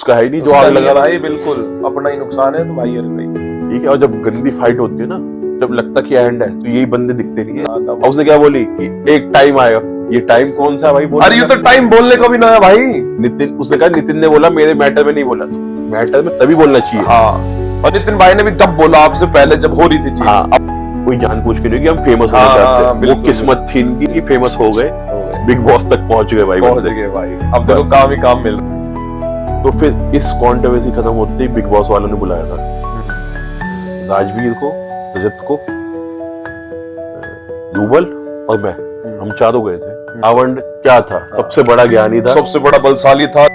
उसका है ही नहीं जो उसका आग नहीं लगा है रहा भाई, बिल्कुल अपना ही नुकसान है तो भाई। अरे भाई ठीक है। और जब गंदी फाइट होती है ना, जब लगता कि एंड है, तो यही बंदे दिखते नहीं है। हाँ, और उसने क्या बोली कि एक टाइम आएगा। ये टाइम कौन सा है भाई बोलने अरे ये का? तो टाइम बोलने का भी ना है भाई। नितिन, उसने कहा नितिन ने बोला मेरे मैटर में नहीं बोला। तो मैटर में तभी बोलना चाहिए। हाँ, और नितिन भाई ने भी तब बोला आपसे पहले जब हो रही थी चीज। हाँ, अब कोई जानबूझ के नहीं कि हम फेमस होना हाँ, चाहते हैं। वो बिल्कुल, किस्मत थी इनकी कि फेमस हो गए, हो गए, बिग बॉस तक पहुंच गए भाई पहुंच बंदे। गए भाई। अब देखो बस। काम ही काम मिल रहा तो फिर इस कॉन्ट्रोवर्सी खत्म होते ही बिग बॉस वालों ने बुलाया था राजवीर को, रजत को, रूबल और मैं। हम चारों गए थे। रावण क्या था? सबसे बड़ा ज्ञानी था, सबसे बड़ा बलशाली था।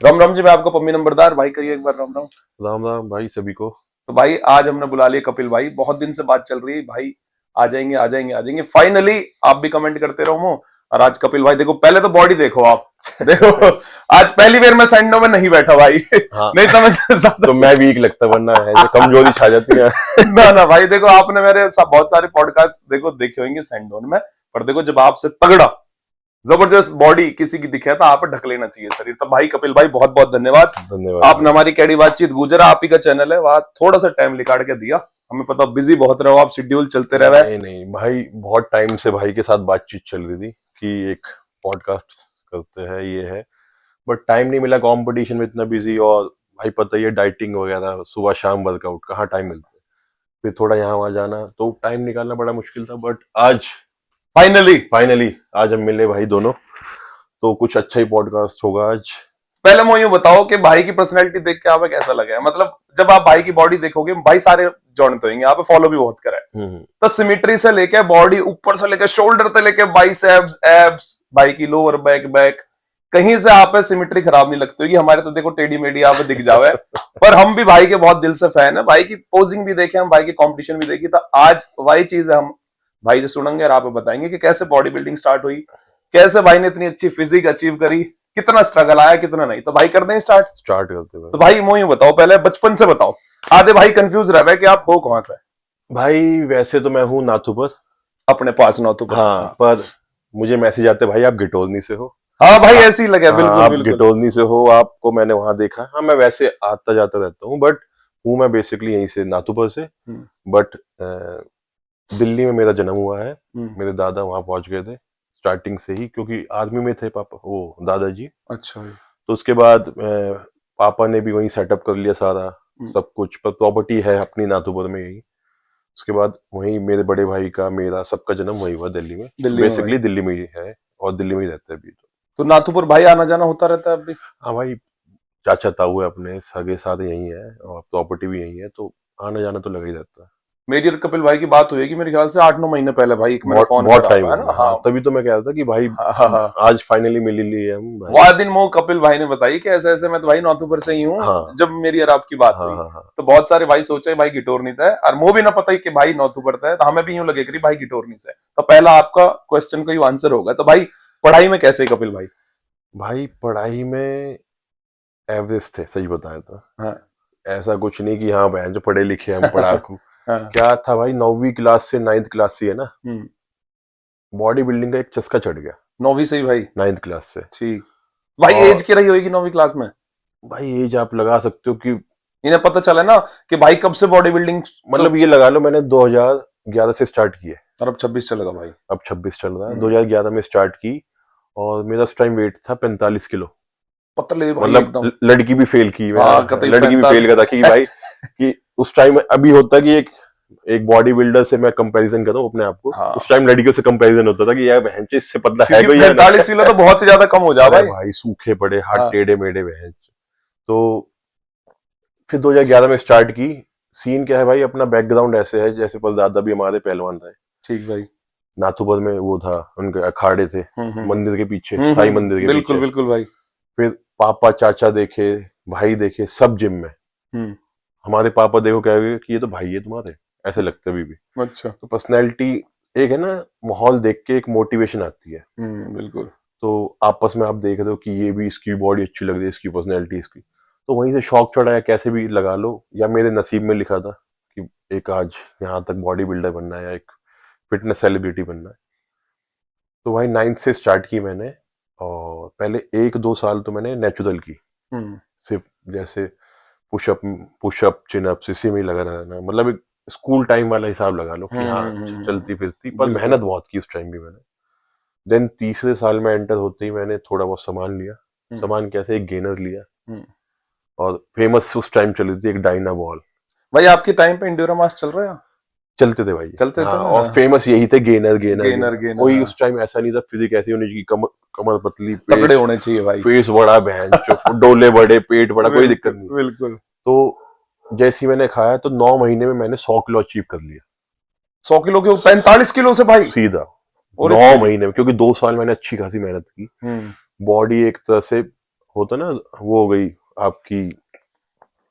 राम राम जी, मैं आपका पम्मी नंबरदार भाई, करिए एक बार राम राम। राम राम भाई सभी को। तो भाई आज हमने बुला लिया कपिल भाई, बहुत दिन से बात चल रही है भाई, आ जाएंगे आ जाएंगे आ जाएंगे। फाइनली आप भी कमेंट करते रहो। और आज कपिल भाई देखो, पहले तो बॉडी देखो आप, देखो आज पहली बार मैं सैंडो में नहीं बैठा भाई। हाँ, नहीं तो मैं ज्यादा तो मैं वीक लगता, वरना ऐसे कमजोरी छा जाती है। ना ना भाई, देखो आपने मेरे बहुत सारे पॉडकास्ट देखो देखे होंगे सैंडोन में, पर देखो जब आपसे तगड़ा जबरदस्त बॉडी किसी की दिखे तो आप ढक लेना चाहिए शरीर। तो भाई कपिल भाई बहुत बहुत धन्यवाद। धन्यवाद। आपने हमारी कैडी बातचीत गुजरा, आप ही का चैनल है, वहां थोड़ा सा टाइम निकाल के दिया। हमें पता बिजी बहुत रहो आप, शेड्यूल चलते रहे। नहीं नहीं भाई, बहुत टाइम से भाई के साथ बातचीत चल रही थी कि एक पॉडकास्ट करते हैं, ये है, बट टाइम नहीं मिला। कंपटीशन में इतना बिजी, और भाई पता ही है डाइटिंग वगैरह, सुबह शाम वर्कआउट, कहाँ टाइम मिलता है। फिर थोड़ा यहाँ वहां जाना, तो टाइम निकालना बड़ा मुश्किल था। बट आज फाइनली फाइनली आज हम मिले भाई दोनों, तो कुछ अच्छा ही पॉडकास्ट होगा आज। पहले मुझे यूं बताओ कि भाई की पर्सनैलिटी देख के आपको कैसा लगा है? मतलब जब आप भाई की बॉडी देखोगे, भाई सारे जानते होंगे, आप फॉलो भी बहुत करा है, तो सिमेट्री से लेके बॉडी, ऊपर से लेके शोल्डर से लेके बाइसेप्स एब्स, भाई की लोअर बैक बैक, कहीं से आप सिमेट्री खराब नहीं लगती होगी। हमारे तो देखो टेढ़ी मेढ़ी आप दिख जावे। पर हम भी भाई के बहुत दिल से फैन है, भाई की पोजिंग भी देखे हम, भाई की कंपटीशन भी देखी। तो आज वही चीज है, हम भाई से सुनेंगे और आप बताएंगे कि कैसे बॉडी बिल्डिंग स्टार्ट हुई, कैसे भाई ने इतनी अच्छी फिजिक अचीव करी, कितना स्ट्रगल आया कितना नहीं। तो भाई कर दें स्टार्ट करते हैं। तो भाई मुझे बताओ, पहले बचपन से बताओ, आधे भाई कंफ्यूज रह गए कि आप हो कहां से। भाई वैसे तो मैं हूँ नाथू पर, अपने पास ना तो हाँ, पर मुझे मैसेज आते भाई आप गिटोलनी से हो। हाँ भाई, हाँ, ऐसे ही लगे, हाँ, बिल्कुल आप बिल्कुल। गिटोलनी से हो, आपको मैंने वहां देखा। हाँ, मैं वैसे आता जाता रहता हूँ, बट हूँ मैं बेसिकली यहीं से, नाथूपुर से। बट दिल्ली में मेरा जन्म हुआ है। मेरे दादा वहां पहुंच गए थे स्टार्टिंग से ही, क्योंकि आर्मी में थे पापा, वो दादाजी। अच्छा भाई। तो उसके बाद पापा ने भी वहीं सेटअप कर लिया सारा सब कुछ, पर प्रॉपर्टी है अपनी नाथूपुर में ही। उसके बाद वहीं मेरे बड़े भाई का, मेरा सबका जन्म वही हुआ दिल्ली में। दिल्ली में बेसिकली भाई, दिल्ली में ही है, और दिल्ली में ही रहते हैं अभी तो। तो नाथुपुर भाई आना जाना होता रहता है अभी? हाँ भाई, चाचा ताऊ है अपने, सगे सारे यही है, और प्रॉपर्टी भी यही है, तो आना जाना तो लगा ही रहता है। मेरी और कपिल भाई की बात हुई है कि मेरे ख्याल से 8-9 महीने पहले भाई, एक मैंने फोन बहुत करा टाइम था, हो है ना? गया। हाँ हाँ, तभी तो मैं कह रहा था कि भाई हाँ हाँ हाँ। आज फाइनली मिल ही लिए हम भाई। वह दिन मो कपिल भाई ने बताई कि ऐसे ऐसे मैं तो भाई नाथुपुर से ही हूँ। हाँ, जब मेरी और आपकी बात हाँ, हुई, हाँ, हाँ। तो बहुत सारे भाई सोचे भाई गिटोरनी था, और मो भी ना पता ही कि भाई नाथुपुर था, तो हमें भी यूं लगे कि भाई गिटोरनी से। तो पहला आपका क्वेश्चन का यू आंसर होगा। तो भाई पढ़ाई में कैसे कपिल भाई? भाई पढ़ाई में एवरेज थे, सही बताया तो। हाँ ऐसा कुछ नहीं कि हाँ बहन जो पढ़े लिखे हम पढ़ाकू। हाँ। क्या था भाई, 9वीं क्लास से 9th क्लास से है ना, बॉडी बिल्डिंग का एक चस्का चढ़ गया। 9वीं से ही भाई? 9th क्लास से। ठीक भाई, और एज की रही होगी 9वीं क्लास में? भाई एज आप लगा सकते हो कि, इन्हें पता चला ना कि भाई कब से बॉडी बिल्डिंग, मतलब ये लगा लो मैंने 2011 से स्टार्ट किए, और अब 26 चलेगा भाई। अब 26 चल रहा है। 2011 में स्टार्ट की, और मेरा उस टाइम वेट था 45 किलो। पतले भाई मतलब एकदम। लड़की भी फेल की, हाँ कतई लड़की भी फेल कर रखी कि भाई कि उस टाइम अभी होता कि एक बॉडी बिल्डर से मैं कंपैरिजन कर रहा हूँ अपने आप को, हाँ, उस टाइम लड़कियों से कंपैरिजन होता था कि यार बहन चो इससे पतला है क्योंकि कोई या नहीं। 45 किलो तो बहुत ही ज्यादा कम हो जा अरे भाई। भाई सूखे पड़े हाथ, हाँ टेढ़े मेढ़े बहन। तो फिर 2011 में स्टार्ट की। सीन क्या है भाई, अपना बैकग्राउंड ऐसे है जैसे परदादा भी हमारे पहलवान रहे। ठीक भाई। नाथूपुर में वो था, उनके अखाड़े थे मंदिर के पीछे, साई मंदिर के बिल्कुल पीछे। बिल्कुल भाई। फिर पापा चाचा देखे, भाई देखे, सब जिम में। हमारे पापा देखो कह गए कि ये तो भाई है तुम्हारे, ऐसे लगते अभी भी। अच्छा। तो पर्सनैलिटी, एक है ना, माहौल देख के एक मोटिवेशन आती है। बिल्कुल। तो आपस में आप देख रहे हो कि ये भी, इसकी बॉडी अच्छी लग रही है, इसकी पर्सनैलिटी इसकी, तो वहीं से शौक चढ़ा है, कैसे भी लगा लो, या मेरे नसीब में लिखा था कि एक आज यहाँ तक बॉडी बिल्डर बनना है या एक फिटनेस सेलिब्रिटी बनना है। तो भाई 9th से स्टार्ट की मैंने, और पहले 1-2 साल तो मैंने नेचुरल की, सिर्फ जैसे पुशअप पुशअप चिनअप इसी में ही लगा रहना, मतलब एक स्कूल टाइम वाला हिसाब लगा लो कि हाँ चलती फिरती, पर बिल्कुल। मेहनत बहुत की उस टाइम भी मैंने। देन तीसरे साल में एंटर होते ही मैंने थोड़ा बहुत सामान लिया। सामान कैसे, एक गेनर लिया, और फेमस उस टाइम चली थी एक डायना बॉल। भाई आपके टाइम पे इंड्योरा मास चल रहा है? चलते थे भाई, चलते हाँ, थे ना। और फेमस यही थे, gainer gainer gainer gainer. Gainer कोई हाँ। उस टाइम ऐसा नहीं था, फिजिक ऐसी होनी चाहिए, कमर कमर पतली, तगड़े फेस होने चाहिए भाई। फेस बड़ा, बहन जो डोले बड़े, पेट बड़ा, कोई दिक्कत बिल्कुल नहीं। बिल्कुल। तो जैसे ही मैंने खाया तो 9 महीने में मैंने 100 किलो अचीव कर लिया 100 किलो के 45 किलो से भाई? सीधा, और 9 महीने में, क्योंकि 2 साल मैंने अच्छी खासी मेहनत की। बॉडी एक तरह से होता ना, वो हो गई आपकी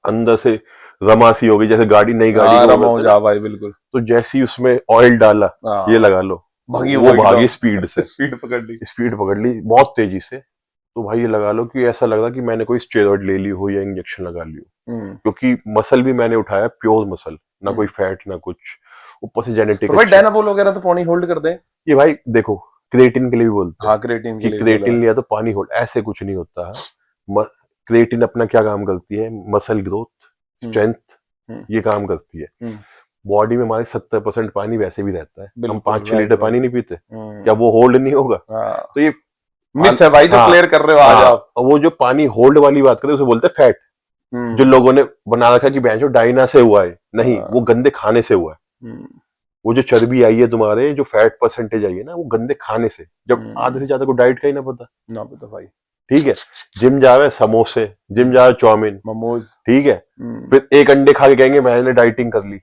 अंदर से रमासी हो गई, जैसे गाड़ी, नई गाड़ी हाँ को रमा हो बोलते हैं जा ना। भाई बिल्कुल। तो जैसे ही उसमें ऑयल डाला, ये हाँ लगा लो, भागी वो वो भागी एकदम स्पीड से, स्पीड पकड़ ली। स्पीड पकड़ ली बहुत तेजी से। तो भाई ये लगा लो कि ऐसा लगा कि मैंने कोई स्टेरॉइड ले ली हो या इंजेक्शन लगा ली हो, क्योंकि मसल भी मैंने उठाया प्योर मसल, ना कोई फैट ना कुछ, ऊपर से जेनेटिक पर भाई अच्छी। डायनाबोल वगैरह तो पानी होल्ड कर दे। ये भाई देखो, क्रिएटिन के लिए भी बोलते हैं हाँ क्रिएटिन के कि लिए बोला क्रिएटिन है। लिया तो पानी होल्ड, ऐसे कुछ नहीं होता है। क्रिएटिन अपना क्या काम करती है, मसल ग्रोथ, स्ट्रेंथ, ये काम करती है। बॉडी में हमारे 70% पानी वैसे भी रहता है, हम बिल्कुल 5-6 लीटर राइट। पानी नहीं पीते, क्या वो होल्ड नहीं होगा? हाँ तो ये मिथ है भाई जो हाँ, क्लियर कर रहे हो आज हाँ, आप। और वो जो पानी होल्ड वाली बात करते हैं उसे बोलते हैं फैट। जो लोगों ने बना रखा है कि भैंसो डाइना से हुआ है, नहीं, वो गंदे खाने से हुआ है। वो जो चर्बी आई है तुम्हारे, जो फैट परसेंटेज आई है ना, वो गंदे खाने से, जब आधे से ज्यादा को डाइट का ही ना पता। ना पता भाई। ठीक है, जिम जावे समोसे, जिम जावे चाउमीन, मोमोज। ठीक है, फिर एक अंडे खा के कहेंगे मैंने डाइटिंग कर ली।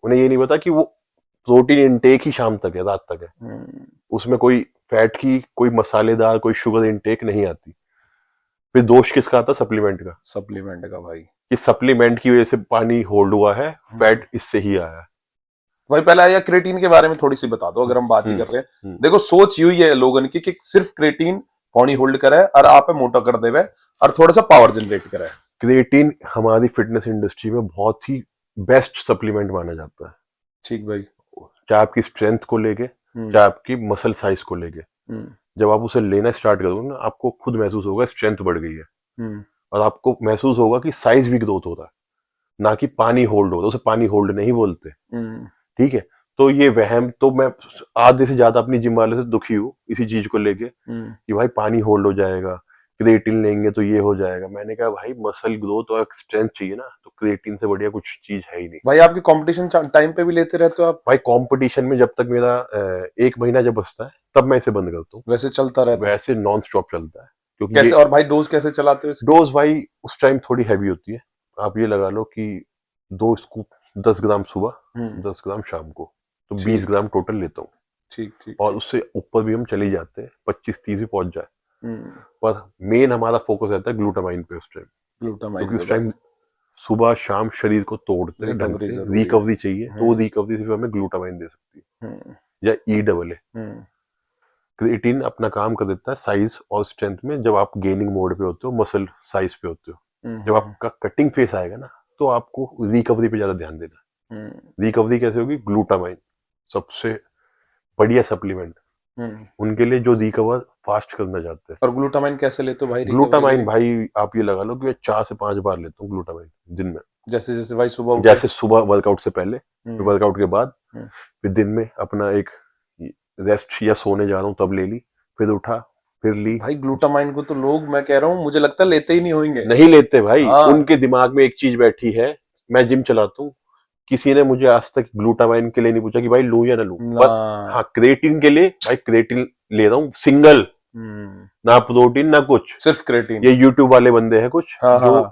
उन्हें ये नहीं पता कि वो प्रोटीन इंटेक ही शाम तक है, रात तक है, उसमें कोई फैट की, कोई मसालेदार, कोई शुगर इंटेक नहीं आती। फिर दोष किसका आता? सप्लीमेंट का। सप्लीमेंट का भाई। कि सप्लीमेंट की वजह से पानी होल्ड हुआ है, फैट इससे ही आया है। भाई पहले आया क्रेटीन के बारे में थोड़ी सी बता दो, अगर हम बात ही कर रहे हैं। देखो सोच यूं ही है लोगों की कि सिर्फ क्रेटीन पानी होल्ड करे और आप मोटा कर देवे और थोड़ा सा पावर जनरेट करे। क्रिएटिन हमारी फिटनेस इंडस्ट्री में बहुत ही बेस्ट सप्लीमेंट माना जाता है। ठीक भाई। चाहे आपकी स्ट्रेंथ को लेके, चाहे आपकी मसल साइज को लेके, जब आप उसे लेना स्टार्ट करोगे ना, आपको खुद महसूस होगा स्ट्रेंथ बढ़ गई है, और आपको महसूस होगा कि साइज भी ग्रोथ हो रहा है, ना कि पानी होल्ड हो रहा है। उसे पानी होल्ड नहीं बोलते, ठीक है। तो ये वहम, तो मैं आधे से ज्यादा अपनी जिम वाले से दुखी हूँ इसी चीज को लेके कि भाई पानी होल्ड हो जाएगा, क्रिएटिन लेंगे तो ये हो जाएगा। मैंने कहा भाई मसल ग्रोथ और स्ट्रेंथ चाहिए ना, तो क्रिएटिन से बढ़िया कुछ चीज है ही नहीं। भाई आपकी कंपटीशन टाइम पे भी लेते रहते हो आप? भाई कंपटीशन में जब तक मेरा 1 महीना जब बचता है तब मैं इसे बंद करता हूँ, वैसे चलता रहता है? वैसे नॉन स्टॉप चलता है। क्योंकि कैसे, ये और भाई डोज कैसे चलाते हो इसकी? डोज भाई उस टाइम थोड़ी हैवी होती है। आप ये लगा लो कि 2 स्कूप, 10 ग्राम सुबह, 10 ग्राम शाम को, तो 20 ग्राम टोटल लेता हूँ। ठीक ठीक। और उससे ऊपर भी हम चले जाते हैं, 25-30 भी पहुंच जाए, पर मेन हमारा फोकस रहता है ग्लूटामाइन पे उस टाइम, ग्लूटामाइन क्योंकि पे उस भाई। टाइम सुबह शाम शरीर को तोड़ते हैं ढंग रिकवरी से, जरूरी है। रिकवरी चाहिए, तो वो रिकवरी सिर्फ हमें ग्लूटामाइन दे सकती है, या E AA। क्रिएटिन अपना काम कर देता है साइज और स्ट्रेंथ में, जब आप गेनिंग मोड पे होते हो, मसल साइज पे होते हो। जब आपका कटिंग फेस आएगा ना, तो आपको रिकवरी पे ज्यादा ध्यान देना है। रिकवरी कैसे होगी? ग्लूटामाइन सबसे बढ़िया सप्लीमेंट उनके लिए जो रिकवर फास्ट करना चाहते हैं। और ग्लूटामाइन कैसे लेते हो भाई रिकवरी के ग्लूटामाइन लिए? भाई आप ये लगा लो कि मैं 4 से 5 बार लेता हूँ ग्लूटामाइन दिन में। जैसे जैसे भाई सुबह उठे? जैसे सुबह वर्कआउट से पहले, फिर वर्कआउट के बाद, फिर दिन में अपना एक रेस्ट या सोने जा रहा हूँ तब ले ली, फिर उठा फिर ली। भाई ग्लूटामाइन को तो लोग, मैं कह रहा हूँ, मुझे लगता है लेते ही नहीं होंगे। नहीं लेते भाई, हाँ। उनके दिमाग में एक चीज बैठी है। मैं जिम चलाता हूँ, किसी ने मुझे आज तक ग्लूटामाइन के लिए नहीं पूछा कि भाई लूं या ना लूं, ना। पर हाँ क्रिएटिन के लिए भाई क्रिएटिन ले रहा हूँ सिंगल, ना प्रोटीन ना कुछ, सिर्फ क्रेटीन। ये यूट्यूब वाले बंदे हैं कुछ हाँ जो, हाँ।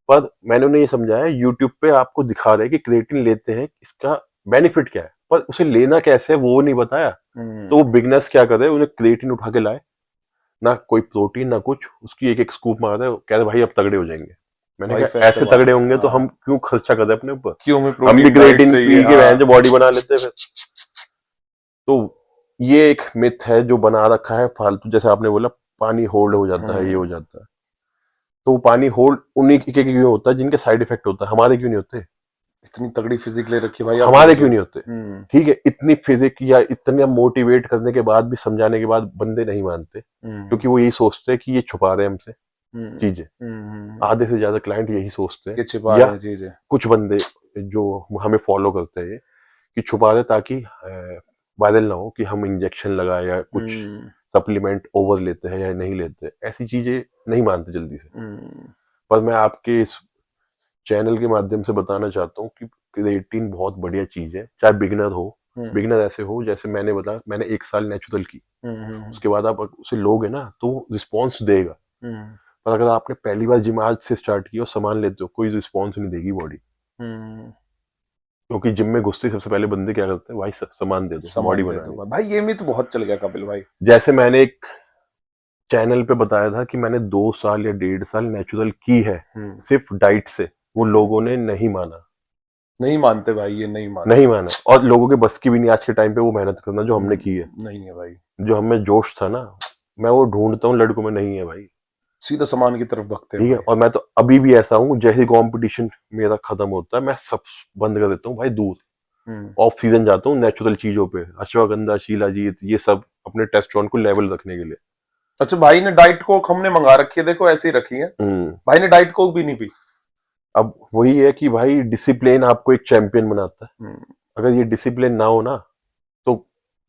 पर मैंने उन्हें ये समझाया यूट्यूब पे आपको दिखा रहे हैं कि क्रिएटिन लेते हैं, इसका बेनिफिट क्या है, पर उसे लेना कैसे है वो नहीं बताया। तो वो बिगनर्स क्या कर रहे हैं, उन्हें क्रिएटिन उठा के लाए, ना कोई प्रोटीन ना कुछ, उसकी एक एक स्कूप मार रहे, कह रहे भाई अब तगड़े हो जाएंगे। मैंने भाई कहा ऐसे तगड़े होंगे तो हम क्यों खर्चा कर रहे अपने ऊपर, क्यों हमें हम भी प्रोटीन डाइट क्रिएटिन चाहिए। पी के हाँ। जो बॉडी बना लेते हैं फिर। तो ये एक मिथ है जो बना रखा है फालतू, जैसे आपने बोला पानी होल्ड हो जाता है, ये हो जाता है, तो वो पानी होल्ड उन्हीं के क्यों होता है जिनके साइड इफेक्ट होता है, हमारे क्यों नहीं होते? इतनी तगड़ी फिजिक ले रखी है भाई हमारे क्यों नहीं होते? हम्म ठीक है, इतनी फिजिक या इतना मोटिवेट करने के बाद भी, समझाने के बाद बंदे नहीं मानते, क्योंकि वो यही सोचते हैं कि ये छुपा रहे हैं हमसे चीजें। आधे से ज्यादा क्लाइंट यही सोचते हैं, कि छिपा या रहे हैं चीजें। कुछ बंदे जो हमें फॉलो करते हैं कि छुपा दे ताकि वायरल ना हो कि हम इंजेक्शन लगाए या कुछ सप्लीमेंट ओवर लेते हैं या नहीं लेते, ऐसी चीजें नहीं मानते जल्दी से। पर मैं आपके इस चैनल के माध्यम से बताना चाहता हूँ कि क्रिएटिन बहुत बढ़िया चीज है, चाहे बिगिनर हो। बिगिनर ऐसे हो जैसे मैंने बताया, मैंने 1 साल नेचुरल की, उसके बाद आप उसे लोगे ना तो रिस्पॉन्स देगा। पर अगर आपने पहली बार जिम आज से स्टार्ट किया और सामान लेते हो, कोई रिस्पॉन्स नहीं देगी बॉडी, क्योंकि जिम में घुसते ही सबसे पहले बंदे क्या करते हैं, भाई सामान दे दो, बॉडी बना दो भाई। ये मिथ बहुत चल गया कपिल भाई। जैसे मैंने एक चैनल पे बताया था कि मैंने 2 साल या 1.5 साल नेचुरल की है सिर्फ डाइट से, वो लोगों ने नहीं माना। नहीं मानते भाई, ये नहीं मानते, नहीं माना, और लोगों के बस की भी नहीं आज के टाइम पे वो मेहनत करना जो हमने की है। नहीं है भाई, जो हमें जोश था ना, मैं वो ढूंढता हूँ लड़कों में, नहीं है भाई। सीधा सामान की तरफ भगते हैं। ठीक है, और मैं तो अभी भी ऐसा हूँ, जैसे कंपटीशन मेरा खत्म होता है मैं सब बंद कर देता हूँ भाई, दूर ऑफ सीजन जाता हूँ नेचुरल चीजों पे, अश्वगंधा, शिलाजीत, ये सब अपने टेस्टोस्टेरोन को लेवल रखने के लिए। अच्छा, भाई ने डाइट कोक हमने मंगा रखी है, देखो ऐसे ही रखी है, भाई ने डाइट कोक भी नहीं पी। अब वही है कि भाई डिसिप्लिन आपको एक चैंपियन बनाता है। अगर ये डिसिप्लिन ना हो ना, तो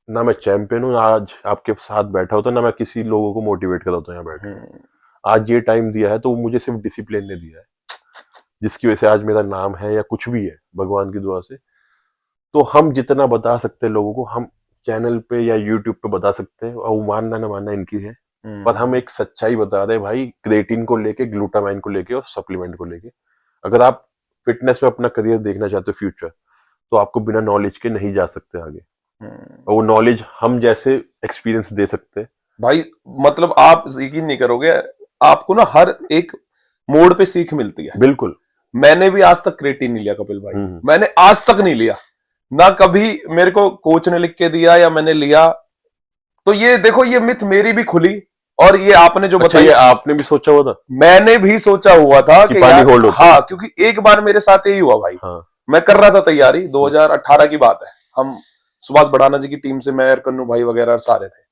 ना मैं चैंपियन हूँ आज आपके साथ बैठा होता, ना मैं किसी लोगों को मोटिवेट कर होता यहाँ बैठे। आज ये टाइम दिया है तो वो मुझे सिर्फ डिसिप्लिन ने दिया है, जिसकी वजह से आज मेरा नाम है या कुछ भी है, भगवान की दुआ से। तो हम जितना बता सकते हैं लोगों को, हम चैनल पे या यूट्यूब पे बता सकते हैं, और वो मानना ना मानना इनकी है, पर हम एक सच्चाई बता रहे हैं भाई, क्रिएटिन को लेके, ग्लूटामाइन को लेके और सप्लीमेंट को लेके। अगर आप फिटनेस में अपना करियर देखना चाहते हो फ्यूचर, तो आपको बिना नॉलेज के नहीं जा सकते आगे, और वो नॉलेज हम जैसे एक्सपीरियंस दे सकते हैं भाई। मतलब आप यकीन नहीं करोगे, आपको ना हर एक मोड़ पे सीख मिलती है। बिल्कुल। मैंने भी आज तक क्रिएटिन नहीं लिया कपिल भाई, मैंने आज तक नहीं लिया, ना कभी मेरे को कोच ने लिख के दिया या मैंने लिया। तो ये देखो, ये मिथ मेरी भी खुली, और ये आपने जो बताया, ये आपने भी सोचा हुआ था? मैंने भी सोचा हुआ था कि पानी होल्ड होता है। हाँ, क्योंकि एक बार मेरे साथ यही हुआ भाई। हाँ। मैं कर रहा था तैयारी, 2018 की बात है, हम सुभाष बड़ाना जी की टीम से, मैं कन्नू भाई वगैरह सारे थे,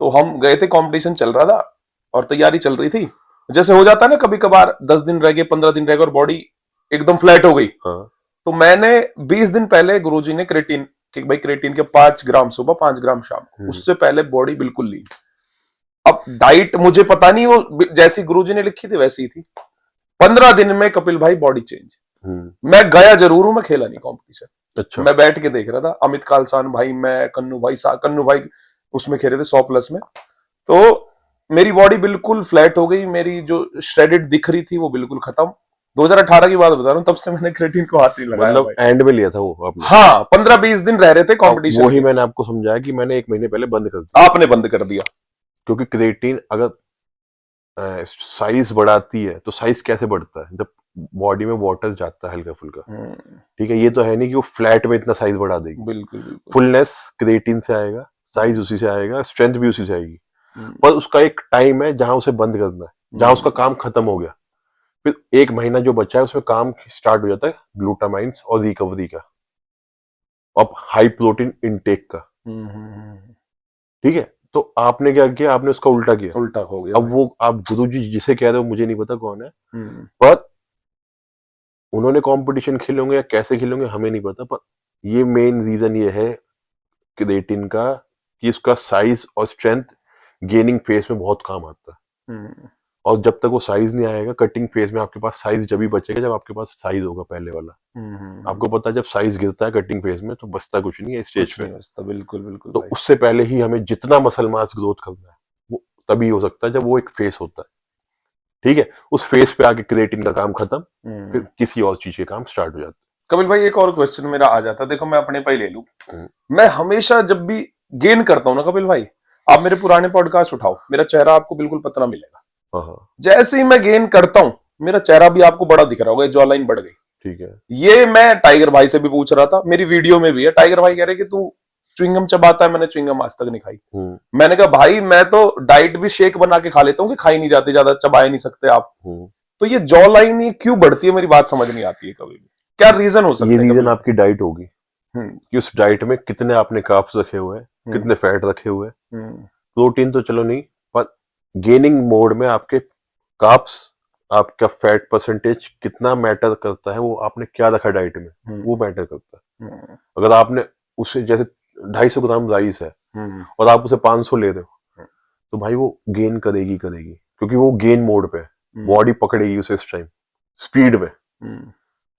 तो हम गए थे, कंपटीशन चल रहा था और तैयारी चल रही थी। जैसे हो जाता है ना कभी कभार, 10 दिन रह गए, 15 दिन रह गए और बॉडी एकदम फ्लैट हो गई। हाँ। तो मैंने 20 दिन पहले गुरुजी ने क्रेटीन कि भाई क्रेटीन के 5 ग्राम सुबह, 5 ग्राम शाम, उससे पहले बॉडी बिल्कुल ली। अब डाइट मुझे पता नहीं, वो जैसी गुरुजी ने लिखी थी वैसी ही थी। 15 दिन में कपिल भाई बॉडी चेंज। मैं गया जरूर हूं, मैं खेला नहीं कॉम्पिटिशन। अच्छा। मैं बैठ के देख रहा था, अमित खालसान भाई, मैं, कन्नू भाई उसमें खेले थे 100+ में। तो मेरी बॉडी बिल्कुल फ्लैट हो गई, मेरी जो श्रेडेड दिख रही थी वो बिल्कुल खत्म। 2018 की बात बता रहा हूँ, तब से मैंने क्रेटीन को हाथ नहीं लगाया। मतलब एंड में लिया था वो आपने? हाँ, 15-20 दिन रह रहे थे कंपटीशन। वही मैंने आपको समझाया कि मैंने 1 महीने पहले बंद कर दिया। आपने बंद कर दिया? क्योंकि क्रिएटिन अगर साइज बढ़ाती है, तो साइज कैसे बढ़ता है? जब बॉडी में वाटर जाता है हल्का फुल्का, ठीक है, ये तो है नहीं कि वो फ्लैट में इतना साइज बढ़ा देगी। बिल्कुल बिल्कुल। फुलनेस क्रिएटिन से आएगा, साइज उसी से आएगा, स्ट्रेंथ भी उसी से आएगी, पर उसका एक टाइम है जहां उसे बंद करना है, जहां उसका काम खत्म हो गया, फिर 1 महीना जो बचा है उसमें काम स्टार्ट हो जाता है ग्लूटामाइंस और रिकवरी का, अब हाई प्रोटीन इनटेक का। ठीक है, तो आपने क्या किया, आपने उसका उल्टा किया, उल्टा हो गया। अब वो आप गुरुजी जिसे कह रहे हो, मुझे नहीं पता कौन है, पर उन्होंने कंपटीशन खेले होंगे या कैसे खेले होंगे हमें नहीं पता, पर ये मेन रीजन ये है क्रिएटिन का कि उसका साइज और स्ट्रेंथ गेनिंग फेज में बहुत काम आता है, और जब तक वो साइज नहीं आएगा कटिंग फेज में, आपके पास साइज जब भी बचेगा जब आपके पास साइज होगा पहले वाला। आपको पता है जब साइज गिरता है कटिंग फेज में तो बचता कुछ नहीं है स्टेज पे। बिल्कुल बिल्कुल। तो उससे पहले ही हमें जितना मसल मास ग्रोथ करना है वो तभी हो सकता है जब वो एक फेस होता है। ठीक है, उस फेस पे आके क्रिएटिन का काम खत्म, फिर किसी और चीज के काम स्टार्ट हो जाता है। कपिल भाई एक और क्वेश्चन मेरा आ जाता है, देखो मैं अपने पे ही ले लूं, मैं हमेशा जब भी गेन करता हूं ना कपिल भाई, आप मेरे पुराने पॉडकास्ट उठाओ, मेरा चेहरा आपको बिल्कुल पतला मिलेगा। जैसे ही मैं गेन करता हूं, मेरा चेहरा भी आपको बड़ा दिख रहा होगा, जॉ लाइन बढ़ गई। ठीक है, ये मैं टाइगर भाई से भी पूछ रहा था, मेरी वीडियो में भी है, टाइगर भाई कह रहे कि तू च्युइंगम चबाता है, मैंने च्युइंगम आज तक नहीं खाई। मैंने कहा भाई मैं तो डाइट भी शेक बना के खा लेता हूँ कि खाई नहीं जाती, ज्यादा चबाए नहीं सकते आप। तो ये जॉ लाइन क्यों बढ़ती है, मेरी बात समझ नहीं आती है कभी भी। क्या रीजन हो सकता ये है? रीजन आपकी डाइट होगी हम्म, कि उस डाइट में कितने आपने कार्ब्स रखे हुए हैं, कितने फैट रखे हुए हैं। प्रोटीन तो चलो नहीं, पर गेनिंग मोड में आपके कार्ब्स, आपका फैट परसेंटेज कितना मैटर करता है, वो आपने क्या रखा डाइट में, वो मैटर करता है। अगर आपने उसे जैसे 250 ग्राम राइस है और आप उसे 500 ले रहे हो, तो भाई वो गेन करेगी करेगी, क्योंकि वो गेन मोड पे है, बॉडी पकड़ेगी उसे इस टाइम स्पीड में।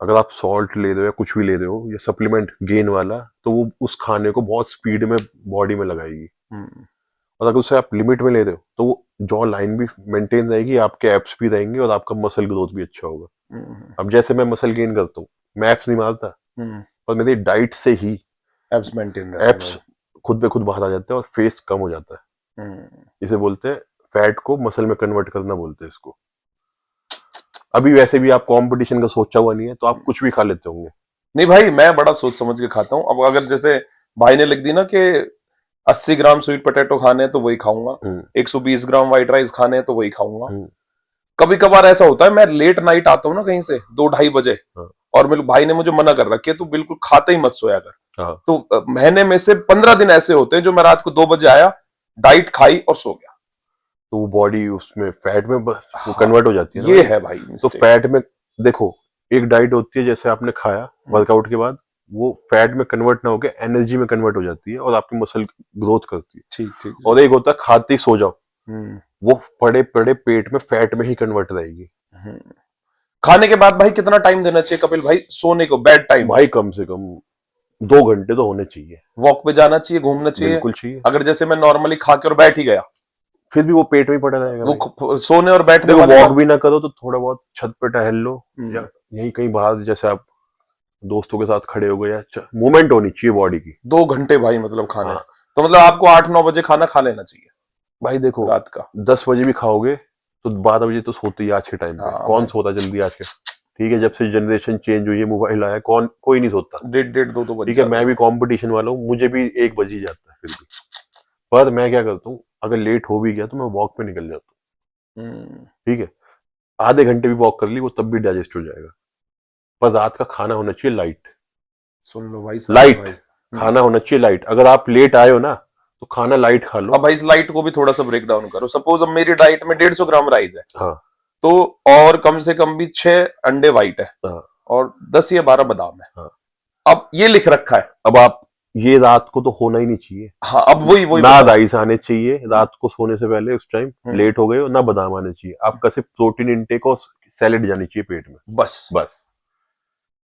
अगर आप सॉल्ट ले रहे हो या कुछ भी ले रहे हो या सप्लीमेंट गेन वाला, तो वो उस खाने को बहुत स्पीड में बॉडी में लगाएगी। और अगर उसे आप लिमिट में ले रहे हो, तो वो जॉ लाइन भी मेंटेन रहेगी, आपके एब्स भी रहेंगे और आपका मसल ग्रोथ भी अच्छा होगा। अब जैसे मैं मसल गेन करता हूँ, मैं एब्स नहीं मारता, पर मेरी डाइट से ही एब्स मेंटेन रहते हैं एब्स खुद पे खुद बाहर आ जाते हैं और फेस कम हो जाता है। इसे बोलते हैं फैट को मसल में कन्वर्ट करना, बोलते हैं इसको। अभी वैसे भी आप कंपटीशन का सोचा हुआ नहीं है, तो आप कुछ भी खा लेते होंगे। नहीं भाई, मैं बड़ा सोच समझ के खाता हूँ। अब अगर जैसे भाई ने लिख दी ना कि 80 ग्राम स्वीट पोटैटो खाने हैं तो वही खाऊंगा, 120 ग्राम व्हाइट राइस खाने हैं तो वही खाऊंगा। कभी कभार ऐसा होता है मैं लेट नाइट आता हूँ ना कहीं से 2-2:30 बजे, और मेरे भाई ने मुझे मना कर रखी है तू बिल्कुल खाते ही मत सोया कर। तो महीने में से 15 दिन ऐसे होते हैं जो मैं रात को 2 बजे आया, डाइट खाई और सो गया, तो वो बॉडी उसमें फैट में वो कन्वर्ट हो जाती है ना। ये है भाई तो मिस्टेक। फैट में देखो, एक डाइट होती है जैसे आपने खाया वर्कआउट के बाद, वो फैट में कन्वर्ट ना होकर एनर्जी में कन्वर्ट हो जाती है और आपकी मसल ग्रोथ करती है। ठीक ठीक। और एक होता है खाते ही सो जाओ, वो पड़े पड़े पेट में फैट में ही कन्वर्ट रहेगी। खाने के बाद भाई कितना टाइम देना चाहिए कपिल भाई सोने को, बेड टाइम? भाई कम से कम 2 घंटे तो होने चाहिए। वॉक पे जाना चाहिए, घूमना चाहिए? बिल्कुल चाहिए। अगर जैसे मैं नॉर्मली खा के और बैठ ही गया, फिर भी वो पेट में ही पड़ा रहेगा भाई। वो सोने और बैठने देखो, वाले वॉक भी ना करो तो थोड़ा बहुत छत पे टहल लो, या यहीं कहीं बाहर जैसे आप दोस्तों के साथ खड़े हो गए, या मूवमेंट होनी चाहिए बॉडी की। 2 घंटे भाई मतलब खाने? हाँ। तो मतलब आपको 8-9 बजे खाना खा लेना चाहिए भाई देखो, रात का? 10 बजे भी खाओगे तो 12 बजे तो सोते ही आज के टाइम पे। हाँ कौन भाई। सोता जल्दी आज के? ठीक है, जब से जनरेशन चेंज हुई है, मोबाइल आया, कोई नहीं सोता। 1:30-2 बज ठीक है, जाते मैं हैं। भी कंपटीशन वाला हूँ, मुझे भी 1 बज ही जाता है फिर भी। पर मैं क्या करता हूँ, अगर लेट हो भी गया तो मैं वॉक पे निकल जाता हूँ। ठीक है, आधे घंटे भी वॉक कर ली, वो तब भी डाइजेस्ट हो जाएगा। पर रात का खाना होना चाहिए लाइट। सुन लो भाई, लाइट भाई। खाना होना चाहिए, लाइट। अगर आप लेट आए हो ना, तो खाना लाइट खा लो। अब भाई इस लाइट को भी थोड़ा सा ब्रेक डाउन करो। सपोज अब मेरी डाइट में 150 ग्राम राइस है, हाँ, तो और कम से कम भी 6 अंडे व्हाइट है, हाँ, और 10 या 12 बादाम है। हाँ। अब ये लिख रखा है। अब आप, ये रात को तो होना ही नहीं चाहिए। हाँ, अब वही ना बताओ। राइस आने चाहिए रात को सोने से पहले, उस टाइम लेट हो गए हो, ना बादाम आने चाहिए। आपका सिर्फ प्रोटीन इंटेक और सैलेड जानी चाहिए पेट में, बस। बस।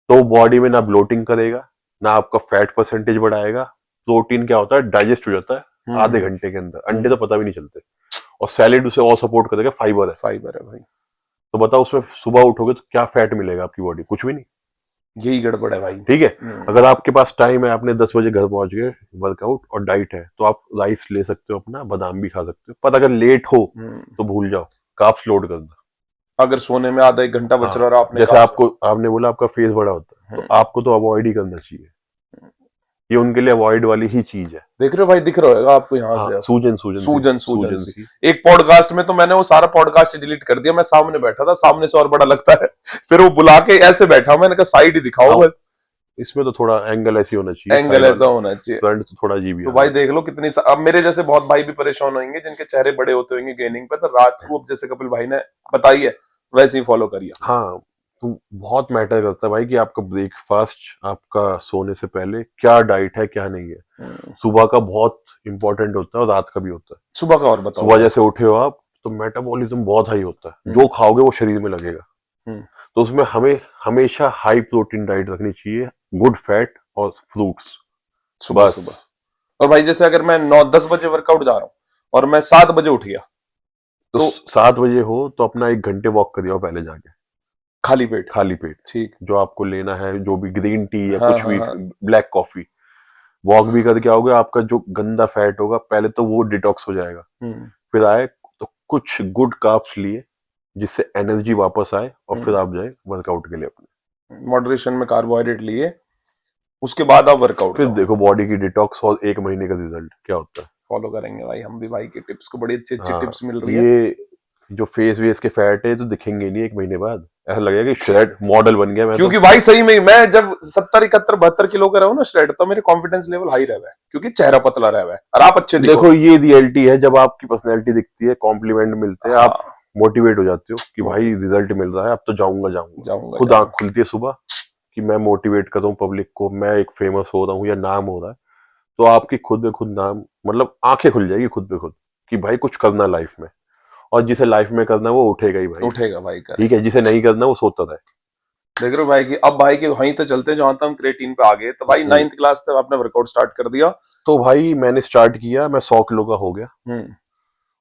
तो बॉडी में ना ब्लोटिंग करेगा, ना आपका फैट परसेंटेज बढ़ाएगा। प्रोटीन क्या होता है, डाइजेस्ट हो जाता है आधे घंटे के अंदर। अंडे तो पता भी नहीं चलते। और सैलेड उसे और सपोर्ट करेगा, फाइबर है। फाइबर है भाई। तो बताओ, उसमें सुबह उठोगे तो क्या फैट मिलेगा आपकी बॉडी? कुछ भी नहीं। यही गड़बड़ है भाई। ठीक है, अगर आपके पास टाइम है, आपने 10 बजे घर पहुंच गए, वर्कआउट और डाइट है, तो आप राइस ले सकते हो अपना, बादाम भी खा सकते हो। पर अगर लेट हो तो भूल जाओ, कार्ब्स लोड कर दो। अगर सोने में आधा 1 घंटा बच रहा और आपने जैसे आपने बोला आपका फेस बड़ा होता है, तो आपको तो अवॉइड ही करना चाहिए। ये उनके लिए अवॉइड वाली ही चीज है। देख रहे हो भाई, दिख रहा होगा आपको यहाँ हाँ, से? सूजन सूजन सी। एक पॉडकास्ट में तो मैंने वो सारा पॉडकास्ट डिलीट कर दिया। मैं सामने बैठा था, सामने से और बड़ा लगता है। फिर वो बुला के ऐसे बैठा, मैंने कहा साइड ही दिखाओ बस। इसमें तो थोड़ा एंगल ऐसे होना चाहिए, एंगल ऐसा होना चाहिए। फ्रंट तो थोड़ा अजीब ही। तो भाई देख लो कितनी अब मेरे जैसे बहुत भाई भी परेशान होंगे जिनके चेहरे बड़े होते होंगे गेनिंग पे, तो रात को अब जैसे कपिल भाई ने बताई है वैसे ही फॉलो करिए। हाँ, तो बहुत मैटर करता है भाई कि आपका ब्रेकफास्ट, आपका सोने से पहले क्या डाइट है, क्या नहीं है। सुबह का बहुत इंपॉर्टेंट होता है और रात का भी होता है। सुबह का और बताओ। सुबह जैसे उठे हो आप, तो मेटाबॉलिज्म बहुत हाई होता है। जो खाओगे वो शरीर में लगेगा। तो उसमें हमें हमेशा हाई प्रोटीन डाइट रखनी चाहिए, गुड फैट और फ्रूट्स सुबह सुबह। और भाई जैसे अगर मैं 9-10 बजे वर्कआउट जा रहा हूँ और मैं 7 बजे उठ गया, तो 7 बजे हो तो अपना 1 घंटे वॉक करिए पहले जाके, खाली पेट। खाली पेट। ठीक। जो आपको लेना है, जो भी ग्रीन टी या हाँ, कुछ भी, हाँ। Black coffee. वॉक भी करके आओगे, आपका जो गंदा फैट होगा पहले तो वो डिटॉक्स हो जाएगा। फिर आए तो कुछ गुड कार्ब्स लिए, जिससे एनर्जी वापस आए, और फिर आप जाए वर्कआउट के लिए अपने। मॉडरेशन में कार्बोहाइड्रेट लिए, उसके बाद आप वर्कआउट फिर देखो बॉडी की डिटॉक्स और 1 महीने का रिजल्ट क्या होता है। फॉलो करेंगे भाई हम भी। भाई की टिप्स को बड़ी अच्छी अच्छी टिप्स मिल रही है। जो फेस वेस के फैट है तो दिखेंगे नहीं एक महीने बाद, ऐसा लगेगा कि श्रेड मॉडल बन गया मैं क्योंकि तो। भाई सही में मैं जब 70 71 72 किलो का रहूं ना श्रेड, तो मेरे कॉन्फिडेंस लेवल हाई रहा है, क्योंकि चेहरा पतला रहा है और आप अच्छे दिखो। देखो ये रियलिटी है, जब आपकी पर्सनैलिटी दिखती है, कॉम्प्लीमेंट मिलते हैं, आप हाँ, मोटिवेट हो जाते हो कि भाई मोटिवेट रिजल्ट मिल रहा है, अब तो जाऊंगा जाऊंगा। जाऊंगा खुद आंख जाऊंगा। खुलती है सुबह कि मैं मोटिवेट कर रहा हूँ पब्लिक को, मैं एक फेमस हो रहा हूँ या नाम हो रहा है, तो आपकी खुद पे खुद नाम, मतलब आंखें खुल जाएगी खुद पे खुद कि भाई कुछ करना लाइफ में, और जिसे लाइफ में करना है वो उठेगा ही भाई। उठेगा भाई, ठीक करेगा। है, जिसे नहीं करना वो सोता रहे। देख रहे हो भाई की, अब भाई के वहीं तो चलते हैं जहां तक हम क्रिएटिन पे आ गए। तो भाई हम्म। 9th क्लास तक आपने वर्कआउट स्टार्ट कर दिया। तो भाई मैंने स्टार्ट किया, मैं 100 किलो का हो गया। हम्म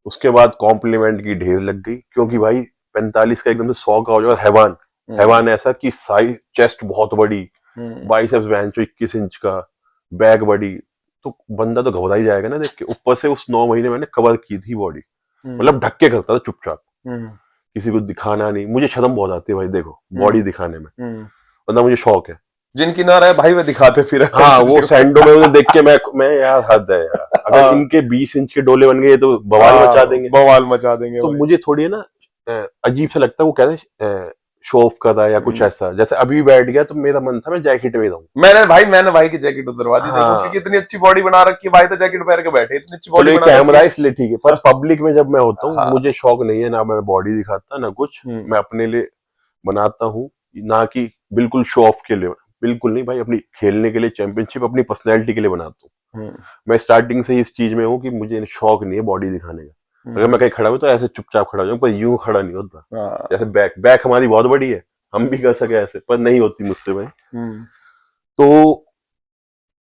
उसके बाद कॉम्प्लीमेंट की ढेर लग गई, क्योंकि भाई 45 का एकदम से 100 का हो जाए, हैवान हम्म हैवान ऐसा कि साइज, चेस्ट बहुत बड़ी, हम्म बाइसेप्स बेंच 21 इंच का, बैक बड़ी, तो बंदा तो घबरा ही जाएगा ना देख के। ऊपर से उस 9 महीने मैंने कवर की थी बॉडी, हम्म मतलब ढक के करता था चुपचाप, हम्म किसी को दिखाना नहीं। मुझे शर्म बहुत आती है भाई देखो हम्म बॉडी दिखाने में, हम्म। वरना मुझे शौक है। जिनकी ना रहे भाई वे दिखाते फिर हाँ वो तुझे। सैंडो में उन्हें देख के मैं यार हद है यार, अगर हाँ इनके 20 इंच के डोले बन गए तो बवाल हाँ, मचा देंगे। बवाल मचा देंगे तो भाई। मुझे थोड़ी है ना अजीब सा लगता है, वो कहते हैं शो ऑफ कर रहा है या कुछ हम्म। ऐसा। जैसे अभी भी बैठ गया तो मेरा मन था मैं जैकेट में रहूं। मैंने भाई की जैकेट उतरवा दी, देखो क्योंकि हाँ इतनी अच्छी बॉडी बना रखी है भाई, तो जैकेट पहन के बैठे, इतनी अच्छी चलो बॉडी ये बना रखी कैमरा है। है इसलिए ठीक है, पर पब्लिक में जब मैं होता हूँ हाँ। मुझे शौक नहीं है, ना मैं बॉडी दिखाता ना कुछ, हम्म मैं अपने लिए बनाता हूँ, ना कि बिल्कुल शो ऑफ के लिए, बिल्कुल नहीं भाई, अपनी खेलने के लिए, चैंपियनशिप अपनी पर्सनैलिटी के लिए बनाता हूँ। हम्म मैं स्टार्टिंग से ही इस चीज में हूँ कि मुझे शौक नहीं है बॉडी दिखाने का। अगर मैं हम्म। कहीं खड़ा हूँ तो ऐसे चुपचाप खड़ा हो जाऊँ, पर यूं खड़ा नहीं होता। जैसे हाँ। बैक बैक हमारी बहुत बड़ी है, हम भी कर सके ऐसे, पर नहीं होती मुझसे भाई। हम्म तो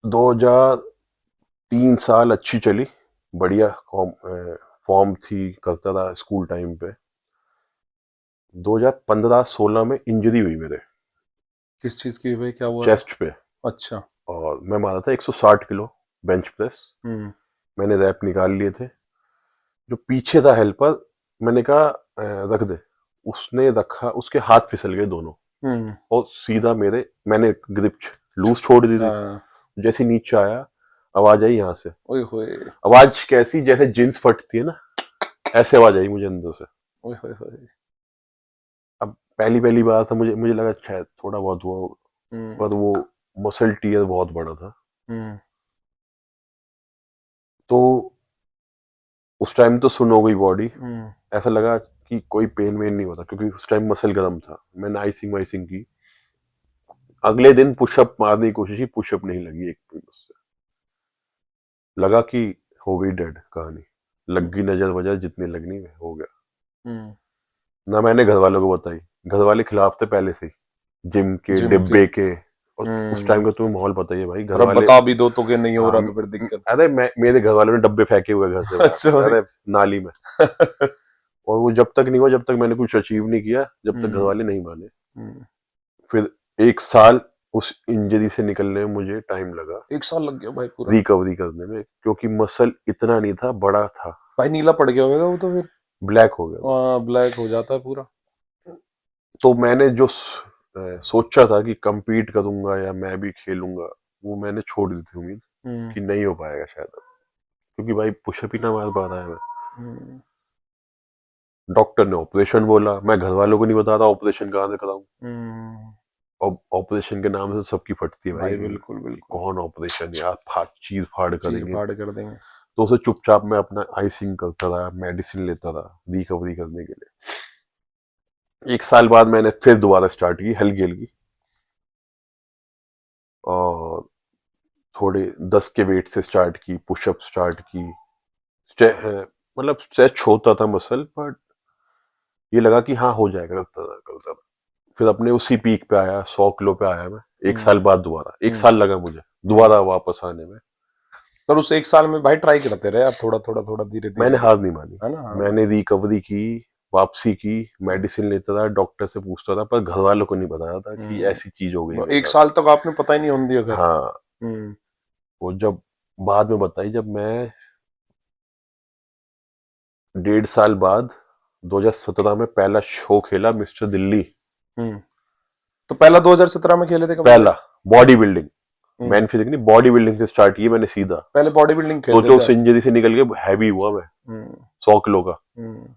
2003 साल अच्छी चली, बढ़िया फॉर्म थी, करता था स्कूल टाइम पे। 2015-16 में इंजरी हुई मेरे किस चीज की भाई, क्या हुआ था? चेस्ट पे, अच्छा। और मैं मारा था 160 किलो बेंच प्रेस। हम्म मैंने रैप निकाल लिए थे, जो पीछे था हेल्पर, मैंने कहा रख दे, उसने रखा, उसके हाथ फिसल गए दोनों, हम्म। और सीधा मेरे, मैंने ग्रिप लूज छोड़ दी थी, हाँ। जैसे नीचे आया आवाज आई यहाँ से। ओए होए। आवाज कैसी, जैसे जींस फटती है ना, ऐसे आवाज आई मुझे अंदर से। ओए होए होए। अब पहली पहली बार था, मुझे मुझे लगा शायद थोड़ा बहुत हुआ होगा, हम्म पर वो मसल टीयर बहुत बड़ा था। हम्म तो उस टाइम तो सुन हो गई बॉडी, हम्म ऐसा लगा कि कोई पेन वेन नहीं होता, क्योंकि उस टाइम मसल गर्म था। मैंने आइसिंग वाइसिंग की, अगले दिन पुशअप मारने की कोशिश की, पुशअप नहीं लगी एक भी मुझसे। लगा कि हो गई डेड कहानी, लग गई नजर वजह जितनी लगनी है, हो गया। हम्म। ना मैंने घर वालों को बताई, घर वाले खिलाफ थे पहले से ही, जिम के जिम के। डिब्बे के। और उस हम्म। टाइम का तुम्हें माहौल पता ही है भाई, घर और अब वाले। बता भी दो तो कि नहीं हो हाँ, रहा तो फिर दिक्कत। अरे मेरे घर वालों ने डब्बे फेंके हुए घर से अच्छा बाहर, भाई। अरे नाली में। और वो जब तक नहीं हुआ, जब तक मैंने कुछ अचीव नहीं किया, जब तक घर हम्म वाले नहीं माने। हम्म। फिर 1 साल उस इंजरी से निकलने में मुझे टाइम लगा, 1 साल लग गया भाई पूरा। रिकवरी करने में, क्योंकि मसल इतना नहीं था, बड़ा था, भाई नीला पड़ गया होगा वो तो फिर। ब्लैक हो गया वो। हाँ, ब्लैक हो जाता है पूरा। तो मैंने जो सोचा था कि compete करूंगा या मैं भी खेलूंगा, वो मैंने छोड़ दी थी उम्मीद, हम्म कि नहीं हो पाएगा शायद अब, क्योंकि भाई पुशअप ही ना मार पा रहा है मैं। हम्म डॉक्टर ने ऑपरेशन बोला, मैं घर वालों को नहीं बता रहा ऑपरेशन कहाँ से कराऊं, हम्म। और ऑपरेशन के नाम से सबकी फटती है भाई भाई कि बिल्कुल बिल्कुल। कौन ऑपरेशन यार, चीज फाड़ चीज करेंगे। फाड़ कर देंगे। तो उसे चुपचाप मैं अपना आइसिंग करता रहा, मेडिसिन लेता रहा रिकवरी करने के लिए। 1 साल बाद मैंने फिर दोबारा स्टार्ट की हल्की हल्की, और थोड़े 10 के वेट से स्टार्ट की, पुशअप स्टार्ट की, मतलब स्ट्रेच होता था मसल, बट ये लगा कि हाँ हो जाएगा, करता था करता था। फिर अपने उसी पीक पे आया, 100 किलो पे आया मैं। एक हम्म साल बाद दोबारा, एक हम्म साल लगा मुझे हम्म। दोबारा वापस आने में। पर उस 1 साल में भाई ट्राई करते रहे आप, थोड़ा थोड़ा थोड़ा, धीरे धीरे मैंने धीरे। हार नहीं मानी, है ना? हाँ। मैंने रिकवरी की, वापसी की, मेडिसिन लेता था, डॉक्टर से पूछता था, पर घर वालों को नहीं बताया था कि ऐसी चीज हो गई मेरे एक साथ। साल तक आपने पता ही नहीं होने दिया घर। हाँ, हम्म वो जब बाद में बताई, जब मैं 1.5 साल बाद 2017 में पहला शो खेला मिस्टर दिल्ली, हम्म। तो पहला 2017 में खेले थे कब भाई? पहला बॉडी बिल्डिंग, हम्म। मैन फिजिक नहीं, बॉडी बिल्डिंग से स्टार्ट की मैंने सीधा। पहले बॉडी बिल्डिंग खेलते सोचो थे उस आप? इंजरी से निकल के हैवी हुआ मैं, हम्म 100 किलो का। हम्म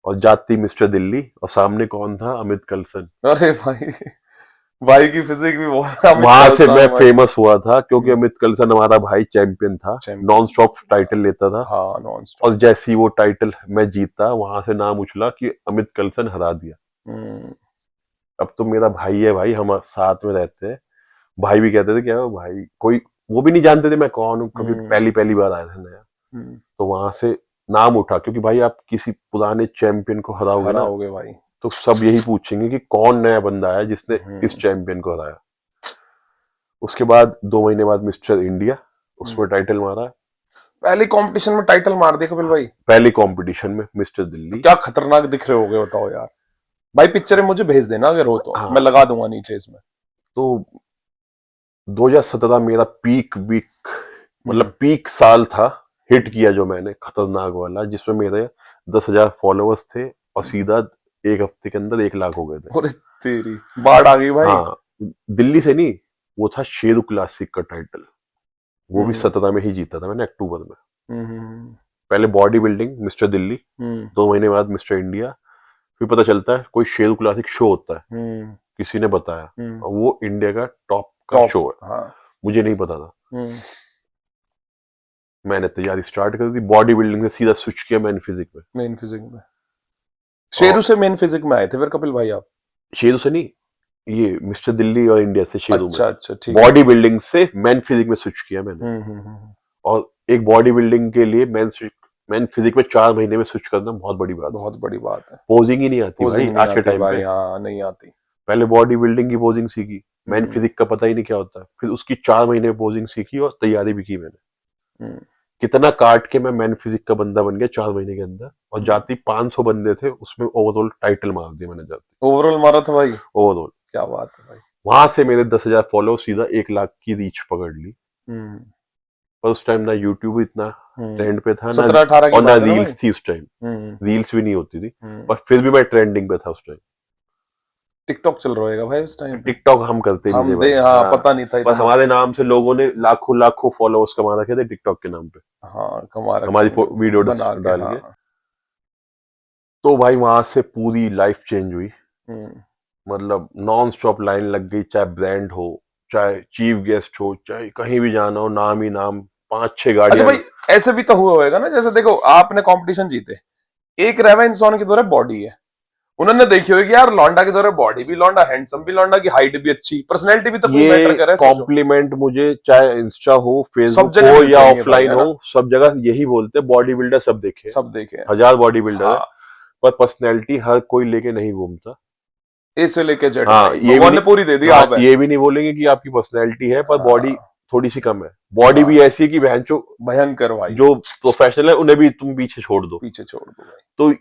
और जाती मिस्टर दिल्ली, और सामने कौन था? अमित कलसन। अरे भाई, भाई की फिजिक भी बहुत, अमित वहां से मैं कलसन भाई। फेमस हुआ था क्योंकि अमित कलसन हमारा भाई चैंपियन था, नॉन चैंपियन। स्टॉप टाइटल लेता था। हाँ, नॉन और स्टॉप। जैसे ही वो टाइटल मैं जीता, वहां से नाम उछला कि अमित कलसन हरा दिया। हम्म। अब तो मेरा भाई है भाई, हम साथ में रहते हैं। भाई भी कहते थे क्या हो भाई, कोई वो भी नहीं जानते थे मैं कौन हूँ, क्योंकि हम्म। पहली पहली बार आया था नया। हम्म। तो वहां से नाम उठा, क्योंकि भाई आप किसी पुराने चैंपियन को हराओगे हरा ना, हो गए भाई। तो सब यही पूछेंगे कि कौन नया बंदा आया जिसने इस हम्म। चैंपियन को हराया। उसके बाद 2 महीने बाद मिस्टर इंडिया, हम्म। उसमें टाइटल मारा। पहले कंपटीशन में टाइटल मार दिया कपिल भाई। पहले कंपटीशन में मिस्टर तो दिल्ली। क्या खतरनाक दिख रहे होगे बताओ यार। भाई पिक्चरें मुझे भेज देना अगर हो तो, मैं हाँ, लगा दूंगा नीचे इसमें। तो 2017 मेरा पीक वीक, हम्म। मतलब पीक साल था। हिट किया जो मैंने, खतरनाक वाला, जिसमें मेरे 10,000 फॉलोअर्स थे, और सीधा एक हफ्ते के अंदर 1 लाख हो गए थे। अरे तेरी बाढ़ आ गई भाई। हाँ, दिल्ली से नहीं, वो था शेरू क्लासिक का टाइटल। वो भी हम्म। 17 में ही जीता था मैंने, अक्टूबर में। हम्म। पहले बॉडी बिल्डिंग मिस्टर दिल्ली, हम्म। 2 महीने बाद मिस्टर इंडिया। फिर पता चलता है कोई शेरू क्लासिक शो होता है, हम्म। किसी ने बताया, हम्म। और वो इंडिया का टॉप का टॉप। शो है। हाँ। मुझे नहीं पता था। हम्म। मैंने तैयारी स्टार्ट कर दी, बॉडी बिल्डिंग से सीधा स्विच किया मैन फिजिक में। मेन फिजिक में। शेरू और से मेन फिजिक में आए थे फिर कपिल भाई आप? शेरू से नहीं, ये मिस्टर दिल्ली और इंडिया से शेरू में। अच्छा अच्छा, ठीक है बॉडी ठीक बिल्डिंग से मैन फिजिक में स्विच किया मैंने। है। और एक बॉडी बिल्डिंग के लिए मैन फिजिक में 4 महीने में स्विच करना बहुत बड़ी बात है। बहुत बड़ी बात है। पोजिंग ही नहीं आती भाई पोजिंग नहीं आज के आती टाइम भाई, पे। हाँ नहीं आती। पहले बॉडी बिल्डिंग की पोजिंग सीखी, मैन हम्म। फिजिक का पता ही नहीं क्या होता है, फिर उसकी 4 महीने में पोजिंग सीखी और तैयारी भी की मैंने। हम्म। कितना काट के मैं मैन फिजिक का बंदा बन गया 4 महीने के अंदर। और हम्म। जाति 500 बंदे थे उसमें, ओवरऑल टाइटल मार दिया मैंने जाति, ओवरऑल मारा था भाई। ओवरऑल। क्या बात है भाई। वहां से मेरे 10,000 फॉलो सीधा 1 लाख की रीच पकड़ ली। हम्म। पर उस टाइम ना यूट्यूब इतना हम्म। ट्रेंड पे था ना, 17-18 की और ना बात है ना भाई। रील्स थी उस टाइम। हम्म। रील्स भी नहीं होती थी। हम्म। पर फिर भी मैं ट्रेंडिंग पे था उस टाइम। टिकटॉक चल रहा होगा भाई उस टाइम पे। टिकटॉक हम करते नहीं थे हम दे, भाई, हाँ हाँ। पता नहीं था पर इतना। हमारे नाम से लोगों ने लाखों लाखों फॉलोअर्स कमा रखे थे टिकटॉक के नाम पे, हाँ कमा रखे हमारी होंगे वीडियो बना के, डाल के। हाँ। तो भाई वहां से पूरी लाइफ चेंज हुई। हम्म। मतलब नॉन स्टॉप लाइन लग गई, चाहे ब्रांड हो, चाहे चीफ गेस्ट हो, चाहे कहीं भी जाना हो, नाम ही नाम, 5-6 अच्छा गाड़ियां। भाई, ऐसे भी तो हुआ होगा ना, जैसे देखो आपने कंपटीशन जीते, एक रेवा इंसान की तरह बॉडी है, उन्होंने देखी होगी यार लौंडा की तरह बॉडी भी लौंडा, हैंडसम भी लौंडा, की हाइट भी अच्छी, पर्सनैलिटी भी तो कोई मैटर ये करे सोचो। कॉम्प्लीमेंट मुझे चाहे इंस्टा हो, सब फेसबुक जगह हो, मिलते या होंगे भाई, ऑफलाइन है हो, ना। सब जगह यही बोलते हैं बॉडी बिल्डर सब देखे हैं। सब देखे हैं। 1000 बॉडी बिल्डर है, हाँ। पर पर्सनैलिटी हर कोई लेके नहीं घूमता। ए से लेके जेड हाँ भाई ये भी भगवान ने नहीं, पूरी दे दी हाँ आप है। ये भी नहीं बोलेंगे कि आपकी पर्सनैलिटी है पर बॉडी हाँ। थोड़ी सी कम है। बॉडी भी हाँ। ऐसी है कि बहनचो भयंकर भाई। जो प्रोफेशनल है उन्हें भी तुम पीछे छोड़ दो। पीछे छोड़ दो भाई। तो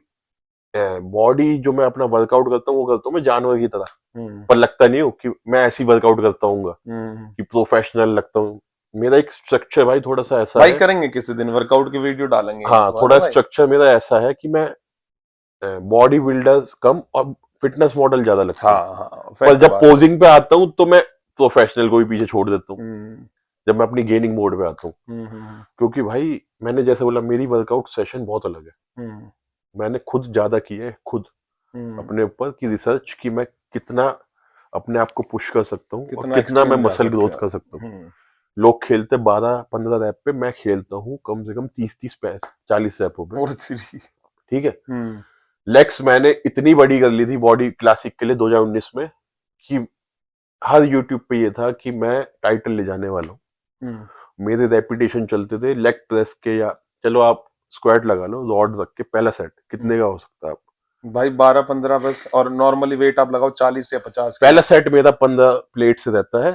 बॉडी जो मैं अपना वर्कआउट करता हूँ वो करता हूँ मैं जानवर की तरह, हम्म। पर लगता नहीं हूँ कि मैं ऐसी वर्कआउट करता हूँ हम्म। कि प्रोफेशनल लगता हूँ। मेरा एक स्ट्रक्चर भाई थोड़ा सा ऐसा भाई है। करेंगे किसी दिन वर्कआउट की वीडियो डालेंगे एक हाँ, बार ना थोड़ा भाई। स्ट्रक्चर मेरा ऐसा है कि मैं बॉडी बिल्डर कम और फिटनेस मॉडल ज्यादा लगता हूँ। हाँ हाँ, पर फैक्ट जब बात है। पोजिंग पे आता हूँ तो मैं प्रोफेशनल को भी पीछे छोड़ देता हूँ, हम्म। जब मैं अपनी गेनिंग मोड पे आता हूँ। हम्म। क्योंकि भाई मैंने जैसे बोला मेरी वर्कआउट सेशन बहुत अलग है। हम्म। मैंने खुद ज्यादा की है, खुद हम्म। अपने ऊपर की रिसर्च कि मैं कितना अपने आप को पुश कर सकता हूँ और कितना कितना मैं एक्सट्रीम जा मसल सकते ग्रोथ हो। कर सकता हूँ। हम्म। लोग खेलते 12-15 रैप पे, मैं खेलता हूँ कम से कम 30-40 रैपों पे। और सीधी। ठीक है। हम्म। लेग्स मैंने इतनी बड़ी कर ली थी बॉडी क्लासिक के लिए 2019 में, कि हर यूट्यूब पे ये था कि मैं टाइटल ले जाने वाला हूँ। हम्म। मेरे रेपुटेशन चलते थे लेग प्रेस के, या चलो आप स्क्वाट लगा लो, रॉड रख के पहला सेट कितने का हो सकता है आप। भाई 12-15 बस, और नॉर्मली वेट आप लगाओ 40 या 50 पहला किलो सेट मेरा 15 प्लेट से रहता है,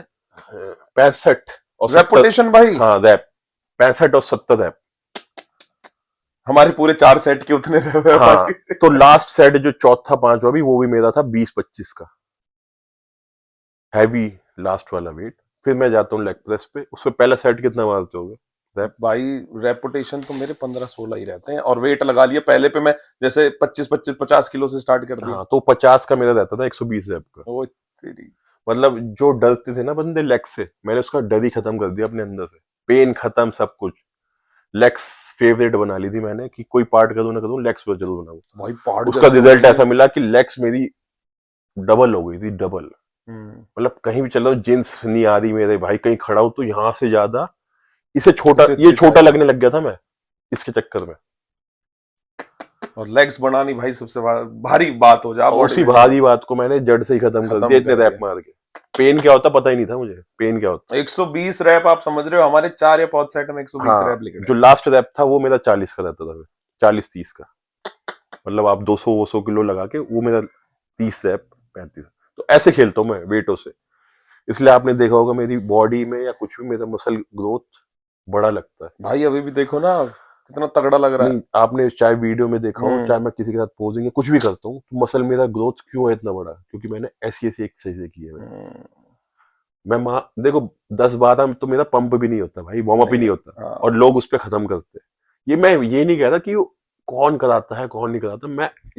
65 और 70। रेपुटेशन भाई। हाँ रैप, 65 और 70 रैप। हमारे पूरे 4 सेट के उतने रहे हैं हाँ, भाई। तो लास्ट सेट जो चौथा पांचवा भी वो भी मेरा था 20-25 का, हैवी लास्ट वाला वेट। फिर मैं जाता हूँ लेग प्रेस पे, उसमें पहला सेट कितना मारते होगे रैप? भाई रेपुटेशन तो मेरे 15-16 ही रहते हैं, और वेट लगा लिया पहले पे मैं, जैसे 25-50 किलो से स्टार्ट कर दिया। हाँ, तो 50 का मेरा रहता था, 120 रैप का। ओ तेरी। मतलब जो डरते थे ना बंदे लेग से, मैंने उसका डर ही खत्म कर दिया अपने अंदर से, पेन खत्म सब कुछ। लेग्स फेवरेट बना ली थी मैंने कि कोई पार्ट करूँ ना करूँ लेग्स पर जरूर बनाऊं। भाई पहाड़ उसका जैसे रिजल्ट होंगे। ऐसा मिला कि लेग्स मेरी डबल हो गई थी, डबल। हम्म, मतलब कहीं भी चल रहा हूँ जींस नहीं आ रही मेरे भाई, कहीं खड़ा हूं तो यहाँ से ज्यादा इसे छोटा, इतने ये इतने छोटा चाहिए। लगने लग गया था मैं इसके चक्कर में। और लेग्स बनानी भाई सबसे भारी बात हो जा और बॉडी उसी बिल्डिंग में। भारी बात को मैंने जड़ से ही खत्म कर दिया खत्म इतने कर रैप दिया। मार के। पेन क्या होता पता ही नहीं था मुझे, पेन क्या होता। 120 रैप आप समझ रहे हो, हमारे 4 या 5 सेट में 120 हाँ, रैप लिख रहे जो हैं। लास्ट रैप था वो मेरा 40 का रहता था फिर, 40-30 का। मतलब आप 200 किलो लगा के, वो मेरा 30 रैप 35। तो ऐसे खेलता हूँ मैं वेटों से। इसलिए आपने देखा होगा मेरी बॉडी में या कुछ भी मेरा मसल ग्रोथ बड़ा लगता है। भाई अभी भी देखो ना कितना तगड़ा लग रहा है। नहीं, आपने चाहे वीडियो में देखा हो, हम्म। चाहे मैं किसी के साथ पोजिंग या कुछ भी करता हूँ, तो मसल मेरा ग्रोथ क्यों है इतना बड़ा, क्योंकि मैंने ऐसी ऐसी एक्सरसाइज की है मैंने। हम्म, मैं देखो 10-12 तो मेरा पंप भी नहीं होता भाई, वार्म अप ही नहीं नहीं हो होता, और हाँ। लोग उस पर खत्म करते हैं। ये मैं ये नहीं कह रहा कि वो कौन कराता है कौन नहीं कराता,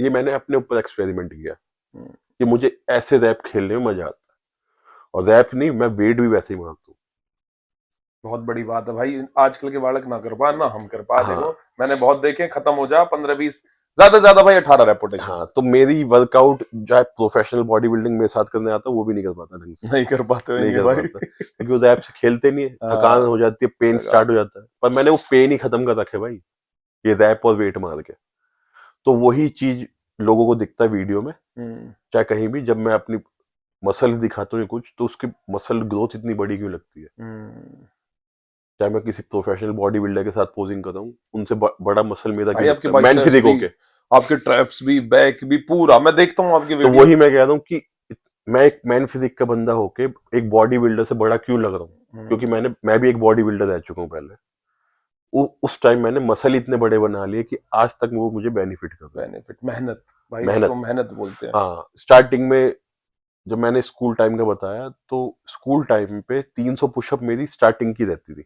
मैंने अपने ऊपर एक्सपेरिमेंट किया हम्म, कि मुझे ऐसे रैप खेलने में मजा आता है। और रैप नहीं, मैं वेट भी वैसे ही मारता बहुत बड़ी बात है भाई, आजकल के बालक ना कर पा ना हम कर पा। हूँ। देखो हाँ मैंने बहुत देखे, खत्म हो जा 15-20, ज्यादा से ज्यादा भाई 18 रेपुटेशन। हाँ, तो मेरी वर्कआउट चाहे प्रोफेशनल बॉडी बिल्डिंग मेरे साथ करने आता वो भी नहीं कर पाता ढंग से, नहीं कर पाते नहीं होंगे कर भाई। पाता, क्योंकि उस ऐप से खेलते नहीं है, थकान हाँ, हो जाती है, पेन थकान। स्टार्ट हो जाता है। पर मैंने वो पेन ही खत्म कर रखे भाई, ये रैप और वेट मार के। तो वही चीज लोगों को दिखता है वीडियो में, हम्म, चाहे कहीं भी, जब मैं अपनी मसल्स दिखाता हूँ या कुछ, तो उसकी मसल ग्रोथ इतनी बड़ी क्यों लगती है। हम्म। चाहे मैं किसी प्रोफेशनल बॉडी बिल्डर के साथ पोजिंग कर रहा हूँ, उनसे बड़ा मसल मेरा भाई क्यों आपके लगता है, मैन बाइसेप्स फिजिक भी, होके। आपके ट्रैप्स भी, बैक भी, पूरा मैं देखता हूँ आपकी तो वीडियो। वही मैं कह रहा हूँ कि मैं एक मैन फिजिक का बंदा होके एक बॉडी बिल्डर से बड़ा क्यों लग रहा हूँ, क्योंकि हम्म, मैं भी एक बॉडी बिल्डर रह चुका हूँ पहले। उस टाइम मैंने मसल इतने बड़े बना लिए कि आज तक वो मुझे बेनिफिट कर रहे हैं। बेनिफिट, मेहनत, भाई इसको मेहनत। मेहनत बोलते हैं। हाँ, स्टार्टिंग में जब मैंने स्कूल टाइम का बताया, तो स्कूल टाइम पे 300 पुशअप मेरी स्टार्टिंग की रहती थी,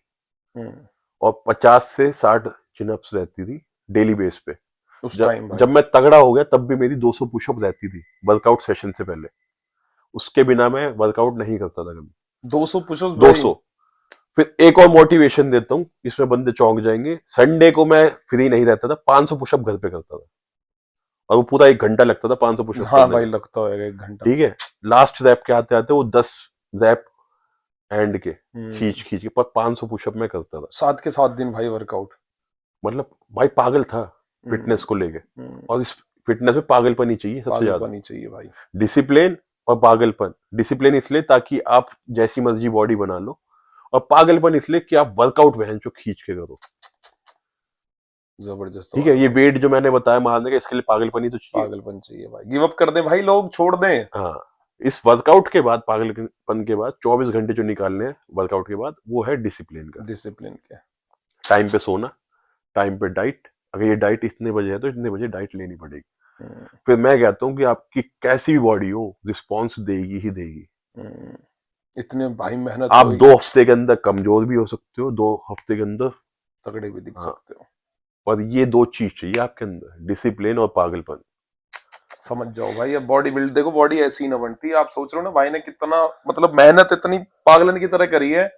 हम्म, और 50 से 60 चिनअप्स रहती थी डेली बेस पे। उस जब टाइम भाई जब मैं तगड़ा हो गया तब भी मेरी 200 पुशअप रहती थी वर्कआउट सेशन से पहले। उसके बिना मैं वर्कआउट नहीं करता था कभी। 200 पुशअप्स भाई। 200। फिर एक और मोटिवेशन देता हूँ, इसमें बंदे चौंक जाएंगे। संडे को मैं फ्री नहीं रहता था, 500 पुशअप घर पे करता था, और वो पूरा 1 घंटा लगता था 500 पुशअप हाँ करने भाई में। लगता होगा 1 घंटा। ठीक है, लास्ट रैप के आते आते वो 10 रैप एंड के खींच हम्म, खींच के, पर 500 पुशअप में करता था। 7 के 7 दिन भाई वर्कआउट। मतलब भाई पागल था हम्म, फिटनेस को लेके। हम्म, और इस फिटनेस में पागलपन ही चाहिए सबसे ज्यादा, पागलपन ही चाहिए भाई। डिसिप्लिन और पागलपन। डिसिप्लिन इसलिए ताकि आप जैसी मर्जी बॉडी बना लो, और पागलपन इसलिए कि आप वर्कआउट वहन जो खींच के करो। जबरदस्त ठीक है, बात ये भाई। वेट जो मैंने बताया मारने का, इसके लिए पागलपन ही तो चाहिए। पागलपन चाहिए भाई, गिव अप कर दे भाई, लोग छोड़ दें। हाँ, इस वर्कआउट के बाद, पागलपन के बाद 24 घंटे जो निकालने हैं वर्कआउट के बाद, वो है डिसिप्लिन का। डिसिप्लिन के। टाइम पे सोना, टाइम पे डाइट। अगर ये डाइट इतने बजे है तो इतने बजे डाइट लेनी पड़ेगी। हम्म, फिर मैं कहता हूँ कि आपकी कैसी भी बॉडी हो, रिस्पॉन्स देगी ही देगी। हम्म, इतने भाई मेहनत आप होएगी। 2 हफ्ते के अंदर कमजोर भी हो सकते हो, 2 हफ्ते के अंदर। तगड़े भी दिख हाँ, सकते हो। और ये 2 चीज चाहिए आपके अंदर, डिसिप्लिन और पागलपन। समझ जाओ भाई, अब बॉडी बिल्ड देखो, बॉडी ऐसी ही ना बनती। आप सोच रहे हो ना भाई ने कितना मतलब मेहनत इतनी पागलन की तरह करी है,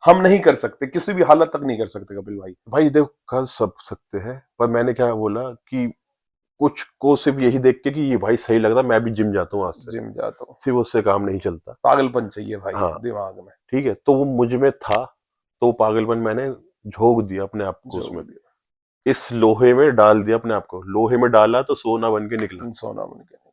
हम नहीं कर सकते, किसी भी हालत तक नहीं कर सकते कपिल भाई। भाई देखो, कर सब सकते हैं, पर मैंने क्या बोला कि कुछ को सिर्फ यही देख के कि ये भाई सही लग रहा, मैं भी जिम जाता हूँ आज से, जिम जाता हूँ। सिर्फ उससे काम नहीं चलता। पागलपन चाहिए भाई हाँ, दिमाग में। ठीक है, तो वो मुझ में था, तो वो पागलपन मैंने झोंक दिया अपने आप को जोड़ उसमें, दिया। इस लोहे में डाल दिया अपने आप को। लोहे में डाला तो सोना बन के निकला। सोना बन के निकलेगा।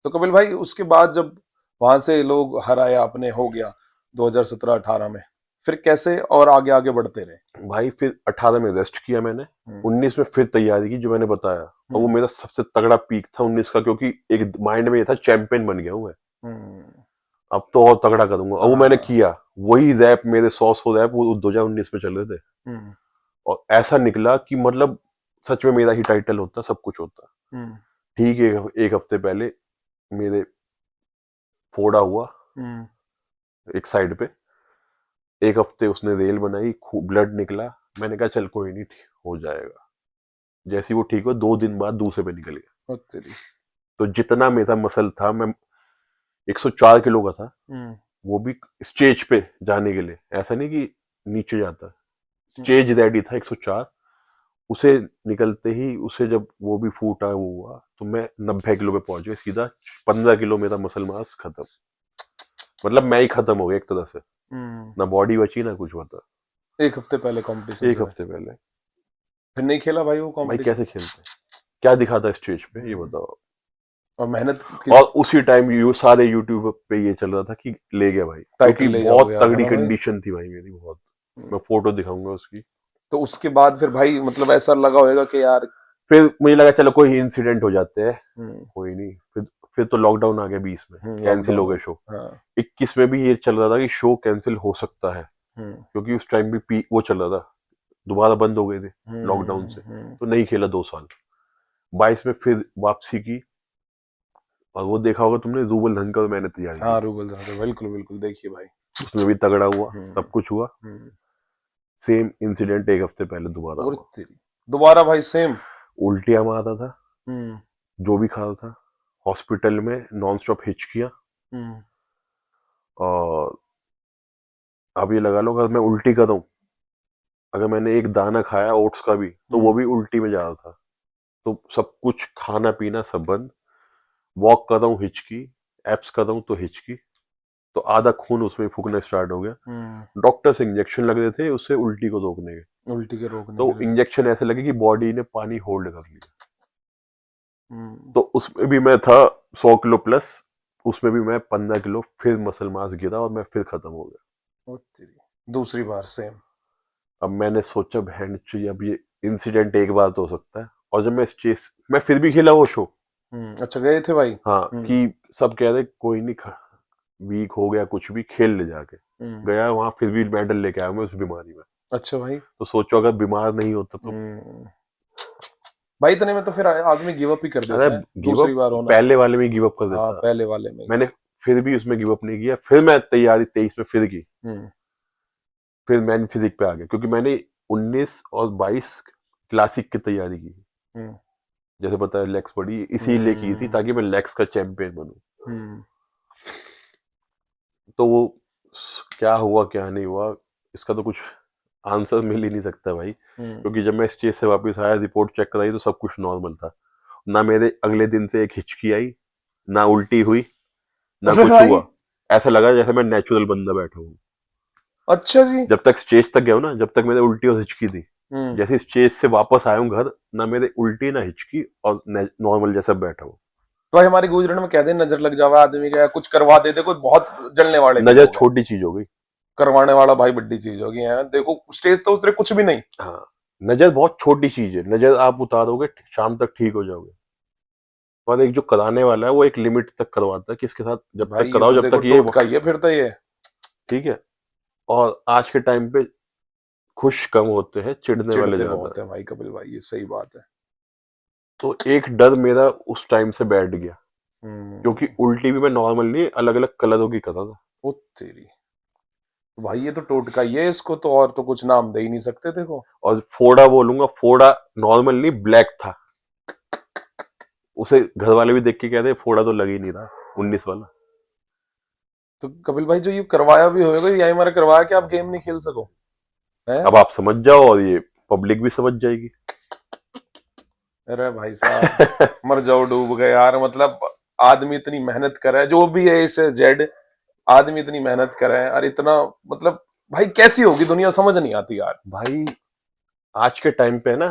तो कपिल भाई उसके बाद जब वहां से लोग हराया आपने, हो गया 2017-18 में, फिर कैसे और आगे आगे बढ़ते रहे? भाई फिर 18 में रेस्ट किया मैंने, हम्म, 19 में फिर तैयारी की जो मैंने बताया, और वो हम्म, मेरा सबसे तगड़ा पीक था 19 का, क्योंकि एक माइंड में ये था चैंपियन बन गया हूं मैं, हम्म, अब तो और तगड़ा करूंगा, और वो मैंने हाँ, किया। वही रैप मेरे 100 रैप वो 2019 में चल रहे थे, हम्म, और ऐसा निकला कि मतलब सच में मेरा ही टाइटल होता, सब कुछ होता। हम्म, ठीक है, एक हफ्ते पहले मेरे फोड़ा हुआ हम्म, एक साइड पे, एक हफ्ते उसने रेल बनाई, खूब ब्लड निकला। मैंने कहा चल कोई नहीं, ठीक हो जाएगा। जैसे ही वो ठीक हुआ, 2 दिन बाद दूसरे पे निकल गया। ओ तेरी। तो जितना मेरा मसल था, मैं 104 किलो का था, हम्म, वो भी स्टेज पे जाने के लिए, ऐसा नहीं कि नीचे जाता, स्टेज रेडी था 104, उसे निकलते ही उसे जब वो भी फूटा वो हुआ तो मैं 90 किलो पे पहुंच गया सीधा। 15 किलो मेरा मसल मास खत्म, मतलब मैं ही खत्म हो गया एक तरह से। ना बॉडी बची ना कुछ बता। एक हफ्ते पहले कंपटीशन एक से हफ्ते पहले। फिर नहीं खेला भाई वो भाई कंपटीशन? कैसे खेलते हैं, क्या दिखाता है स्टेज पे ये बताओ। और मेहनत की और उसी टाइम सारे यूट्यूब पे ये चल रहा था कि ले गया भाई, क्योंकि टाइटल ले बहुत जाओगे आगे तगड़ी ना भाई। कंडीशन थी भाई मेरी बहुत। मैं फोटो दिखाऊंगा उसकी। तो उसके बाद फिर भाई मतलब ऐसा लगा होगा कि यार। फिर मुझे लगा चलो कोई इंसिडेंट हो जाते हैं, हम्म, कोई नहीं। फिर तो लॉकडाउन आ गया 20 में, कैंसिल लॉकडाउन हो हो गया गया। शो। हाँ। 21 में भी ये चल रहा था कि शो कैंसिल हो सकता है, हम्म, क्योंकि उस टाइम भी वो चल रहा था, दोबारा बंद हो गए थे लॉकडाउन से। हम्म। तो नहीं खेला 2 साल। 22 में फिर वापसी की, और वो देखा होगा तुमने रूबल धनकर मैंने तैयारी हाँ की, रूबल बिल्कुल बिल्कुल देखिए भाई। उसमें भी तगड़ा हुआ, हम्म, सब कुछ हुआ। हम्म। सेम इंसिडेंट एक हफ्ते पहले दोबारा और हुआ। दोबारा भाई सेम। उल्टियां मारा था, हम्म, जो भी खा रहा था, हॉस्पिटल में नॉन स्टॉप हिचकियां। हम्म, और अब ये लगा लो अगर मैं उल्टी कर रहा हूं, अगर मैंने एक दाना खाया ओट्स का भी तो वो भी उल्टी में जा रहा था। तो सब कुछ खाना पीना सब बंद। वॉक कर रहा हूँ हिचकी, एप्स कर रहा हूँ तो हिचकी। तो आधा खून उसमें फूकना स्टार्ट हो गया। डॉक्टर से इंजेक्शन लग रहे थे उससे उल्टी को रोकने के। उल्टी के रोकने तो के लिए। इंजेक्शन ऐसे लगे कि बॉडी ने पानी होल्ड कर लिया। हम्म। तो उसमें भी मैं था 100 किलो प्लस, उसमें भी मैं 15 किलो, फिर मसल मास गिरा और मैं फिर खत्म हो गया। ओ तेरी, दूसरी बार सेम। अब मैंने सोचा बहन चाहिए, अब ये इंसिडेंट एक बार तो हो सकता है। और जब मैं स्टेज, मैं फिर भी खेला वो शो। अच्छा गए थे भाई। हाँ, कि सब कह रहे कोई नहीं, वीक हो गया कुछ भी, खेल ले जाके। गया वहां फिर भी मेडल लेके आया मैं उस बीमारी में। अच्छा भाई। तो सोचो अगर बीमार नहीं होता तो। भाई इतने में तो फिर आदमी गिव अप ही कर अरे देता है गिव दूसरी अप बार होना। पहले वाले में गिव अप कर हाँ देता। पहले वाले में ही। मैंने फिर भी उसमें गिव अप नहीं किया। फिर मैं तैयारी 23 में फिर की। हम्म, फिर मैंने फिजिक पे आ गया, क्योंकि मैंने 19 और 22 क्लासिक की तैयारी की। हम्म, जैसे पता है लेग्स बड़ी इसीलिए की थी हम्म, ताकि मैं लेग्स का चैंपियन बनूं। हम्म, तो वो क्या हुआ क्या नहीं हुआ, इसका तो कुछ आंसर मिल ही नहीं सकता भाई। क्योंकि जब मैं स्टेज से वापस आया, रिपोर्ट चेक कराई तो सब कुछ नॉर्मल था। ना मेरे अगले दिन से एक हिचकी आई, ना उल्टी हुई, ना अरे कुछ भाई। हुआ। ऐसा लगा जैसे मैं नेचुरल बंदा बैठा हूँ। अच्छा जी। जब तक स्टेज तक गया हूं ना, जब तक मेरे उल्टी और हिचकी थी। जैसे स्टेज से वापस आया हूँ घर, ना मेरे उल्टी ना हिचकी, और नॉर्मल जैसा बैठा हूँ। तो भाई हमारी गुजरन में कहते हैं नजर लग जावा आदमी का, कुछ करवा देते, कोई बहुत जलने वाले भी नजर लोग हैं। छोटी चीज हो गई। करवाने वाला भाई बड़ी चीज होगी है, देखो स्टेज तो उतरे कुछ भी नहीं। हाँ, नजर बहुत छोटी चीज है। नजर आप उतारोगे शाम तक ठीक हो जाओगे। पर एक जो कराने वाला है वो एक लिमिट तक करवाता है कि इसके साथ जब भाई तक ये कराओ तो जब देखो तक ये टोटका ही है फिर तो ये। ठीक है। और आज के टाइम पे खुश कम होते हैं, चिढ़ने वाले चिढ़ते ज्यादा बहुत है। है भाई कपिल भाई, ये सही बात है। तो एक डर मेरा उस टाइम से बैठ गया, क्योंकि हम्म। उल्टी भी मैं नॉर्मल नहीं, अलग अलग कलरों की कर रहा था। ओ तेरी, तो भाई ये तो टोटका ही है, इसको तो और तो कुछ नाम दे ही नहीं सकते देखो। और फोड़ा बोलूंगा, फोड़ा नॉर्मल नहीं ब्लैक था। उसे घर वाले भी देख के कहते फोड़ा तो लग ही नहीं रहा 19 वाला। तो कपिल भाई जो ये करवाया भी होगा, यही हमारा करवाया कि आप गेम नहीं खेल सको है। अब आप समझ जाओ और ये पब्लिक भी समझ जाएगी। अरे भाई साहब, मर जाओ डूब गए यार, मतलब आदमी इतनी मेहनत करे जो भी है इस जेड, आदमी इतनी मेहनत करे और इतना, मतलब भाई कैसी होगी दुनिया समझ नहीं आती यार। भाई आज के टाइम पे ना,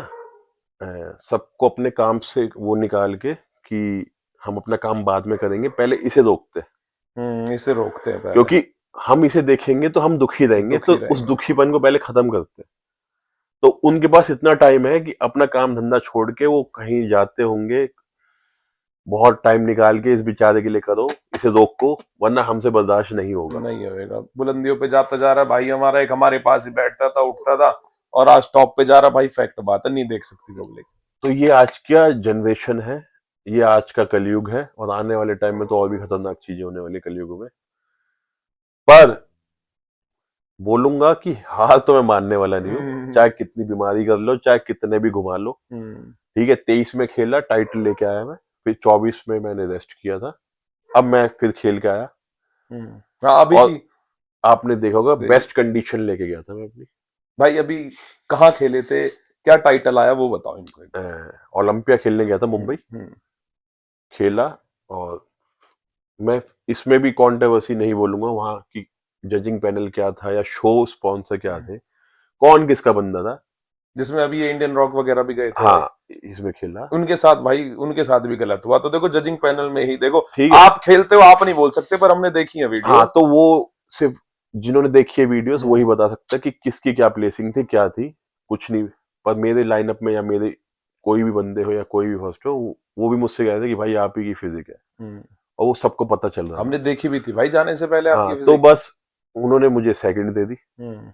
सबको अपने काम से वो निकाल के कि हम अपना काम बाद में करेंगे, पहले इसे रोकते हैं। इसे रोकते हैं पहले। क्योंकि हम इसे देखेंगे तो हम दुखी रहेंगे, तो दुखी उस रहेंगे। दुखीपन को पहले खत्म करते हैं। तो उनके पास इतना टाइम है कि अपना काम धंधा छोड़ के वो कहीं जाते होंगे, बहुत टाइम निकाल के इस बेचारे के लिए करो, इसे रोको, वरना हमसे बर्दाश्त नहीं होगा। नहीं होएगा, बुलंदियों पे जाता जा रहा भाई हमारा, एक हमारे पास ही बैठता था उठता था, और आज टॉप पे जा रहा भाई, फैक्ट बात है, नहीं देख सकती पब्लिक। तो ये आज का जनरेशन है, ये आज का कलयुग है, और आने वाले टाइम में तो और भी खतरनाक चीजें होने वाली कलयुग में। पर बोलूंगा कि हार तो मैं मानने वाला नहीं हूँ। चाहे कितनी बीमारी कर लो, चाहे कितने भी घुमा लो। ठीक है, 23 में खेला, टाइटल लेके आया मैं। फिर 24 में मैंने रेस्ट किया था। अब मैं फिर खेल के आया। हाँ अभी और की आपने देखा होगा देखिए। बेस्ट कंडीशन लेके गया था मैं अपनी। भाई अभी कहाँ खेले थे, क्या टाइटल आया वो बताओ इनको एक बार। ओलंपिया खेलने गया था मुंबई, हम्म। खेला। और मैं इसमें भी कंट्रोवर्सी नहीं बोलूंगा वहां की जजिंग पैनल क्या था या शो स्पॉन्सर क्या थे, कौन किसका बंदा था। जिसमें अभी ये इंडियन रॉक वगैरह भी गए थे भाई, हाँ, इसमें खेला। उनके साथ भाई, उनके साथ भी गलत हुआ। तो देखो जजिंग पैनल में ही देखो, ठीक है। आप खेलते हो आप नहीं बोल सकते, पर हमने देखी है हाँ, वीडियोस। तो वो सिर्फ जिन्होंने देखी है वीडियोस वही हम्म। बता सकता है कि किसकी क्या प्लेसिंग थी, क्या थी। कुछ नहीं। पर मेरे लाइनअप में या मेरे कोई भी बंदे हो या कोई भी फर्स्ट हो, वो भी मुझसे कह रहे थे कि भाई आप ही की फिजिक है, हम्म। और वो सबको पता चल रहा था। हमने देखी भी थी भाई जाने से पहले हाँ, आपकी तो फिजिक। बस उन्होंने मुझे सेकंड दे दी। हम्म।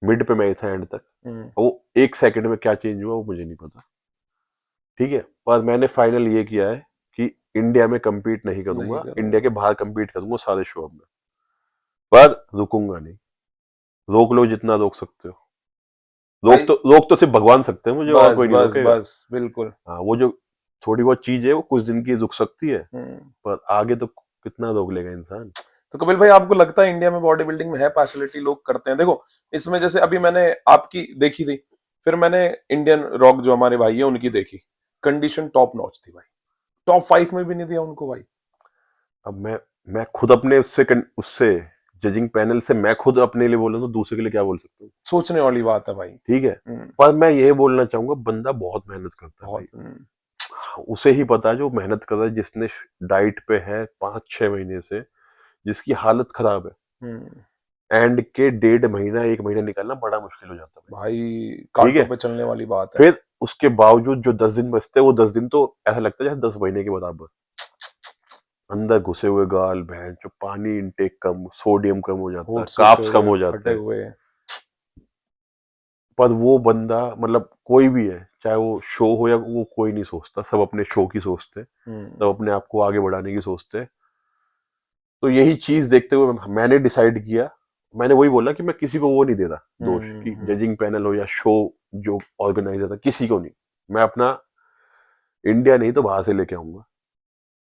मिड पे मैं था एंड तक। हम्म। वो एक सेकंड में क्या चेंज हुआ वो मुझे नहीं पता। ठीक है, पर मैंने फाइनल ये किया है कि इंडिया में compete नहीं नहीं करूंगा, इंडिया करोगे। के बाहर compete करूंगा सारे शो में। पर रुकूंगा नहीं। रोक लो जितना रोक सकते हो। भाई रोक तो सिर्फ भगवान सकते हैं मुझे, और बस कोई नहीं बस रोकेगा। बस बिल्कुल। हाँ, वो जो थोड़ी बहुत चीज है वो कुछ दिन की रुक सकती है, हम्म। पर आगे तो कितना रोक लेगा इंसान। तो कपिल भाई आपको लगता है इंडिया में बॉडी बिल्डिंग में है पार्शलिटी, लोग करते हैं? देखो इसमें जैसे अभी मैंने आपकी देखी थी, फिर मैंने इंडियन रॉक जो हमारे भाई है उनकी देखी, कंडीशन टॉप नॉच थी भाई, टॉप 5 में भी नहीं दिया उनको भाई। अब मैं खुद अपने उससे जजिंग पैनल से मैं खुद अपने लिए बोलूँ तो दूसरे के लिए क्या बोल सकता हूँ। सोचने वाली बात है भाई। ठीक है। हम्म। पर मैं ये बोलना चाहूंगा, बंदा बहुत मेहनत करता है भाई। बहुत। हाँ, उसे ही पता है जो मेहनत कर रहा है, जिसने डाइट पे है 5-6 महीने से, जिसकी हालत खराब है। हम्म। एंड के 1.5 महीना 1 महीना निकालना बड़ा मुश्किल हो जाता है भाई भाई। ठीक कांटों है। पे चलने वाली बात है। फिर उसके बावजूद जो 10 दिन बचते हैं, वो 10 दिन तो ऐसा लगता है जैसे 10 महीने के बराबर। अंदर घुसे हुए गाल, बहन जो पानी इंटेक कम, सोडियम कम हो जाता है, होठ सूखे कार्ब्स कम हुए हो जाते फटे हैं। हुए। पर वो बंदा मतलब कोई भी है, चाहे वो शो हो या वो, कोई नहीं सोचता, सब अपने शो की सोचते हैं, हम्म। सब अपने आप को आगे बढ़ाने की सोचते हैं। तो यही चीज देखते हुए मैंने डिसाइड किया, मैंने वही बोला कि मैं किसी को वो नहीं देता दोष कि हम्म। जजिंग पैनल हो या शो जो ऑर्गेनाइजर था, किसी को नहीं। मैं अपना इंडिया नहीं तो बाहर से लेके आऊंगा,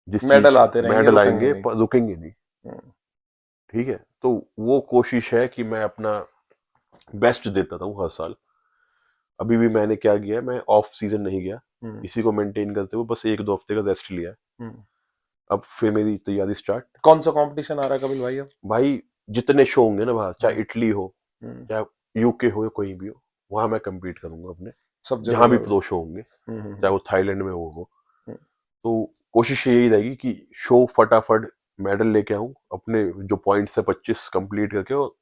जिस चीज मेडल से आते रहेंगे, मेडल रुकेंगे आएंगे नहीं। पर रुकेंगे नहीं। हम्म। ठीक है, तो वो कोशिश है कि मैं अपना बेस्ट देता हूँ हर साल। अभी भी मैंने क्या किया, मैं ऑफ सीजन नहीं गया, हम्म। इसी को मेंटेन करते हुए बस 1-2 हफ्ते का रेस्ट लिया है। हम्म। अब फिर मेरी तैयारी स्टार्ट। कौन सा कंपटीशन आ रहा है कपिल भाई अब? भाई जितने शो होंगे ना बाहर, चाहे हम्म। इटली हो, हम्म। चाहे यूके हो या कोई भी हो, वहां मैं compete करूंगा अपने, सब जगह जहां भी करोगे? प्रो शो होंगे, चाहे वो थाईलैंड में हो। हम्म। तो कोशिश यही रहेगी कि शो फटाफट मेडल लेके आऊं अपने, जो पॉइंट्स है 25 कंप्लीट करके। और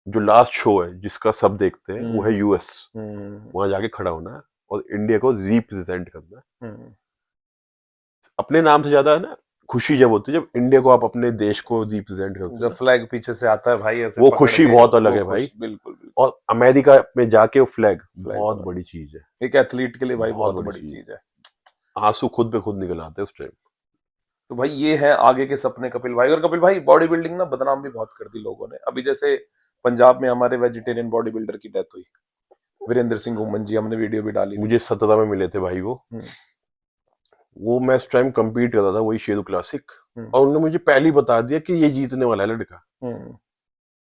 जो लास्ट शो है जिसका सब देखते हैं वो है हम्म। यूएस, हम्म। वहां जाके खड़ा होना है और इंडिया को रिप्रेजेंट करना है। हम्म। अपने नाम से ज्यादा है ना खुशी जब होती है जब इंडिया को आप अपने देश को रिप्रेजेंट करते हो जब ना, फ्लैग पीछे से आता है भाई ऐसे वो पकड़ खुशी के, बहुत अलग वो है भाई। खुश, बिल्कुल बिल्कुल। और अमेरिका में जाके वो फ्लैग फ्लैग बहुत बना, बड़ी चीज है, एक एथलीट के लिए भाई बहुत बहुत बड़ी बड़ी चीज चीज है। है। आंसू खुद पे खुद निकल आते हैं उस टाइम। तो भाई ये है आगे के सपने कपिल भाई। और कपिल भाई बॉडी बिल्डिंग ना बदनाम भी बहुत कर दी लोगों ने। अभी जैसे पंजाब में हमारे वेजिटेरियन बॉडी बिल्डर की डेथ हुई, वीरेंद्र सिंह घुमन जी, हमने वीडियो भी डाली थी। मुझे 17 में मिले थे भाई वो। हम्म। वो मैं उस टाइम compete कर रहा था वही शेरू क्लासिक, हम्म। और उन्होंने मुझे पहले ही बता दिया कि ये जीतने वाला है लड़का। हम्म।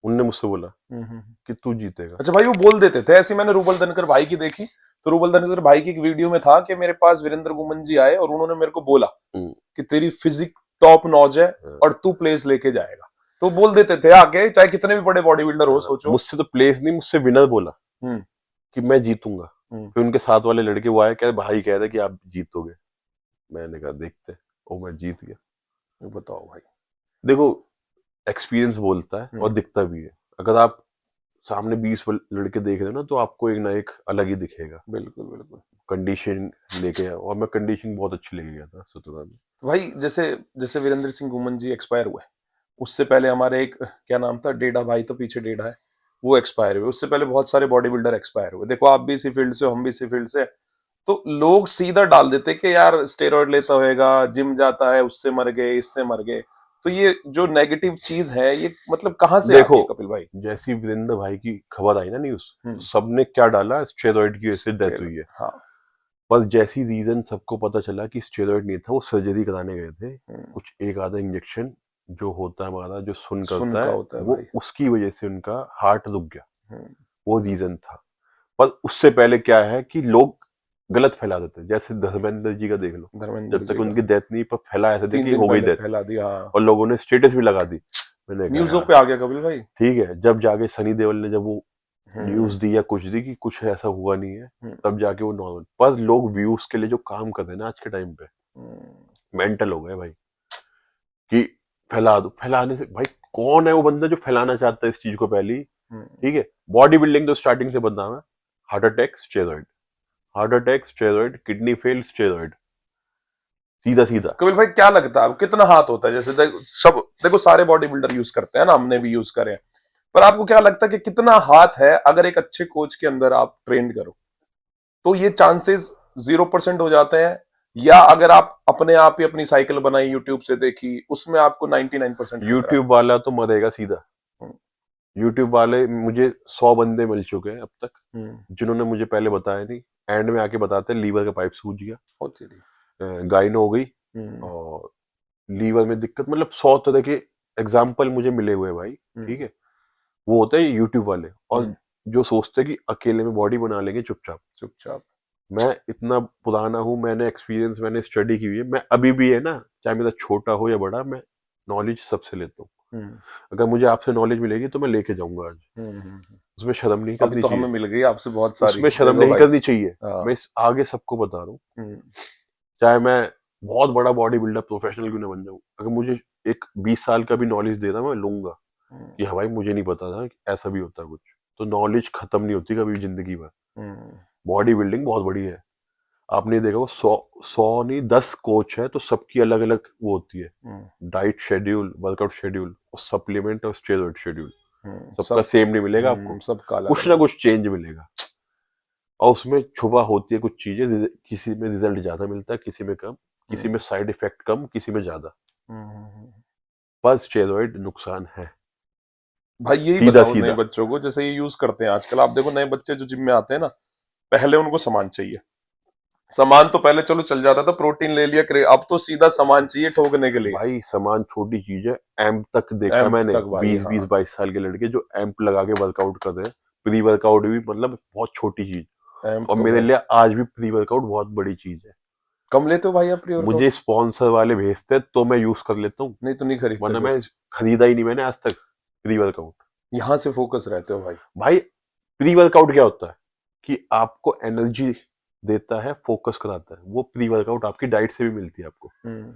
उनने मुझसे बोला हम्म। कि तू जीतेगा। अच्छा भाई वो बोल देते थे ऐसे। मैंने रूबल धनकर भाई की देखी, तो रूबल धनकर भाई की एक वीडियो में था कि मेरे पास वीरेंद्र घुमन जी आए और उन्होंने मेरे को बोला हम्म, कि तेरी फिजिक टॉप नॉच है हाँ, और तू प्लेस लेके जाएगा। तो बोल देते थे आगे, चाहे कितने भी बड़े बॉडी बिल्डर हो, हाँ। सोचो। मुझसे तो प्लेस नहीं, मुझसे विनर बोला हम्म। कि मैं जीतूंगा। हम्म। फिर उनके साथ वाले लड़के वो आए, कह भाई कह रहे कि आप जीतोगे। मैंने कहा देखते हैं। और मैं जीत गया। ये बताओ भाई। देखो, एक्सपीरियंस बोलता है और हम्म। दिखता भी है। अगर आप सामने 20 लड़के देख रहे हो ना, तो आपको एक ना एक अलग ही दिखेगा। बिल्कुल बिल्कुल। कंडीशन लेके आया, और मैं कंडीशन बहुत अच्छी लेके गया था 17 में। तो भाई जैसे जैसे वीरेंद्र सिंह घुमन जी एक्सपायर हुए, उससे पहले हमारे एक क्या नाम था, डेढ़ा भाई, तो पीछे डेढ़ा है, वो एक्सपायर हुए। उससे पहले बहुत सारे बॉडी बिल्डर एक्सपायर हुए। देखो आप भी इसी फील्ड से हो, हम भी इसी फील्ड से। तो लोग सीधा डाल देते कि यार स्टेरॉइड लेता होएगा, जिम जाता है, उससे मर गए, इससे मर गए। तो ये जो नेगेटिव चीज है ये मतलब कहाँ से देखो, आती है कपिल भाई? जैसी वीरेंद्र भाई की खबर आई ना न्यूज, तो हम्म। सबने क्या डाला, स्टेरॉइड की वजह से डेथ स्टेरॉइड, हुई है। हाँ। पर जैसी रीजन सबको पता चला कि स्टेरॉइड नहीं था, वो सर्जरी कराने गए थे। हम्म। कुछ एक आधा इंजेक्शन जो होता है हमारा, जो सुन सुन करता का है, होता है वो भाई। उसकी वजह से उनका हार्ट रुक गया। हम्म। वो रीजन था। पर उससे पहले क्या है कि लोग गलत फैला देते हैं, जैसे धर्मेंद्र जी का देख लो, धर्मेंद्र जब जी तक का उनकी डेथ नहीं, पर फैला ऐसे थे 3 कि दिन हो गई पहले डेथ, फैला दिया, हाँ। और लोगों ने स्टेटस भी लगा दी। मैंने कहा न्यूज़ों यार पे आ गया कपिल भाई। ठीक है, जब जाके सनी देओल ने जब वो हम्म। न्यूज दी या कुछ दी कि कुछ ऐसा हुआ नहीं है, हम्म। तब जाके वो नॉर्मल। पर लोग व्यूज के लिए जो काम कर रहे हैं ना आज के टाइम पे, हम्म। मेंटल हो गए भाई, कि फैला दो। फैलाने से भाई, कौन है वो बंदा जो फैलाना चाहता है इस चीज को पहली? हम्म। ठीक है, बॉडी बिल्डिंग तो स्टार्टिंग से बदनाम है। Heart attack steroid, heart attack steroid, kidney fail steroid, सीधा सीधा। कपिल भाई क्या लगता है कितना हाथ होता है? जैसे सब देखो सारे बॉडी बिल्डर यूज करते हैं ना, हमने भी यूज करे हैं, पर आपको क्या लगता है कि कितना हाथ है अगर एक अच्छे कोच के अंदर आप ट्रेन करो तो ये चांसेस 0% हो जाते हैं, या अगर आप अपने आप ही अपनी साइकिल बनाई यूट्यूब से देखी उसमें आपको 99% खतरा यूट्यूब वाला तो मरेगा सीधा। है? यूट्यूब वाले, मुझे 100 बंदे मिल चुके हैं अब तक, हम्म। जिन्होंने मुझे पहले बताया नहीं, एंड में आके बताते हैं लीवर का पाइप सूज गया, होती रही। गायनो हो गई, हम्म। और लीवर में दिक्कत, मतलब 100 तरह के एग्जाम्पल मुझे मिले हुए हैं भाई। ठीक हम्म। है, वो होते हैं यूट्यूब वाले, और हम्म। जो सोचते हैं कि अकेले में बॉडी बना लेंगे चुपचाप। चुपचाप। मैं इतना पुराना हूँ, मैंने एक्सपीरियंस, मैंने स्टडी की हुई है, मैं अभी भी है ना, चाहे मेरा छोटा हो या बड़ा, मैं नॉलेज सबसे लेता हूँ। हम्म। अगर मुझे आपसे नॉलेज मिलेगी तो मैं लेके जाऊंगा आज, हम्म। उसमें शर्म नहीं अभी करनी तो हमें चाहिए। मिल गई आपसे बहुत सारी, उसमें दे शर्म दो नहीं भाई। करनी चाहिए। हाँ। मैं इस आगे सबको बता रहा हूँ, हम्म। चाहे मैं बहुत बड़ा बॉडी बिल्डर प्रोफेशनल क्यों ना बन जाऊं, अगर मुझे एक 20 साल का भी नॉलेज दे रहा मैं लूंगा, हम्म। कि हाँ भाई मुझे नहीं पता था कि ऐसा भी होता है कुछ। तो नॉलेज खत्म नहीं होती कभी जिंदगी में। हम्म। बॉडी बिल्डिंग बहुत बड़ी है। आपने देखा वो 100 नहीं 10 कोच है, तो सबकी अलग अलग वो होती है, हम्म। डाइट शेड्यूल, वर्कआउट शेड्यूल, और सप्लीमेंट और स्टेरॉइड शेड्यूल। सबका सब। सेम नहीं मिलेगा आपको, सबका अलग कुछ ना अलग। कुछ चेंज मिलेगा। और उसमें छुपा होती है कुछ चीजें, किसी में रिजल्ट ज्यादा मिलता है, किसी में कम, किसी हम्म। में साइड इफेक्ट कम, किसी में ज्यादा। हम्म। पर स्टेरॉइड नुकसान है, भाई यही सीधा बताओ नए सीधा। बच्चों को, जैसे ये यूज करते हैं आजकल, आप देखो नए बच्चे जो जिम में आते हैं ना, पहले उनको सामान चाहिए। सामान तो पहले चलो चल जाता था, प्रोटीन ले लिया अब तो सीधा सामान चाहिए ठोकने के लिए। भाई सामान छोटी चीज है, एम्प तक देखा एम्प मैंने, तक भाई, 20 20 हाँ। 22 साल के लड़के जो एम्प लगा के वर्कआउट कर रहे हैं। प्री वर्कआउट भी मतलब बहुत छोटी चीज, एम्प और तो मेरे भाई लिए आज भी प्री वर्कआउट बहुत बड़ी चीज है। कम लेते हो भाई आप प्री मुझे वर्कआउट? स्पॉन्सर वाले भेजते हैं तो मैं यूज कर लेता हूँ, नहीं तो नहीं खरीदते वरना फिर? मैं खरीदा ही नहीं मैंने आज तक प्री वर्कआउट। यहाँ से फोकस रहते हो भाई। भाई प्री वर्कआउट क्या होता है कि आपको एनर्जी देता है, फोकस कराता है। वो प्री वर्कआउट आपकी डाइट से भी मिलती है आपको। हम्म।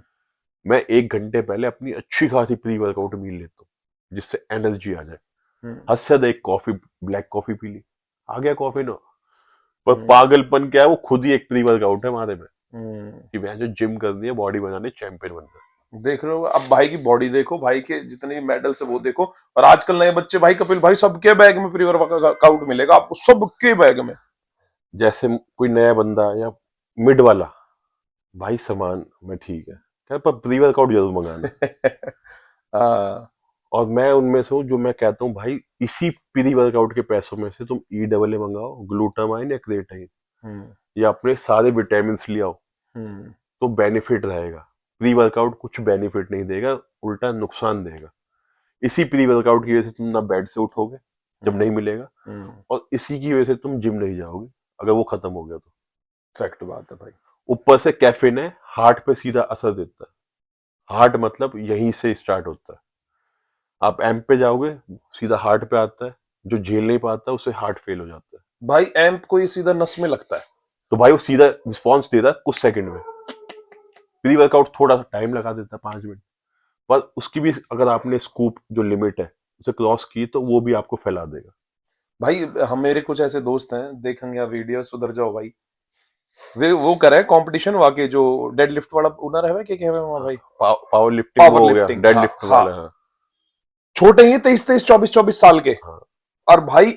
मैं 1 घंटे पहले अपनी अच्छी खासी प्री वर्कआउट मील लेता हूँ, जिससे एनर्जी आ जाए। हम्म। हद से ज्यादा एक कॉफी, ब्लैक कॉफी पी ली, आ गया कॉफी ना। पर हम्म। पागलपन क्या है, वो खुद ही एक प्री वर्कआउट है हमारे में, हम्म। कि मैं जो जिम करनी है, बॉडी बनानी, चैंपियन बनना है। देख रहे हो अब भाई की बॉडी देखो, भाई के जितने मेडल है वो देखो। और आजकल नए बच्चे भाई, कपिल भाई सबके बैग में प्री वर्कआउट मिलेगा आपको, सबके बैग में। जैसे कोई नया बंदा या मिड वाला, भाई सामान में ठीक है, क्या पर प्री वर्कआउट जरूर मंगाना। हाँ। और मैं उनमें से हूँ जो मैं कहता हूँ भाई, इसी प्री वर्कआउट के पैसों में से तुम E AA मंगाओ, ग्लूटामाइन या क्रिएटाइन, हम्म। या अपने सारे विटामिन ले आओ, हम्म। तो बेनिफिट रहेगा। प्री वर्कआउट कुछ बेनिफिट नहीं देगा, उल्टा नुकसान देगा। इसी प्री वर्कआउट की वजह से तुम ना बेड से उठोगे जब नहीं हम्म। मिलेगा, हम्म। और इसी की वजह से तुम जिम नहीं जाओगे अगर वो खत्म हो गया तो। फैक्ट बात है भाई। ऊपर से कैफीन है, हार्ट पे सीधा असर देता है। हार्ट मतलब यहीं से स्टार्ट होता है। आप एम पे जाओगे, सीधा हार्ट पे आता है, जो झेल नहीं पाता उसे हार्ट फेल हो जाता है। भाई एम्प को ये सीधा नस में लगता है। तो भाई वो सीधा रिस्पॉन्स देता है कुछ सेकंड में। प्री वर्कआउट थोड़ा सा टाइम लगा देता है, 5 मिनट, पर उसकी भी अगर आपने स्कूप जो लिमिट है उसे क्रॉस की, तो वो भी आपको फैला देगा। भाई हम मेरे कुछ ऐसे दोस्त हैं, देखेंगे वीडियो, सुधर जाओ भाई। वे वो करे कंपटीशन वाके, जो डेड लिफ्ट वाला ओनर है, क्या कहवे वहाँ भाई? पावर लिफ्टिंग पावर वो हो गया, लिफ्टिंग, डेड हाँ लिफ्ट हाँ। वाला, हाँ। छोटे ही 23 23 24 24 साल के। हाँ और भाई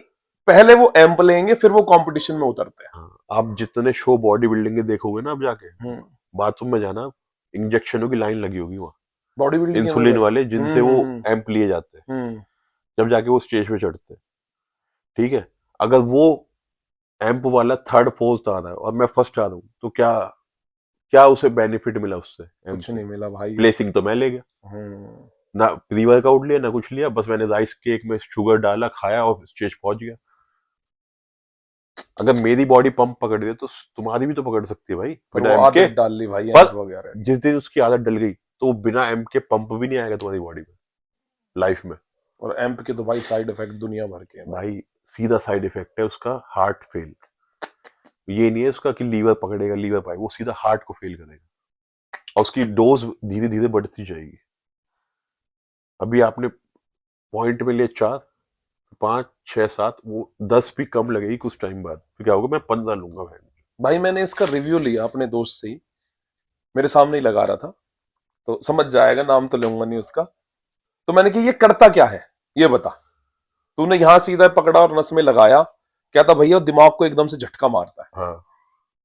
पहले वो एम्प लेंगे फिर वो कंपटीशन में उतरते हैं। हाँ, आप जितने शो बॉडी बिल्डिंग के देखोगे ना, आप जाके हम्म। बाथरूम में जाना, इंजेक्शनों की लाइन लगी होगी वहाँ, बॉडी बिल्डिंग है वो इंसुलिन भाई। वाले, जिनसे वो हम्म। एम्प लिए जाते हैं, हम्म। जब जाके वो स्टेज पे चढ़ते हैं। ठीक है, अगर वो एम्प वाला थर्ड फोर्थ आ रहा है और मैं फर्स्ट आ रहा हूँ, तो क्या क्या उसे बेनिफिट मिला उससे, एम्प कुछ से? नहीं मिला भाई। प्लेसिंग तो मैं ले गया, हम्म। ना प्री वर्कआउट लिया ना कुछ लिया, बस मैंने राइस केक में शुगर डाला, खाया और स्टेज पहुंच गया। अगर मेरी बॉडी पंप पकड़ दे तो तुम्हारी भी तो पकड़ सकती है भाई, पर बिना वो एम के। आदत डाल ली भाई पर एम्प वगैरह ने। जिस दिन उसकी आदत डल गई तो वो बिना एम के पंप भी नहीं आएगा तुम्हारी बॉडी में लाइफ में। और एम्प के तो भाई साइड इफेक्ट दुनिया भर के हैं भाई। भाई सीधा साइड इफेक्ट है उसका, हार्ट फेल। ये नहीं है उसका कि लीवर पकड़ेगा, लीवर पाएगा, वो सीधा हार्ट को फेल करेगा। और उसकी डोज धीरे धीरे बढ़ती जाएगी। अभी आपने पॉइंट में लिए 4, 5, 6, 7, वो 10 भी कम लगेगी कुछ टाइम बाद, फिर क्या होगा, मैं 15 लूंगा भाई। भाई मैंने इसका रिव्यू लिया अपने दोस्त से ही, मेरे सामने ही लगा रहा था, तो समझ जाएगा, नाम तो लूंगा नहीं उसका। तो मैंने कहा ये करता क्या है, ये बता। तूने यहां सीधा पकड़ा और नस में लगाया, क्या था भैया, दिमाग को एकदम से झटका मारता है हाँ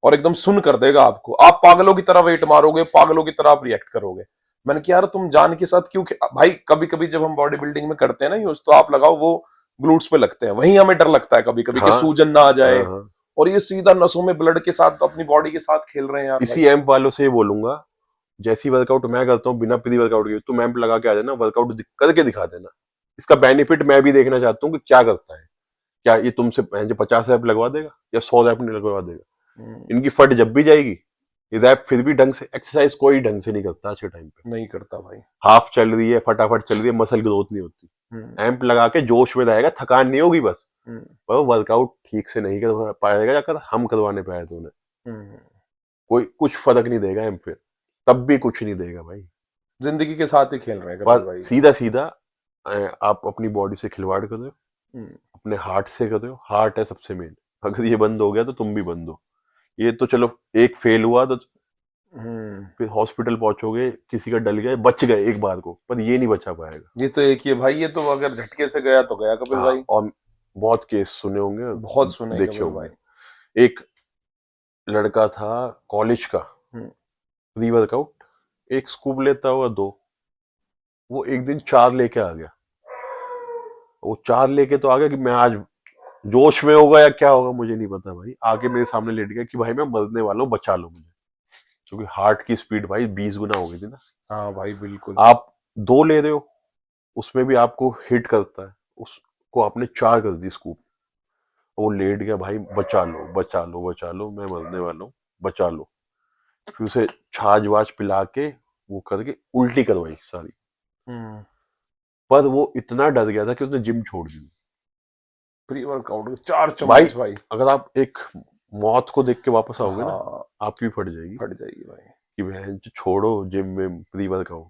और एकदम सुन कर देगा आपको। आप पागलों की तरह वेट मारोगे, पागलों की तरह आप रिएक्ट करोगे। मैंने कहा यार तुम जान के साथ क्यों भाई, कभी कभी जब हम बॉडी बिल्डिंग में करते हैं ना यूज, तो आप लगाओ वो ग्लूट्स पे लगते हैं, वहीं हमें डर लगता है कभी कभी कि हाँ सूजन ना आ हाँ जाए। हाँ। और ये सीधा नसों में ब्लड के साथ अपनी बॉडी के साथ खेल रहे हैं यार भाई। इसी एम्प वालों से ये बोलूंगा, जैसी वर्कआउट मैं करता हूँ बिना प्री वर्कआउट के, तुम एम्प लगा के आ जाना, वर्कआउट करके दिखा देना। इसका बेनिफिट मैं भी देखना चाहता हूँ कि क्या करता है। क्या ये तुमसे 50 रैप लगवा देगा या 100 रैप नहीं लगवा देगा? हम्म, इनकी फट जब भी जाएगी, ये रैप फिर भी ढंग से, एक्सरसाइज कोई ढंग से नहीं करता आज के टाइम पे। नहीं करता भाई। हाफ चल रही है, फटाफट चल रही है, मसल ग्रोथ नहीं होती। हम्म, एम्प लगा के जोश में रहेगा, थकान नहीं होगी बस। हम्म, पर वर्कआउट ठीक से नहीं कर पाएगा, जाकर हम करवाने पाए तो उन्हें हम्म। कोई कुछ फर्क नहीं देगा एम्प पे, तब भी कुछ नहीं देगा भाई। जिंदगी के साथ ही खेल रहे हैं कपिल पर भाई। सीधा सीधा आप अपनी बॉडी से खिलवाड़ कर रहे हो, हम्म, अपने हार्ट से कर रहे हो। हार्ट है सबसे मेन, अगर ये बंद हो गया तो तुम भी बंद हो। ये तो चलो एक फेल हुआ तो हम्म। फिर हॉस्पिटल पहुंचोगे, किसी का डल गया, बच गए एक बार को, पर ये नहीं बचा पाएगा। ये तो एक ही है भाई, ये तो अगर झटके से गया तो गया कपिल हाँ, भाई। और बहुत केस सुने होंगे, बहुत सुने देखे कपिल भाई। होंगे। एक लड़का था कॉलेज का, हम्म, प्री वर्कआउट एक स्कूप लेता हुआ, 2, वो एक दिन 4 लेके आ गया। वो 4 लेके तो आ गया कि मैं आज जोश में होगा या क्या होगा मुझे नहीं पता भाई, आके मेरे सामने लेट गया कि भाई मैं मरने वाला हूँ, बचा लो मुझे। क्योंकि हार्ट की स्पीड भाई 20 गुना हो गई थी ना। हाँ भाई बिल्कुल। आप 2 ले रहे हो, उसमें भी आपको हिट करता है, उसको आपने 4 कर दी स्कूप। वो लेट गया भाई, बचा लो बचा लो बचा लो, मैं मरने वाला हूँ, बचा लो। फिर उसे छाछ वाछ पिला के वो करके उल्टी करवाई सारी। हम्म। पर वो इतना डर गया था कि उसने जिम छोड़ दी। प्री वर्कआउट 4 भाई चम्मच भाई। अगर आप एक मौत को देख के वापस आओगे ना, हाँ, आपकी भी फट जाएगी फट जाएगी भाई। कि बहन जो छोड़ो जिम में प्री वर्कआउट।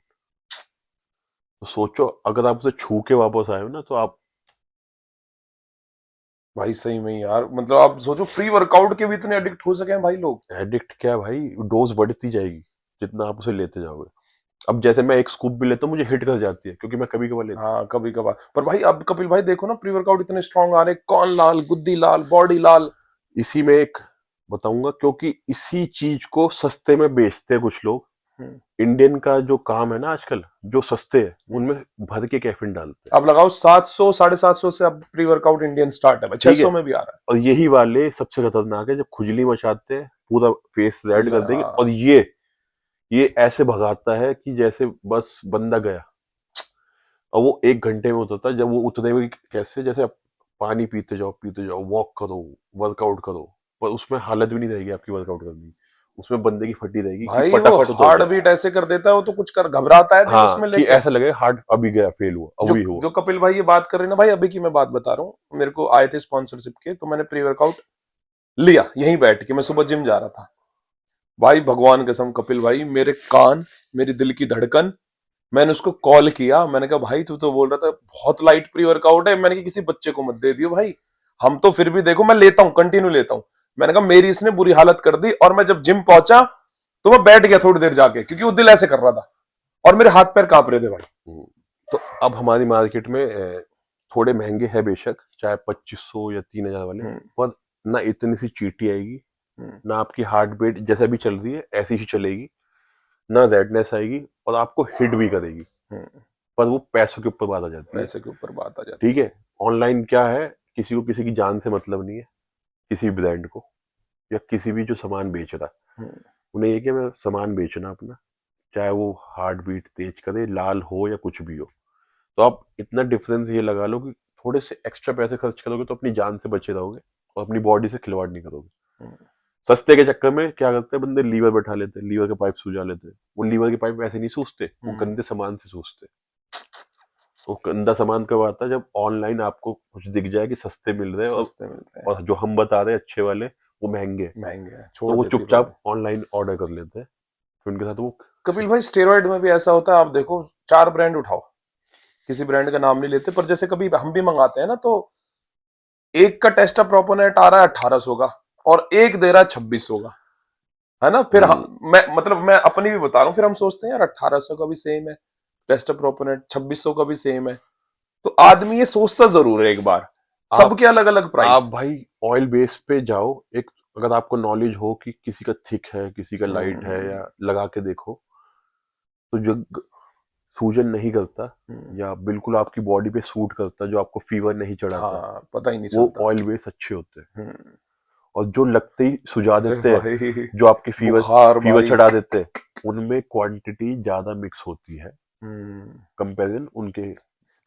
तो सोचो अगर आप उसे छू के वापस आए हो ना तो आप भाई सही में यार, मतलब आप सोचो प्री वर्कआउट के भी इतने एडिक्ट हो सके हैं भाई लोग। एडिक्ट क्या भाई, डोज बढ़ती जाएगी जितना आप उसे लेते जाओगे। अब जैसे मैं एक स्कूप भी लेता हूँ, मुझे हिट कर जाती है क्योंकि मैं कभी कभार लेता हाँ कभी कभार, पर भाई अब कपिल भाई देखो ना, प्री वर्कआउट इतने स्ट्रांग आ रहे, कौन लाल, गुद्दी लाल, बॉडी लाल। हूँ। इसी में एक बताऊंगा, क्योंकि इसी चीज को सस्ते में बेचते हैं कुछ लोग। हम्म, इंडियन का जो काम है ना आजकल, जो सस्ते है हम्म। उनमें भर के कैफीन डालते हैं। अब लगाओ 700 750 से अब प्री वर्कआउट इंडियन स्टार्ट है भाई, ठीक 600 है, में भी आ रहा और यही वाले सबसे खतरनाक है, जब खुजली मचाते हैं, पूरा फेस रेड कर देंगे, है। और ये ऐसे भगाता है कि जैसे बस बंदा गया। और वो 1 घंटे में उतरता है। जब वो उतरेगा कैसे, जैसे आप पानी पीते जाओ, वॉक करो, वर्कआउट करो, पर उसमें हालत भी नहीं रहेगी आपकी वर्कआउट करनी। उसमें बंदे की फटी रहेगी कि भाई वो फटाफट उतर हार्ट जाओ। बीट ऐसे कर देता है, वो तो कुछ कर घबराता है दिन हाँ, उसमें कि लेके। ऐसा लगेगा हार्ट अभी गया, फेल हुआ, जो अभी हुआ। जो कपिल भाई ये बात कर रहे हैं ना भाई, अभी की मैं बात बता रहा हूँ, मेरे को आए थे स्पॉन्सरशिप के, तो मैंने प्री वर्कआउट लिया यहीं बैठ के, मैं सुबह जिम जा रहा था। भाई भगवान कसम कपिल भाई, मेरे कान, मेरी दिल की धड़कन, मैंने उसको कॉल किया, मैंने कहा भाई तू तो बोल रहा था बहुत लाइट प्री वर्कआउट है, मैंने कहा किसी बच्चे को मत दे दियो भाई, हम तो फिर भी देखो मैं लेता हूँ, कंटिन्यू लेता हूँ। मैंने कहा मेरी इसने बुरी हालत कर दी, और मैं जब जिम पहुंचा तो मैं बैठ गया थोड़ी देर जाके, क्योंकि वो दिल ऐसे कर रहा था और मेरे हाथ पैर कांप रहे थे भाई। हम्म। तो अब हमारी मार्केट में थोड़े महंगे है बेशक, चाहे 2500 या 3000 वाले, हम्म, पर ना इतनी सी चीटी आएगी, हम्म, ना आपकी हार्ट बीट जैसे भी चल रही है ऐसी ही चलेगी, ना रेडनेस आएगी, और आपको हिट भी करेगी। हम्म। पर वो पैसों के ऊपर बात आ जाती है। पैसे के ऊपर बात आ जाती ठीक है। है, ऑनलाइन क्या है, किसी को किसी की जान से मतलब नहीं है, किसी ब्रांड को या किसी भी जो सामान बेच रहा है, हम्म, उन्हें ये कि मैं सामान बेचना अपना, चाहे वो हार्ट बीट तेज करे, लाल हो या कुछ भी हो। तो आप इतना डिफरेंस ये लगा लो कि थोड़े से एक्स्ट्रा पैसे खर्च करोगे तो अपनी जान से बचे रहोगे, और अपनी बॉडी से खिलवाड़ नहीं करोगे। हम्म, सस्ते के चक्कर में क्या करते हैं बंदे, लीवर बैठा लेते हैं, लीवर के पाइप सूजा लेते हैं। वो लीवर के पाइप वैसे नहीं सूजते, वो हम्म, गंदे सामान से सूजते। वो गंदा सामान कब आता है, जब ऑनलाइन आपको कुछ दिख जाए कि सस्ते मिल रहे हैं, सस्ते मिलते हैं, और जो हम बता रहे हैं अच्छे वाले वो महंगे हैं, महंगे हैं, तो छोड़ वो देती है चुपचाप बॉडी। ऑनलाइन ऑर्डर कर लेते हैं। फिर उनके साथ वो कपिल भाई स्टेरॉइड में भी ऐसा होता है, आप देखो 4 ब्रांड उठाओ, किसी ब्रांड का नाम नहीं लेते, पर जैसे कभी हम भी मंगाते हैं ना, तो एक का टेस्टा प्रोपोनेट आ रहा है 1800 का, और एक दे रहा है 2600 का, है ना। फिर हम्म, मैं मतलब मैं अपनी भी बता रहा हूँ, फिर हम सोचते हैं यार 1800 का भी सेम है टेस्टा प्रोपोनेट, 2600 का भी सेम है, तो आदमी ये सोचता जरूर है एक बार, आप सबके अलग अलग आप प्राइस। भाई ऑयल बेस पे जाओ। एक अगर आपको नॉलेज हो कि किसी का थिक है किसी का लाइट है, हम्म, या लगा के देखो, तो जो सूजन नहीं करता हम्म, या बिल्कुल आपकी बॉडी पे सूट करता, जो आपको फीवर नहीं चढ़ाता, हाँ पता ही नहीं वो चलता। ऑयल बेस अच्छे होते हैं। हम्म, और जो लगते ही सुझा अरे देते हैं, भाई जो आपकी फीवर बुखार फीवर भाई। चढ़ा देते हैं, उनमें क्वांटिटी ज्यादा मिक्स होती है हम्म, कंपेरिजन उनके के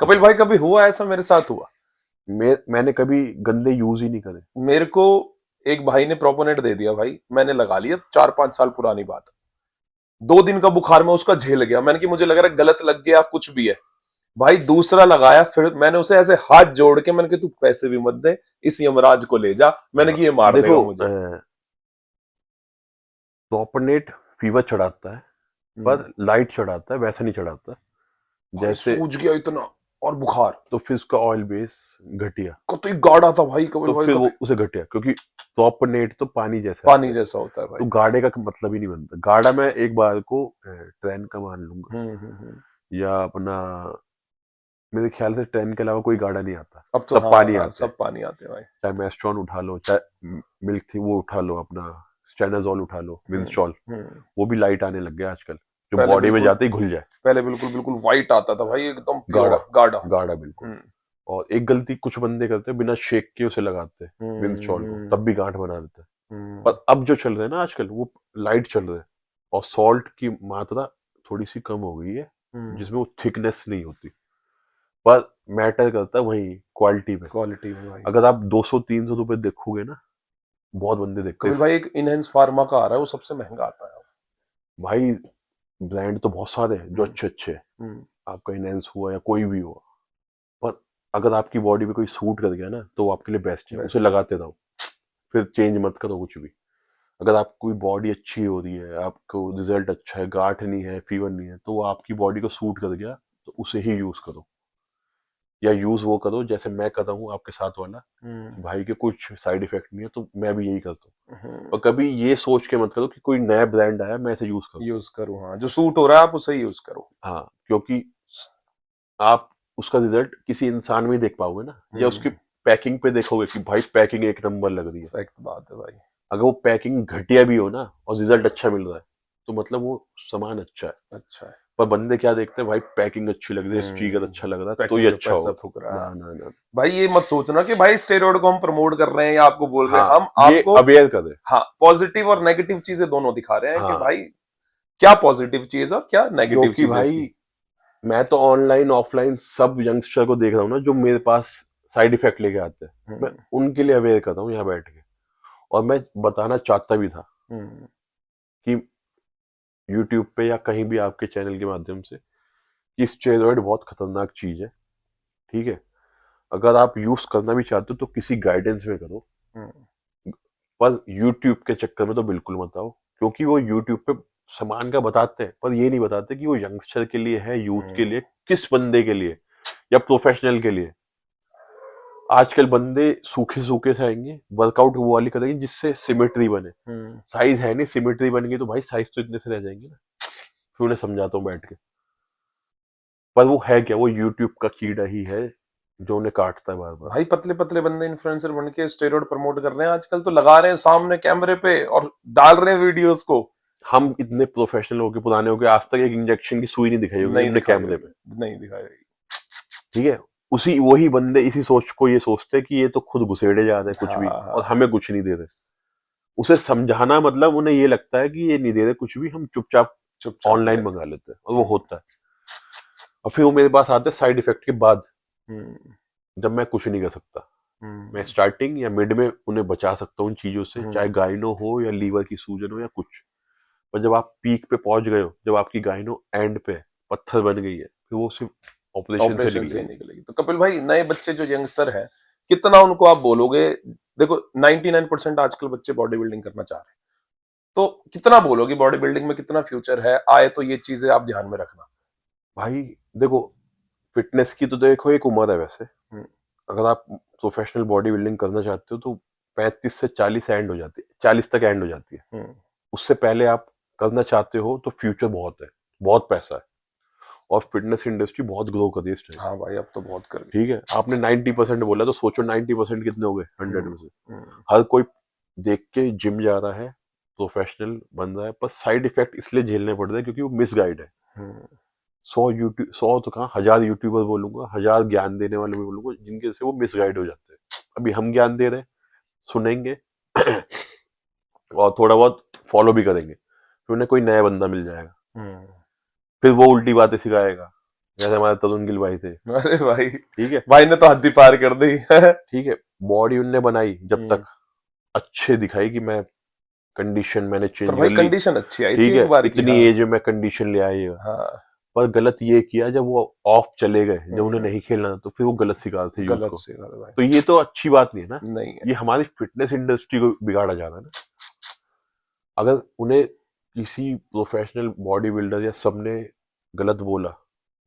कपिल साथ। भाई कभी हुआ ऐसा, मेरे साथ हुआ। मैंने कभी गंदे यूज ही नहीं करे। मेरे को एक भाई ने प्रोपोनेट दे दिया भाई, मैंने लगा लिया, 4-5 साल पुरानी बात, 2 दिन का बुखार में उसका झेल गया, मैंने कि मुझे लग रहा है गलत लग गया कुछ भी है। भाई दूसरा लगाया, फिर मैंने उसे ऐसे हाथ जोड़ के मैंने कि तू पैसे भी मत दे, इस यमराज को ले जा, मैंने कि ये मार देखो, देगा मुझे। प्रोपोनेट फीवर चढ़ाता है, हम्म, पर लाइट चढ़ाता है, वैसा नहीं चढ़ाता। भाई जैसे, सूज गया इतना, और बुखार, तो फिर उसका ऑयल बेस घटिया, कतई गाढ़ा था भाई कपिल तो भाई फिर वो कभी। उसे घटिया, क्योंकि प्रोपोनेट तो पानी जैसा पानी है, जैसा होता है तो भाई। गाढ़े का मतलब ही नहीं बनता। गाढ़ा मैं एक बार को ट्रेन का मान लूंगा, या अपना, मेरे ख्याल से ट्रेन के अलावा कोई गाढ़ा नहीं आता, अब तो सब हाँ पानी हाँ, आते हैं। सब पानी आते हैं भाई। चाहे मेस्ट्रॉन उठा लो, चाहे मिल्क थी वो उठा लो, अपना स्टेनाजोल उठा लो, हम्म, विंस्टॉल, हम्म, वो भी लाइट आने लग गया आजकल, जो पहले बॉडी में बिल्कुल, जाते ही घुल जाए। पहले बिल्कुल बिल्कुल व्हाइट आता था भाई, एकदम गाढ़ा, प्योर गाढ़ा। गाढ़ा बिल्कुल। हम्म, और एक गलती कुछ बंदे करते हैं, बिना शेक के उसे लगाते हैं विंस्टॉल को, हम्म, तब भी गांठ बना देते हैं। हम्म, पर अब जो चल रहे हैं ना आजकल, वो लाइट चल रहे हैं, और सॉल्ट की मात्रा थोड़ी सी कम हो गई है, हम्म, जिसमें वो थिकनेस नहीं होती। पर मैटर करता है वही क्वालिटी में। क्वालिटी में भाई। अगर आप 200-300 रुपए देखोगे ना, बहुत बंदे देखते हैं कपिल भाई एक इनहेंस फार्मा का आ रहा है, वो सबसे महंगा आता है। भाई ब्रांड तो बहुत सारे हैं जो हम्म, अच्छे अच्छे हैं, हम्म, आपका इनहेंस हुआ या कोई भी हुआ, पर अगर आपकी बॉडी पे कोई सूट कर गया ना, तो वो आपके लिए बेस्ट है, उसे बेस्ट है। लगाते रहो, फिर चेंज मत करो कुछ भी। अगर आपकी बॉडी अच्छी हो रही है, आपको रिजल्ट अच्छा है, गांठ नहीं है, फीवर नहीं है, तो वो आपकी बॉडी को सूट कर गया, तो उसे ही यूज करो। या यूज वो करो जैसे मैं कर रहा हूँ आपके साथ वाला, हम्म, कि भाई के कुछ साइड इफेक्ट नहीं है, तो मैं भी यही करता हूँ। और हम्म, कभी ये सोच के मत करो कि कोई नया ब्रांड आया मैं इसे यूज करूँ। यूज करूँ, हाँ जो सूट हो रहा है आप उसे यूज करो। हाँ, क्योंकि आप उसका रिजल्ट किसी इंसान में ही देख पाओगे ना, या उसकी पैकिंग पे देखोगे कि भाई पैकिंग एक नंबर लग रही है। फैक्ट बात है भाई। अगर वो पैकिंग घटिया भी हो ना, और रिजल्ट अच्छा मिल रहा है, तो मतलब वो सामान अच्छा है। अच्छा है। पर बंदे क्या देखते हैं, भाई पैकिंग अच्छी लग रही है, स्टीकर हम्म, अच्छा लग रहा है, तो पैकिंग ये पे अच्छा पैसा होगा। फूक रहा है। ना ना ना। भाई ये मत सोचना कि भाई स्टेरॉइड को हम प्रमोट कर रहे हैं या आपको बोल रहे हैं, हाँ, हम ये आपको अवेयर कर दे। हाँ पॉजिटिव और नेगेटिव चीजें दोनों दिखा रहे हैं कि हाँ, भाई क्या पॉजिटिव चीज और क्या नेगेटिव क्योंकि चीज है इसकी। भाई मैं तो ऑनलाइन ऑफलाइन सब यंगस्टर को देख रहा हूँ ना, जो मेरे पास साइड इफेक्ट लेके आते हैं, मैं हम्म, उनके लिए अवेयर कर रहा हूँ यहाँ बैठ के। और मैं बताना चाहता भी था हम्म, कि यूट्यूब पे या कहीं भी आपके चैनल के माध्यम से, कि स्टेरॉइड बहुत खतरनाक चीज है। ठीक है, अगर आप यूज करना भी चाहते हो तो किसी गाइडेंस में करो, हम्म, पर यूट्यूब के चक्कर में तो बिल्कुल मत आओ। क्योंकि वो यूट्यूब पे सामान का बताते हैं, पर ये नहीं बताते कि वो यंगस्टर के लिए है, यूथ के हम्म, लिए, किस बंदे के लिए, या प्रोफेशनल के लिए। आजकल बंदे सूखे सूखे से आएंगे, वर्कआउट वो वाली करेंगे जिससे सिमेट्री बने। हम्म, साइज है नहीं, सिमेट्री बन गई तो भाई साइज तो इतने से रह जाएंगे ना। फिर उन्हें समझाता हूँ बैठ के, पर वो है क्या, वो यूट्यूब का कीड़ा ही है जो उन्हें काटता है बार बार। भाई पतले पतले बंदे इन्फ्लुएंसर बन के स्टेरॉइड प्रमोट कर रहे हैं आजकल, तो लगा रहे हैं सामने कैमरे पे और डाल रहे हैं वीडियोस को। हम इतने प्रोफेशनल हो गए, पुराने हो गए, आज तक एक इंजेक्शन की सुई नहीं दिखाई होगी नहीं हमने दिखाई कैमरे में। होगी, नहीं दिखाई होगी। ठीक है, उसी वही बंदे इसी सोच को ये सोचते हैं कि ये तो खुद घुसेड़े जा रहे हैं कुछ भी, हाँ और हाँ, हमें कुछ नहीं दे रहे। उसे समझाना मतलब उन्हें ये लगता है कि ये नहीं दे रहे कुछ भी, हम चुपचाप चुपचाप ले ऑनलाइन रहे मंगा लेते हैं, और हैं। वो होता है। और फिर वो मेरे पास आते हैं साइड इफेक्ट के बाद, हम्म, जब मैं कुछ नहीं कर सकता। मैं स्टार्टिंग या मिड में उन्हें बचा सकता हूँ उन चीजों से, चाहे गाइनो हो या लीवर की सूजन हो या कुछ। पर जब आप पीक पे पहुंच गए हो, जब आपकी गाइनो एंड पे पत्थर बन गई है, फिर वो सिर्फ ऑपरेशन से ऑपरेशन से ही निकलेगी। निकलेगी। तो कपिल भाई, नए बच्चे जो यंगस्टर हैं, कितना उनको आप बोलोगे? देखो 99% आजकल बच्चे बॉडी बिल्डिंग करना चाह रहे हैं, तो कितना बोलोगे बॉडी बिल्डिंग में कितना फ्यूचर है? आए तो ये चीजें आप ध्यान में रखना। भाई देखो, फिटनेस की तो देखो एक उम्र है वैसे। हम्म, अगर आप प्रोफेशनल बॉडी बिल्डिंग करना चाहते हो तो 35 से 40 एंड हो जाती है, 40 तक एंड हो जाती है। हम्म, उससे पहले आप करना चाहते हो तो फ्यूचर बहुत है, बहुत पैसा है, और फिटनेस इंडस्ट्री बहुत ग्रो कर रही है इस टाइम। हाँ भाई, अब तो बहुत कर ठीक है, आपने 90% बोला तो सोचो 90% कितने हो गए 100 में से। हम्म, हर कोई देख के जिम जा रहा है, प्रोफेशनल बन रहा है, पर साइड इफेक्ट इसलिए झेलने पड़ रहे हैं क्योंकि वो मिसगाइड है। हम्म, 100 तो कहाँ, 1000 यूट्यूबर बोलूंगा, 1000 ज्ञान देने वाले भी बोलूंगा, जिनके से वो मिसगाइड हो जाते हैं। अभी हम ज्ञान दे रहे हैं, सुनेंगे और थोड़ा बहुत फॉलो भी करेंगे, फिर उन्हें कोई नया बंदा मिल जाएगा, हम्म। फिर वो उल्टी बातें सिखाएगा, जैसे हमारे तरुण गिल भाई थे। अरे भाई, ठीक है, भाई ने तो हद ही पार कर दी। ठीक है, बॉडी उनने बनाई जब हम्म, तक अच्छे दिखाई कि मैं कंडीशन मैंने पर चेंज भाई कर ली। कंडीशन अच्छी आई थी ठीक एक है, बार की। इतनी हाँ, एज में मैं कंडीशन ले आएगा। हाँ। पर गलत ये किया जब वो ऑफ चले गए, जब उन्हें हम्म, नहीं खेलना था, तो फिर वो गलत सिखा रहे थे यूथ गलत को। से गलत भाई। तो ये तो अच्छी बात नहीं है ना, नहीं है। ये हमारी फिटनेस इंडस्ट्री को बिगाड़ा जा रहा है ना। अगर उन्हें किसी प्रोफेशनल बॉडी बिल्डर या सबने गलत बोला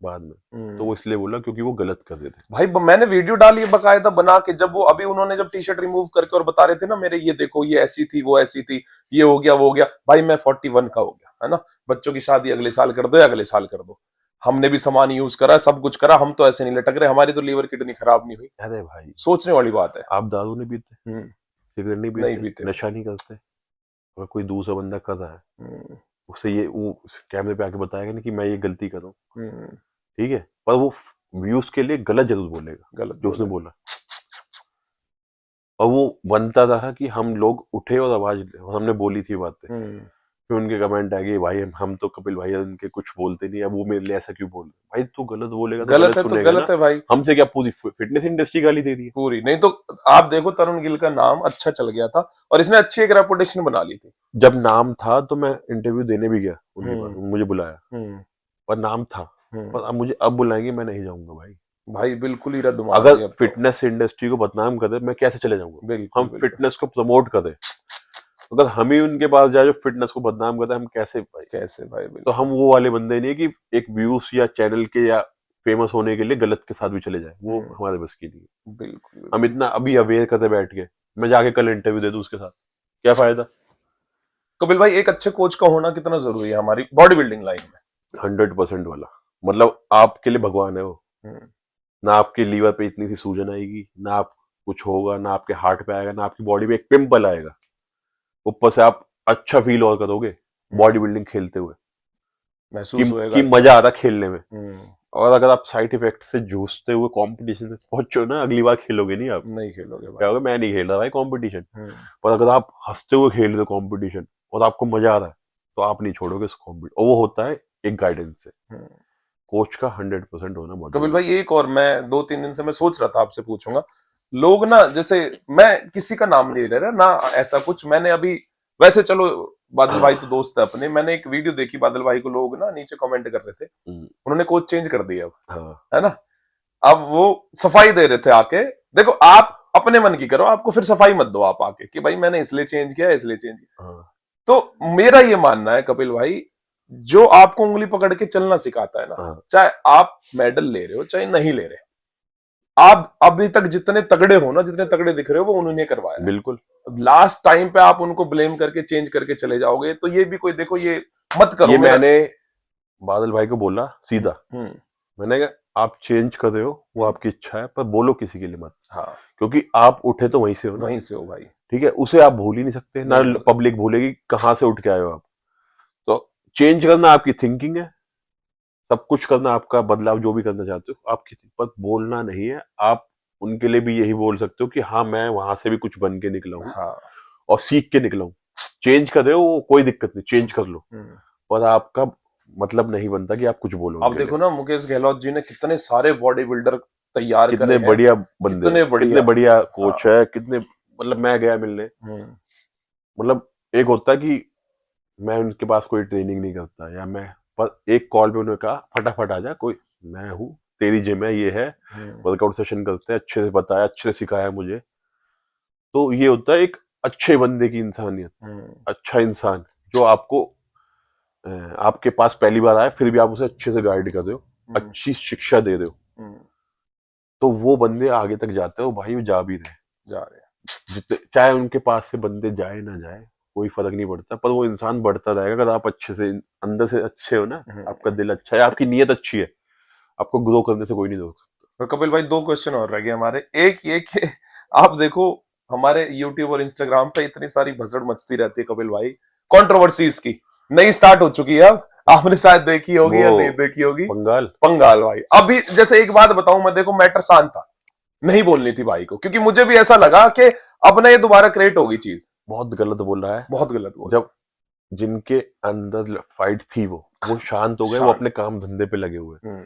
बाद में, तो वो इसलिए बोला क्योंकि वो गलत कर रहे थे। भाई मैंने वीडियो डाली है बकायदा बना के, जब वो अभी उन्होंने जब टी शर्ट रिमूव करके और बता रहे थे ना, मेरे ये देखो ये ऐसी थी वो ऐसी थी, ये हो गया वो हो गया। भाई मैं 41 का हो गया है ना, बच्चों की शादी अगले साल कर दो या अगले साल कर दो, हमने भी सामान यूज करा, सब कुछ करा, हम तो ऐसे नहीं लटक रहे, हमारी तो लीवर किडनी खराब नहीं हुई। अरे भाई, सोचने वाली बात है। आप दारू नहीं पीते, सिगरेट नहीं नहीं पीते, पीते नशा नहीं करते, अगर कोई दूसरा बंदा कर रहा है, भाई। उससे ये वो कैमरे पे आके बताएगा नहीं कि मैं ये गलती कर रहा हूँ। हम्म, ठीक है, पर वो व्यूज के लिए गलत जरूर बोलेगा गलत जो उसने बोले। बोला, और वो बनता रहा कि हम लोग उठे और आवाज और हमने बोली थी बातें। हम्म, फिर उनके कमेंट आ गए, भाई हम तो कपिल भाई उनके कुछ बोलते नहीं, अब वो मेरे लिए ऐसा क्यों बोल रहे? भाई तू गलत बोलेगा तो गलत गलत है तो सुनेगा ना। गलत है भाई। हमसे क्या पूरी फिटनेस इंडस्ट्री गाली दे रही है? पूरी नहीं तो, आप देखो तरुण गिल का नाम अच्छा चल गया था और इसने अच्छी एक रेपुटेशन बना ली थी। जब नाम था तो मैं इंटरव्यू देने भी गया उनके पास, हम्म, मुझे बुलाया, हम्म, पर नाम था। हम्म। पर अब मुझे अब बुलाएंगे, मैं नहीं जाऊंगा भाई। भाई बिल्कुल ही रद्द मार अगर दिया अब तो। फिटनेस इंडस्ट्री को बदनाम कर दे, मैं कैसे चले जाऊंगा? बिल्कुल हम बिल्कुल। फिटनेस को प्रमोट करें, अगर हम ही उनके पास जाए जो फिटनेस को बदनाम करते हैं, हम कैसे भाई? कैसे भाई, तो हम बिल्कुल। वो वाले बंदे नहीं है कि एक व्यूज या चैनल के या फेमस होने के लिए गलत के साथ भी चले जाए, वो हम्म, हमारे बस की नहीं है। बिल्कुल हम बिल्कुल। इतना अभी अवेयर करते बैठ के, मैं जाके कल इंटरव्यू दे दूं उसके साथ, क्या फायदा? कपिल भाई, एक अच्छे कोच का होना कितना जरूरी है हमारी बॉडी बिल्डिंग लाइन 100% वाला, मतलब आपके लिए भगवान है वो। में? ना आपके लीवर पे इतनी सी सूजन आएगी, ना आप कुछ होगा, ना आपके हार्ट पे आएगा, ना आपकी बॉडी पे एक पिंपल आएगा। ऊपर से आप अच्छा फील और करोगे बॉडी बिल्डिंग खेलते हुए, महसूस होएगा कि अच्छा। मजा आता खेलने में। हम्म, और अगर आप साइड इफेक्ट से जूझते हुए कंपटीशन में पहुंचो ना, अगली बार खेलोगे नहीं आप। नहीं खेलोगे क्या भाई। होगा, मैं नहीं खेल रहा भाई कंपटीशन। हम्म, पर अगर आप हंसते हुए खेल रहे हो कंपटीशन और आपको मजा आ रहा है, तो आप नहीं छोड़ोगे उस कंपटीशन, और वो होता है एक गाइडेंस से। हम्म। कोच का 100% होना बॉडी कपिल बिल्डिंग। भाई, एक और मैं 2-3 दिन से मैं सोच रहा था आपसे पूछूंगा। लोग ना, जैसे मैं किसी का नाम नहीं ले रहा ना, ऐसा कुछ मैंने अभी, वैसे चलो बादल भाई तो दोस्त है अपने, मैंने एक वीडियो देखी बादल भाई को लोग ना नीचे कमेंट कर रहे थे, उन्होंने कोच चेंज कर दिया अब, हाँ, है ना। अब वो सफाई दे रहे थे आके, देखो आप अपने मन की करो, आपको फिर सफाई मत दो आप आके कि भाई मैंने इसलिए चेंज किया इसलिए चेंज किया। हाँ, तो मेरा ये मानना है कपिल भाई, जो आपको उंगली पकड़ के चलना सिखाता है ना, हाँ, चाहे आप मेडल ले रहे हो चाहे नहीं ले रहे, आप अभी तक जितने तगड़े हो ना, जितने तगड़े दिख रहे हो, वो उन्होंने करवाया बिल्कुल। है। लास्ट टाइम पे आप उनको ब्लेम करके चेंज करके चले जाओगे तो ये भी कोई, देखो ये मत करो ये मेरा। मैंने बादल भाई को बोला सीधा, हम्म, मैंने कहा आप चेंज कर रहे हो वो हम्म, आपकी इच्छा है, पर बोलो किसी के लिए मत, हाँ, क्योंकि आप उठे तो वहीं से हो ना। वहीं से हो भाई। ठीक है, उसे आप भूल ही नहीं सकते ना, नहीं बोल। पब्लिक भूलेगी कहाँ से उठ के आए हो आप। तो चेंज करना आपकी थिंकिंग है, सब कुछ करना आपका, बदलाव जो भी करना चाहते हो आपकी, पर बोलना नहीं है। आप उनके लिए भी यही बोल सकते हो कि हाँ मैं वहां से भी कुछ बन के निकला हूँ हाँ। और सीख के निकला हूँ। चेंज कर रहे हो वो कोई दिक्कत नहीं, चेंज कर लो, हम्म। पर आपका मतलब नहीं बनता कि आप कुछ बोलो अब उनके लिए। देखो ना, मुकेश गहलोत जी ने कितने सारे बॉडी बिल्डर तैयार कितने करे हैं, बढ़िया बंदे, कितने कितने बढ़िया। बढ़िया कोच हाँ। है, कितने, मतलब मैं गया मिलने, हम्म, मतलब एक होता है कि मैं उनके पास कोई ट्रेनिंग नहीं करता, या मैं पर एक कॉल पे उन्होंने कहा फटाफट आ जा, कोई मैं हूँ, तेरी जिम है, ये है, हम्म, वर्कआउट सेशन करते हैं, अच्छे से बताया, अच्छे से सिखाया मुझे। तो ये होता है एक अच्छे बंदे की इंसानियत, हम्म, अच्छा इंसान जो आपको आपके पास पहली बार आया फिर भी आप उसे अच्छे से गाइड कर रहे हो, हम्म, अच्छी शिक्षा दे रहे हो, हम्म, तो वो बंदे आगे तक जाते हो भाई, वो जा भी रहे, जा रहे हैं। जितने चाहे उनके पास से बंदे जाए ना जाए, कोई फर्क नहीं पड़ता, पर वो इंसान बढ़ता रहेगा अगर आप अच्छे से अंदर से अच्छे हो ना, आपका दिल अच्छा है, आपकी नीयत अच्छी है, आपको ग्रो करने से कोई नहीं रोक सकता। तो कपिल भाई, दो क्वेश्चन और रह गए हमारे। एक ये कि आप देखो, हमारे यूट्यूब और इंस्टाग्राम पे इतनी सारी भसड़ मचती रहती है कपिल भाई, कंट्रोवर्सीज की, नई स्टार्ट हो चुकी है अब। आपने शायद देखी होगी वो या नहीं देखी होगी। बंगाल। पंगाल भाई, अभी जैसे एक बात बताऊं मैं, देखो मैटर शांत था, नहीं बोलनी थी भाई को, क्योंकि मुझे भी ऐसा लगा कि अब ना ये दोबारा क्रिएट होगी चीज। बहुत गलत बोल रहा है। बहुत गलत बोल रहा जब जिनके अंदर फाइट थी वो शांत हो है। गए, वो शांत। अपने काम धंधे पे लगे हुए हैं। हम्म।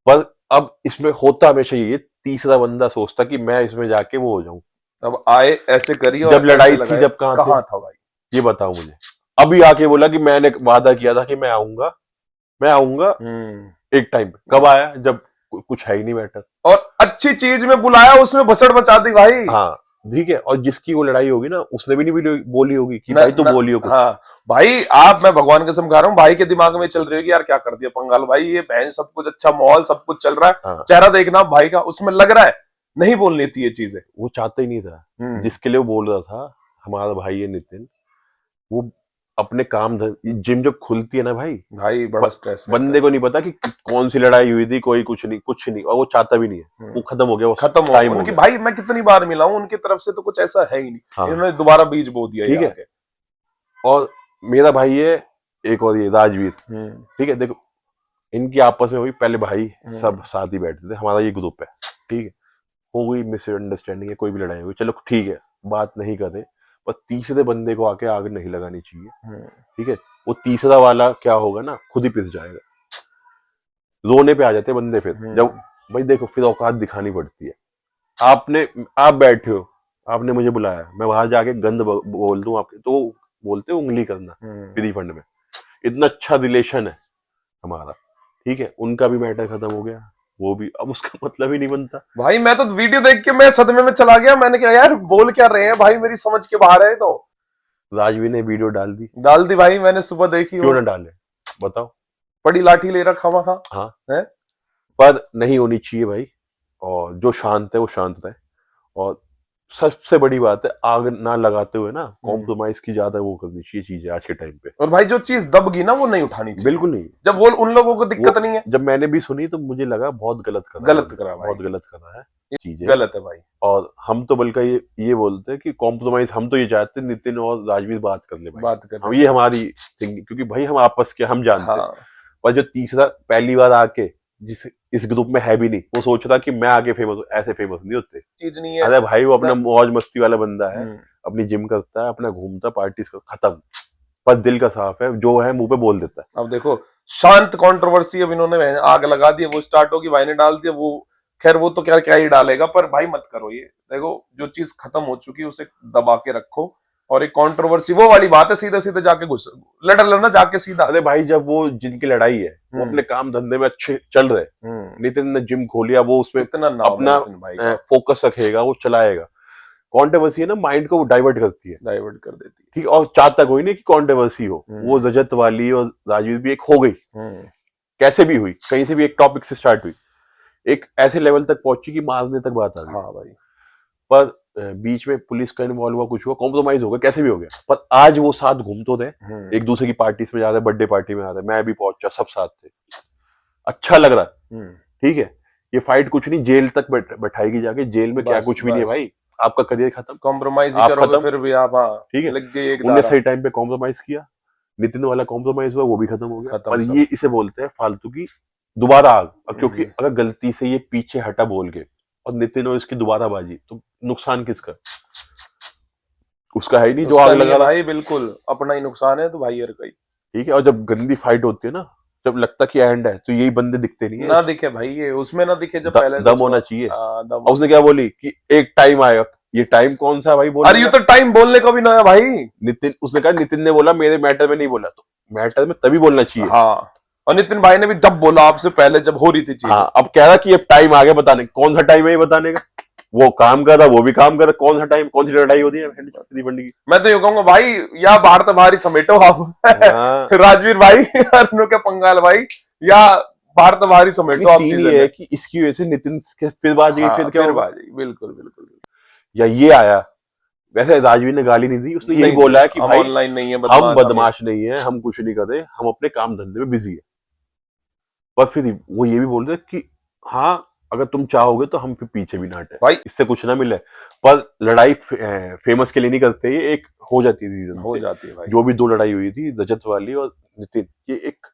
पर अब इसमें होता हमेशा ये तीसरा बंदा सोचता कि मैं इसमें जाके वो हो जाऊं। अब आए ऐसे करिए जब और ऐसे लड़ाई थी लगाए, जब कहाँ थे, कहाँ था भाई। ये बताओ मुझे। अभी आके बोला कि मैंने वादा किया था कि मैं आऊंगा, मैं आऊंगा हम्म। एक टाइम पे। कब आया, जब कुछ है ही नहीं मैटर। और अच्छी चीज में बुलाया, उसमें भसड़ मचा दी भाई। हाँ ठीक है, और जिसकी वो लड़ाई होगी ना उसने भी नहीं बोली होगी कि न, भाई तुम न, बोलियो कुछ। हाँ भाई, आप, मैं भगवान कसम खा रहा हूँ, भाई के दिमाग में चल रही है कि यार क्या कर दिया पंगाल भाई, ये बहन सब कुछ अच्छा, माहौल सब कुछ चल रहा है, हाँ, चेहरा देखना भाई का, उसमें लग रहा है नहीं बोलनी थी ये चीजें। वो चाहता ही नहीं था। हम्म। जिसके लिए वो बोल रहा था, हमारा भाई है नितिन, वो अपने काम जिम जब खुलती है ना भाई, भाई बड़ा स्ट्रेस रहता बंदे है। को नहीं पता कि कौन सी लड़ाई हुई थी, कोई कुछ नहीं, कुछ नहीं, और वो चाहता भी नहीं है, वो खत्म हो गया, वो खत्म हो टाइम हो उनकी गया। भाई, मैं कितनी बार मिला हूं, उनकी तरफ से तो कुछ ऐसा है ही नहीं, हाँ इन्होंने दोबारा बीज बो दिया ये ठीक है। आके। और मेरा भाई है एक, और ये राजवीर, हम्म। ठीक है, देखो इनकी आपस में हुई, पहले भाई सब हम्म। साथ ही बैठते थे, हमारा ये ग्रुप है, ठीक है, हो गई मिसअंडरस्टैंडिंग है, कोई भी लड़ाई हुई, चलो ठीक है, बात नहीं करे, पर तीसरे बंदे को आके आग नहीं लगानी चाहिए, हम्म। ठीक है। वो तीसरा वाला क्या होगा ना, खुद ही पिस जाएगा, रोने पे आ जाते हैं बंदे फिर, जब हम्म। भाई देखो फिर औकात दिखानी पड़ती है। आपने, आप बैठे हो, आपने मुझे बुलाया, मैं वहां जाके गंद बोल दूं आपके, तो बोलते हैं उंगली करना हम्म। फ्री फंड में। इतना अच्छा रिलेशन है हमारा, ठीक है, उनका भी मैटर खत्म हो गया, वो भी, अब उसका मतलब ही नहीं बनता। भाई मैं तो वीडियो देख के मैं सदमे में चला गया, मैंने कहा यार बोल क्या रहे हैं भाई, मेरी समझ के बाहर है। तो राजवी ने वीडियो डाल दी, डाल दी भाई, मैंने सुबह देखी क्यों वो, ना डाले, बताओ। बड़ी लाठी ले रखा वहां हाँ, है। पर नहीं होनी चाहिए भाई, और जो शांत है वो शांत रहे। और सबसे बड़ी बात है, आग ना लगाते हुए ना कॉम्प्रोमाइज की ज्यादा वो करनी चाहिए चीजें आज के टाइम पे। और भाई जो चीज दबगी ना वो नहीं उठानी चाहिए, बिल्कुल नहीं। जब वो उन लोगों को वो दिक्कत नहीं है। जब मैंने भी सुनी तो मुझे लगा बहुत गलत करा है गलत उन्होंने, करा भाई, बहुत गलत करा है ये चीजें। गलत है भाई। और हम तो बल्कि ये बोलते हैं कि कॉम्प्रोमाइज, हम तो ये चाहते हैं नितिन और राजवीर बात कर ले भाई, बात कर हम रहे ये भाई। हमारी थिंकिंग, क्योंकि भाई हम आपस के हम जानते हैं। हाँ। पर जो तीसरा पहली बार आके, जिस इस ग्रुप में है भी नहीं, वो सोच रहा कि मैं आगे फेमस हूं, ऐसे फेमस नहीं होते। चीज नहीं है अरे भाई वो अपना ना। मौज मस्ती वाला बंदा है, हम्म। अपनी जिम करता है, अपना घूमता, पार्टीज कर, खत्म। पर दिल का साफ है, जो है मुंह पे बोल देता है। अब देखो, शांत कंट्रोवर्सी अब इन्होंने आग लगा दी, वो स्टार्ट होगी, भाई ने डाल दिया वो, खैर वो तो क्या क्या ही डालेगा, पर भाई मत करो ये। देखो जो चीज खत्म हो चुकी है उसे दबा के रखो, और एक कंट्रोवर्सी वो वाली बात है, सीधे सीधे जाके घुस लड़ लेना जाके सीधा। अरे भाई जब वो जिनकी लड़ाई है वो हम्म। अपने काम धंधे में अच्छे चल रहे, हम्म। नितिन ने जिम खोलिया, वो उसमें कितना नाम है अपना नितिन भाई का, फोकस रखेगा, वो चलाएगा। कंट्रोवर्सी है ना, माइंड को डाइवर्ट करती है, डाइवर्ट कर देती ठीक है, और चाहता कोई नहीं कि कंट्रोवर्सी हो। है। वो रजत वाली और राजवीर भी एक हो गई, हम्म। कैसे भी हुई, कहीं से भी एक टॉपिक से स्टार्ट हुई, एक ऐसे लेवल तक पहुंची कि मारने तक बात आ गई। हाँ भाई। पर बीच में पुलिस का इन्वॉल्व हुआ, कुछ हुआ, कॉम्प्रोमाइज हो गया, कैसे भी हो गया, पर आज वो साथ घूम तो रहे, हम्म। एक दूसरे की पार्टीज में जा रहे, बर्थडे पार्टी में आ रहे, मैं भी पहुंचा, सब साथ थे, अच्छा लग रहा है, हम्म। ठीक है। ये फाइट कुछ नहीं, जेल तक बैठाएगी जाके, जेल में क्या बस कुछ भी नहीं है बस, भाई, आपका करियर खत्म, कॉम्प्रोमाइज ही आप करोगे खत्म, फिर भी आप, हाँ। ठीक है। लग गई एक उनने धारा, सही टाइम पे कॉम्प्रोमाइज किया, नितिन वाला कॉम्प्रोमाइज हुआ, वो भी खत्म हो गया, खत्म पर सब। ये इसे बोलते हैं फालतू की दोबारा आग। क्योंकि हम्म। अगर गलती से ये पीछे हटा बोल के, और नितिन और इसकी दोबारा बाजी, तो नुकसान किसका, उसका है ही नहीं जो उसका आग नहीं लगा है रहा, भाई, बिल्कुल अपना ही नुकसान है तो भाई, यार कहीं। ठीक है। और जब गंदी फाइट होती है ना, जब लगता कि एंड है तो यही बंदे दिखते नहीं है, ना दिखे भाई, ये उसमें ना दिखे जब पहले दम होना चाहिए। दम। और उसने क्या बोली कि एक टाइम आएगा, ये टाइम कौन सा है भाई बोलने अरे ये का? तो टाइम बोलने का भी ना है भाई। नितिन, उसने कहा नितिन ने बोला मेरे मैटर में नहीं बोला, तो मैटर में तभी बोलना चाहिए। हाँ, और नितिन भाई ने भी जब बोला आपसे पहले, जब हो रही थी चीज। हाँ, अब कह रहा कि अब टाइम आ गया बताने, कौन सा टाइम है ये बताने का? वो काम कर रहा, वो भी काम कर रहा, कौन सा टाइम, कौन सी लड़ाई होती है बंडी की? मैं तो ये कहूंगा भाई, या भारत भारी समेटो आप हाँ, राजवीर भाई अरुण के पंगाल भाई, या भारत भारी समेटो आप सीन चीजें ये है में। कि इसकी वजह से नितिन के फिर बात गई, हाँ, फिर क्या फिर होगा? बाजी, बिल्कुल बिल्कुल। या ये आया, वैसे राजवीर ने गाली नहीं दी, उसने यही नहीं बोला दी, है कि हम भाई ऑनलाइन नहीं है, हम बदमाश हम। बदमाश नहीं है, हम कुछ नहीं करते, हम अपने काम धंधे में बिजी है। पर फिर वो ये भी बोल रहे कि हाँ, अगर तुम चाहोगे तो हम फिर पीछे भी ना हटे, भाई इससे कुछ ना मिले। पर लड़ाई फेमस के लिए नहीं करते, ये एक हो जाती है सीजन हो से। जाती है भाई। जो भी दो लड़ाई हुई थी रजत वाली और नितिन, ये एक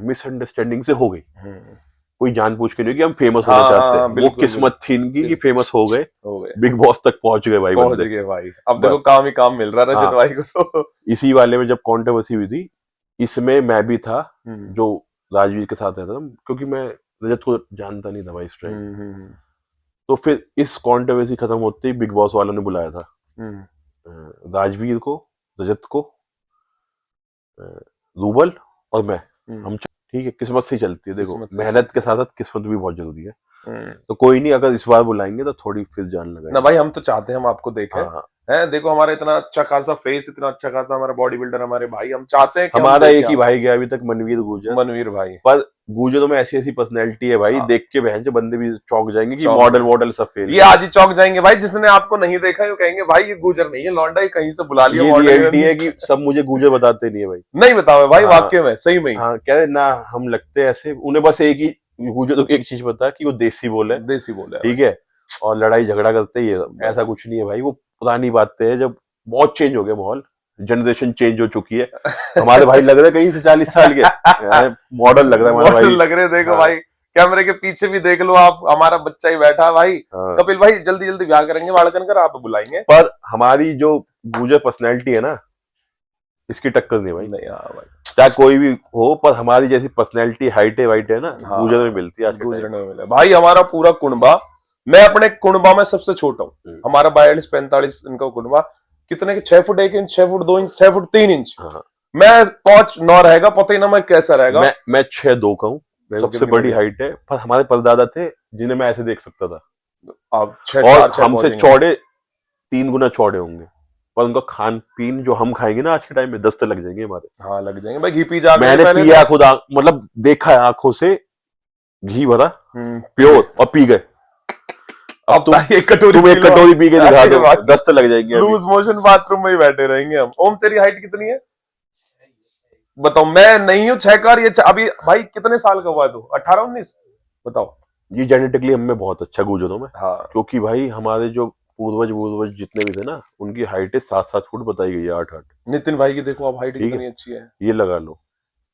मिसअंडरस्टैंडिंग से हो गई, हम्म। कोई जानबूझ के नहीं कि हम फेमस होना हाँ चाहते हैं। हाँ, वो बिल्कुल किस्मत थी इनकी कि फेमस हो गए, हो गए, बिग बॉस तक पहुंच गए भाई पहुंच बंदे। गए भाई। अब देखो बस काम ही काम मिल रहा है रजत हाँ, भाई को तो। इसी वाले में जब कंट्रोवर्सी हुई थी, इसमें मैं भी था, हम्म जो राजवीर के साथ रहता था, क्योंकि मैं रजत को जानता नहीं था भाई इस टाइम। हम्म। तो फिर इस कंट्रोवर्सी खत्म होते ही बिग बॉस वालों ने बुलाया था हम्म राजवीर को, रजत को, रूबल और मैं। हम्म। हम ठीक है, किस्मत से ही चलती है, देखो किस्मत से मेहनत चलती के साथ साथ किस्मत भी बहुत जरूरी है। है। तो कोई नहीं, अगर इस बार बुलाएंगे तो थोड़ी फिर जान ना लगाएंगे। भाई, हम तो चाहते हैं हम आपको देखें। हाँ, है, देखो हमारा इतना अच्छा खासा फेस, इतना अच्छा खासा हमारा बॉडी बिल्डर हमारे भाई, हम चाहते हैं कि हम हमारा देखें एक ही आपको। भाई गया अभी तक, मनवीर गुर्जर। मनवीर भाई। पर गुर्जरों में ऐसी ऐसी पर्सनैलिटी है भाई, हाँ, देख के बहन जो बंदे भी चौंक जाएंगे कि चौंक मॉडल जाए। वॉडल सब फेल ये गए। आज ही चौक जाएंगे भाई, जिसने आपको नहीं देखा है वो कहेंगे भाई ये गुजर नहीं है, लौंडा ही कहीं से बुला लिया ये मॉडल। रियलिटी है कि सब मुझे गुर्जर बताते नहीं है भाई। नहीं बताओ भाई, हाँ, वाकई में सही में ही। हाँ, कह रहे ना हम लगते हैं ऐसे, उन्हें बस एक ही गुर्जरों को एक चीज पता है कि वो देसी बोले, देसी बोले ठीक भाई। है, और लड़ाई झगड़ा करते ही है। बस। ऐसा कुछ नहीं है भाई, वो पुरानी बातें हैं, जब बहुत चेंज हो गया माहौल, जनरेशन चेंज हो चुकी है। हमारे भाई लग रहे हैं कहीं से 40 साल के, मॉडल लग रहा है हमारा मॉडल भाई। लग रहे, देखो हाँ, भाई कैमरे के पीछे भी देख लो आप, हमारा बच्चा ही बैठा है भाई। हाँ। कपिल भाई जल्दी जल्दी ब्याह करेंगे, वाड़कन कर आप बुलाएंगे। पर हमारी जो गुर्जर पर्सनैलिटी है ना, इसकी टक्कर नहीं भाई, नहीं, हाँ भाई। चाहे कोई भी हो, पर हमारी जैसी पर्सनैलिटी हाइट है वाइट है ना, गुर्जर में हाँ, मिलती है आज के टाइम। गुजरने में मिला भाई, हमारा पूरा कुनबा। मैं अपने कुनबा में सबसे छोटा हूँ, हमारा 42-45 इनका कुनबा। कितने के, 6 foot 1 inch, 6 foot 2 inch, 6 foot 3 inch. हाँ, मैं 5'9" रहेगा, पता ही ना मैं कैसा रहेगा। मैं 6'2" का हूँ, देखो सबसे कितनी बड़ी बढ़िया। हाइट है, पर हमारे परदादा थे जिन्हें मैं ऐसे देख सकता था, आप 6 और 4 6 हमसे पहुंचेंगे। चौड़े 3 गुना चौड़े होंगे। पर उनका खान पीन जो हम खाएंगे ना आज के टाइम में, दस्ते लग जाएंगे हमारे। हाँ, लग जाएंगे भाई, घी पी जा मैंने पहले पिया तो। खुद, मतलब देखा है आंखों से, घी भरा पी गए। प्योर, और पी गए। अब अब भाई एक कटोरी तुम एक पी लो कटोरी पी के दिखा अरे दो, भाई, दस्त लग जाएंगे अभी। लूज मोशन बाथरूम में ही बैठे रहेंगे हम। ओम तेरी हाइट कितनी है बताओ? मैं नहीं हूँ 6 कार, ये अभी भाई कितने साल का हुआ है तू? 18-19 बताओ। ये जेनेटिकली हमें बहुत अच्छा गुजरों में, हाँ क्योंकि भाई हमारे जो पूर्वज पूर्वज जितने भी थे ना, उनकी हाइट 7-7 फुट बताई गई है, 8-8। नितिन भाई की देखो आप, हाइट ठीक है, कितनी अच्छी है ये लगा लो।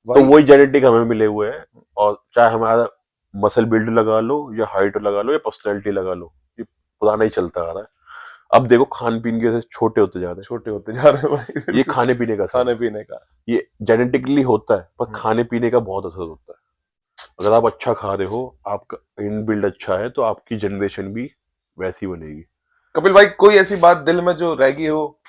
तो भाई। वही जेनेटिक हमें मिले हुए हैं, और चाहे हमारा मसल बिल्ड लगा लो, या हाइट लगा लो, या पर्सनैलिटी लगा लो, ये पुराना ही चलता आ रहा है। अब देखो खान पीन के से छोटे होते जा रहे छोटे होते जा रहे हैं भाई, हैं, ये खाने पीने का असर खाने है। पीने का। ये जेनेटिकली होता है, पर खाने पीने का बहुत असर होता है। अगर आप अच्छा खा रहे हो, आपका इन बिल्ड अच्छा है, तो आपकी जनरेशन भी वैसी बनेगी। कपिल भाई कोई ऐसी बात दिल में जो रह गई हो?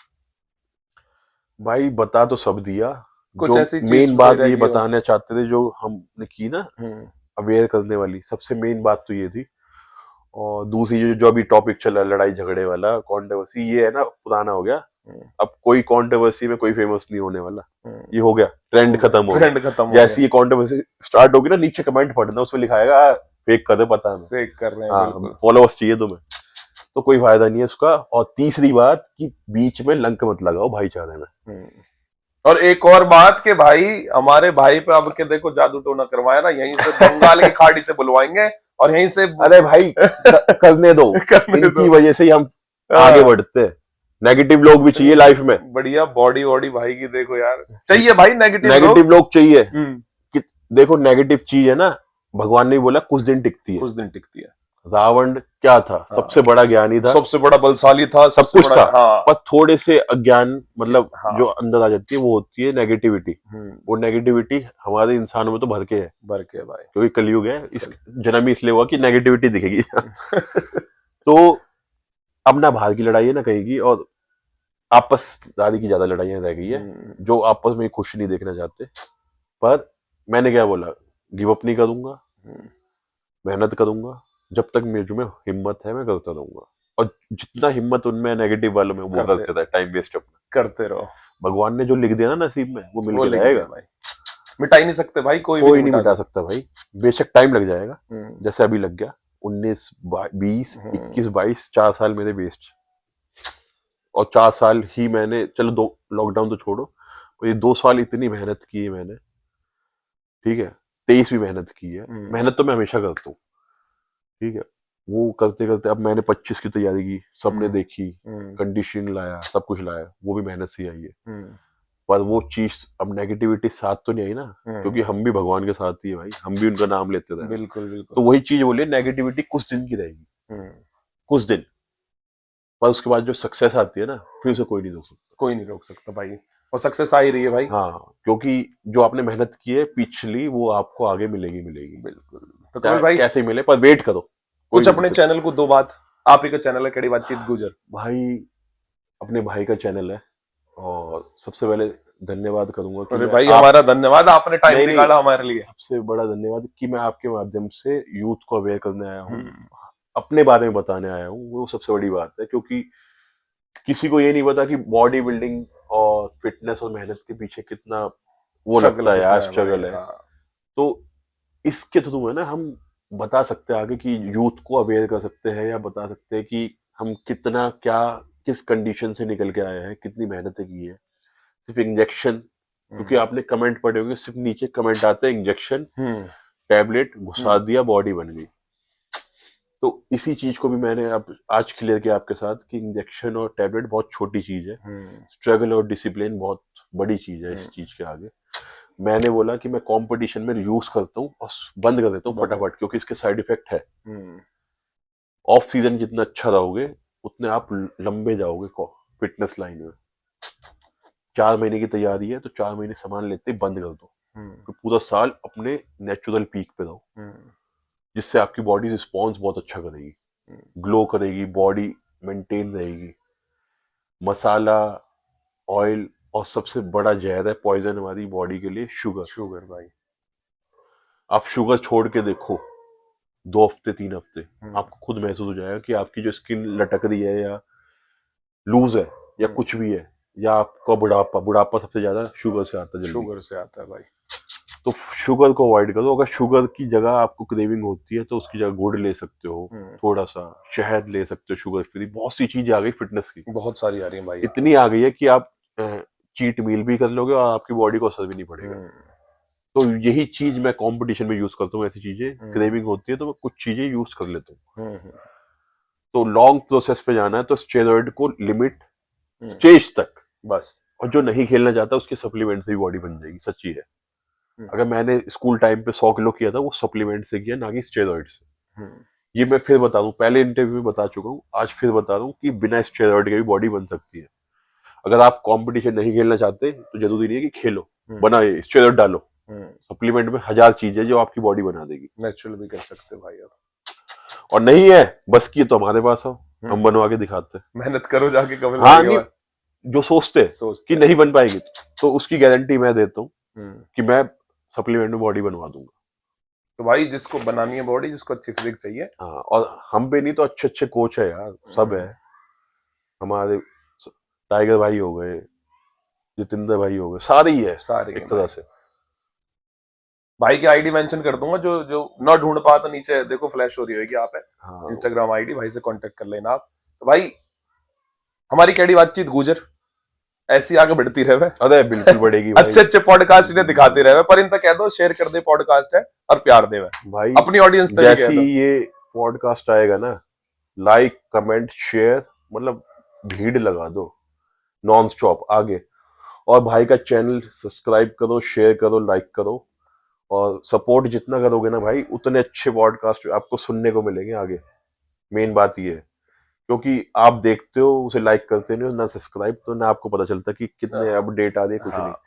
भाई बता तो सब दिया, कुछ जो ऐसी चीज मेन कोई बात रह ये गई हो? बताना चाहते थे, जो हमने की ना हम्म अवेयर करने वाली, सबसे मेन बात तो ये थी। और दूसरी जो अभी टॉपिक चल रहा है लड़ाई झगड़े वाला, कंट्रोवर्सी, ये है ना, पुराना हो गया। हम्म अब कोई कंट्रोवर्सी में कोई फेमस नहीं होने वाला, हम्म। ये हो गया, ट्रेंड खत्म हो गया। ट्रेंड खत्म हो जैसे गया। ये कंट्रोवर्सी स्टार्ट होगी ना, नीचे कमेंट पढ़ना, उसमें लिखाएगा फेक कर दे, पता नहीं। फेक कर रहे हैं हाँ, बिल्कुल। फॉलोअर्स चाहिए तुम्हें, तो कोई फायदा नहीं है उसका। और तीसरी बात कि बीच में लंक मत लगाओ भाईचारे में। हम्म। और एक और बात के भाई, हमारे भाई पे अब के देखो जादू टोना करवाया ना, यहीं से बंगाल की खाड़ी से बुलवाएंगे और यहीं से अरे भाई करने दो, करने इनकी दो। वजह से ही हम आगे बढ़ते हैं। नेगेटिव लोग भी चाहिए लाइफ में, बढ़िया बॉडी वॉडी भाई की देखो यार, चाहिए भाई नेगेटिव नेगेटिव लोग चाहिए। हम्म। कि देखो नेगेटिव चीज है ना, भगवान ने भी बोला कुछ दिन टिकती है, कुछ दिन टिकती है। रावण क्या था, हाँ। सबसे बड़ा ज्ञानी था, सबसे बड़ा बलशाली था, सब सबसे कुछ बड़ा, था, हाँ। पर थोड़े से अज्ञान, मतलब हाँ। जो अंदर आ जाती है वो होती है नेगेटिविटी। वो नेगेटिविटी हमारे इंसानों में तो भर के है, भर के भाई। क्योंकि कलयुग है, इस जन्म ही इसलिए हुआ कि नेगेटिविटी दिखेगी। तो अब ना बाहर की लड़ाई है ना कहीं की, और आपस दादी की ज्यादा लड़ाइयां रह गई है, जो आपस में खुश नहीं देखना चाहते। पर मैंने क्या बोला, गिव अप नहीं करूंगा, मेहनत करूंगा, जब तक मेरे में हिम्मत है मैं करता रहूंगा। और जितना हिम्मत उनमें नेगेटिव वालों में, वो करते करते रहे, टाइम वेस्ट अपना। करते रहो। भगवान ने जो लिख दिया ना नसीब में, वो मिल वो के लिख दिया रहेगा, भाई, मिटा ही नहीं सकते भाई, कोई भी कोई नहीं नहीं मिटा मिटा सकता। सकता भाई। बेशक टाइम लग जाएगा, हम्म। जैसे अभी लग गया, 19 20 हम्म। 21 22 4 साल मेरे वेस्ट। और 4 साल ही मैंने, चलो दो लॉकडाउन तो छोड़ो, पर ये 2 साल इतनी मेहनत की है मैंने, ठीक है, 23 भी मेहनत की है, मेहनत तो मैं हमेशा करता हूँ, ठीक है। वो करते करते अब मैंने 25 की तैयारी की, सबने देखी, कंडीशनिंग लाया, सब कुछ लाया, वो भी मेहनत से आई है। पर वो चीज अब नेगेटिविटी साथ तो नहीं आई ना, क्योंकि हम भी भगवान के साथ ही है भाई, हम भी उनका नाम लेते रहे। बिल्कुल बिल्कुल। तो वही चीज बोलिए, नेगेटिविटी कुछ दिन की रहेगी, कुछ दिन, पर उसके बाद जो सक्सेस आती है ना, फिर उसे कोई नहीं रोक सकता। कोई नहीं रोक सकता भाई, और सक्सेस आ ही रही है भाई। हाँ, क्योंकि जो आपने मेहनत की है पिछली, वो आपको आगे मिलेगी मिलेगी, बिल्कुल। तो कमल चाहे भाई, कैसे ही मिले, पर वेट करो, कोई कुछ नहीं अपने दिक्कत। चैनल को दो बात, आप ही का चैनल है कड़ी बातचीत गुजर। भाई अपने भाई का चैनल है, और सबसे पहले धन्यवाद करूंगा कि अरे मैं भाई आप, हमारा धन्यवाद, आपने टाइम नहीं नहीं, निकाला हमारे लिए। सबसे बड़ा धन्यवाद कि मैं आपके माध्यम से यूथ को अवेयर करने आया हूँ, हम्म। अपने बारे में बताने आया हूँ, वो सबसे बड़ी बात है। क्योंकि किसी को ये नहीं पता कि बॉडी बिल्डिंग और फिटनेस और मेहनत के पीछे कितना वो स्ट्रगल लगता है यार, कितना है भाई, स्ट्रगल है। हाँ। तो इसके थ्रू है ना, हम बता सकते हैं आगे, कि यूथ को अवेयर कर सकते हैं, या बता सकते हैं कि हम कितना क्या, किस कंडीशन से निकल के आए हैं, कितनी मेहनतें की है। सिर्फ इंजेक्शन, क्योंकि आपने कमेंट पढ़े होंगे, सिर्फ नीचे कमेंट आते हैं, इंजेक्शन, टैबलेट घुसा दिया, बॉडी बन गई। तो इसी चीज को भी मैंने अब आज क्लियर किया आपके साथ, कि इंजेक्शन और टैबलेट बहुत छोटी चीज है, स्ट्रगल और डिसिप्लिन बहुत बड़ी चीज है इस चीज के आगे। मैंने बोला कि मैं कंपटीशन में यूज करता हूँ और बंद कर देता हूँ फटाफट, क्योंकि इसके साइड इफेक्ट है। ऑफ सीजन जितना अच्छा रहोगे, उतने आप लंबे जाओगे फिटनेस लाइन में। 4 महीने की तैयारी है, तो 4 महीने सामान लेते ही बंद कर दो, तो पूरा साल अपने नेचुरल पीक पे रहो, जिससे आपकी बॉडी रिस्पॉन्स बहुत अच्छा करेगी, ग्लो करेगी, बॉडी मेंटेन रहेगी। मसाला, ऑयल, और सबसे बड़ा जहर है, पॉइजन हमारी बॉडी के लिए, शुगर। शुगर भाई। आप शुगर छोड़ के देखो, 2 हफ्ते 3 हफ्ते, आपको खुद महसूस हो जाएगा कि आपकी जो स्किन लटक रही है, या लूज है, या कुछ भी है, या आपका बुढ़ापा, बुढ़ापा सबसे ज्यादा शुगर से आता है जल्दी। शुगर से आता है भाई। तो शुगर को अवॉइड करो। अगर शुगर की जगह आपको क्रेविंग होती है, तो उसकी जगह गुड़ ले सकते हो, थोड़ा सा शहद ले सकते हो, शुगर फ्री। बहुत सी चीजें आ गई फिटनेस की, बहुत सारी आ रही है भाई, इतनी आ गई है कि आप चीट मील भी कर लोगे और आपकी बॉडी को असर भी नहीं पड़ेगा। तो यही चीज मैं कंपटीशन में यूज करता हूँ, ऐसी चीजें क्रेविंग होती है तो मैं कुछ चीजें यूज कर लेता हूँ। तो लॉन्ग प्रोसेस पे जाना है, तो स्टेरॉइड को लिमिट स्टेज तक बस। और जो नहीं खेलना चाहता उसके सप्लीमेंट से भी बॉडी बन जाएगी, सच्ची है। अगर मैंने स्कूल टाइम पे 100 किलो किया था, वो सप्लीमेंट से किया, ना कि स्टेरॉइड से। ये मैं फिर बता दूं, पहले इंटरव्यू में बता चुका हूँ, आज फिर बता रहा हूँ कि बिना स्टेरॉइड के भी बॉडी बन सकती है। अगर आप कंपटीशन नहीं खेलना चाहते, तो जरूरी नहीं है कि खेलो, बनाए स्टेरॉइड डालो, सप्लीमेंट में 1000 चीजें जो आपकी बॉडी बना देगी। नेचुरल भी कर सकते भाई अब। और नहीं है बस की, तो हमारे पास आओ, हम बनवा के दिखाते हैं। मेहनत करो जाके कमल हाँ, भाई के नहीं, पास। जो सोचते कि नहीं बन पाएगी, तो उसकी गारंटी मैं देता हूँ कि मैं सप्लीमेंट में बॉडी बनवा दूंगा। तो भाई जिसको बनानी है बॉडी, जिसको अच्छी फिजिक चाहिए, हाँ, और हम पे नहीं तो अच्छे अच्छे कोच है यार, सब है हमारे। टाइगर भाई हो गए, जितेंद्र भाई हो गए, सारे ही है सारे एक तरह से। भाई की आईडी मेंशन कर दूंगा, जो जो ना ढूंढ पा तो नीचे देखो फ्लैश हो रही होगी, आप है हाँ, इंस्टाग्राम आईडी, भाई से कांटेक्ट कर लेना आप। तो भाई हमारी कैडी बातचीत गुजर ऐसी आगे बढ़ती रहे। अरे बिल्कुल बढ़ेगी भाई। अच्छे अच्छे पॉडकास्ट इन्हें दिखाते रहे, पर इनका कह दो शेयर कर दे पॉडकास्ट है, और प्यार दे भाई अपनी ऑडियंस तक भी कह जैसी दो। ये पॉडकास्ट आएगा ना, लाइक कमेंट शेयर, मतलब भीड़ लगा दो नॉन स्टॉप आगे। और भाई का चैनल सब्सक्राइब करो, शेयर करो, लाइक करो, और सपोर्ट जितना करोगे ना भाई, उतने अच्छे पॉडकास्ट आपको सुनने को मिलेंगे आगे। मेन बात ये है, क्योंकि आप देखते हो उसे लाइक करते नहीं हो ना सब्सक्राइब, तो ना आपको पता चलता कि कितने अपडेट आ रहे कुछ नहीं। हाँ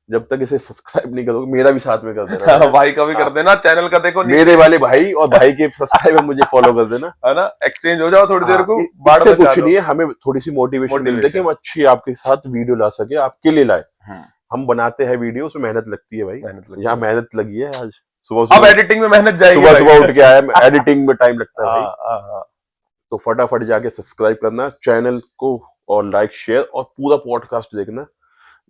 जब तक इसे सब्सक्राइब नहीं करोगे, मेरा भी साथ में कर देना भाई। भाई का भी कर देना, चैनल का देखो मेरे नीचे वाले भाई और भाई के सब्सक्राइब मुझे फॉलो कर देना। है ना, एक्सचेंज हो जाओ थोड़ी देर को, बाढ़ इससे मचा कुछ दो। नहीं है, हमें थोड़ी सी मोटिवेशन मिलती है कि हम अच्छी आपके साथ वीडियो ला सके, आपके लिए लाए। हम बनाते हैं वीडियो, उसमें मेहनत लगती है भाई, मेहनत लगती यहाँ है। मेहनत लगी है। आज सुबह अब सुबह एडिटिंग में मेहनत जाएगी सुबह भाई। सुबह उठ के आया, एडिटिंग में टाइम लगता है भाई। हाँ तो फटाफट जाके सब्सक्राइब करना चैनल को, और लाइक शेयर, और पूरा पॉडकास्ट देखना।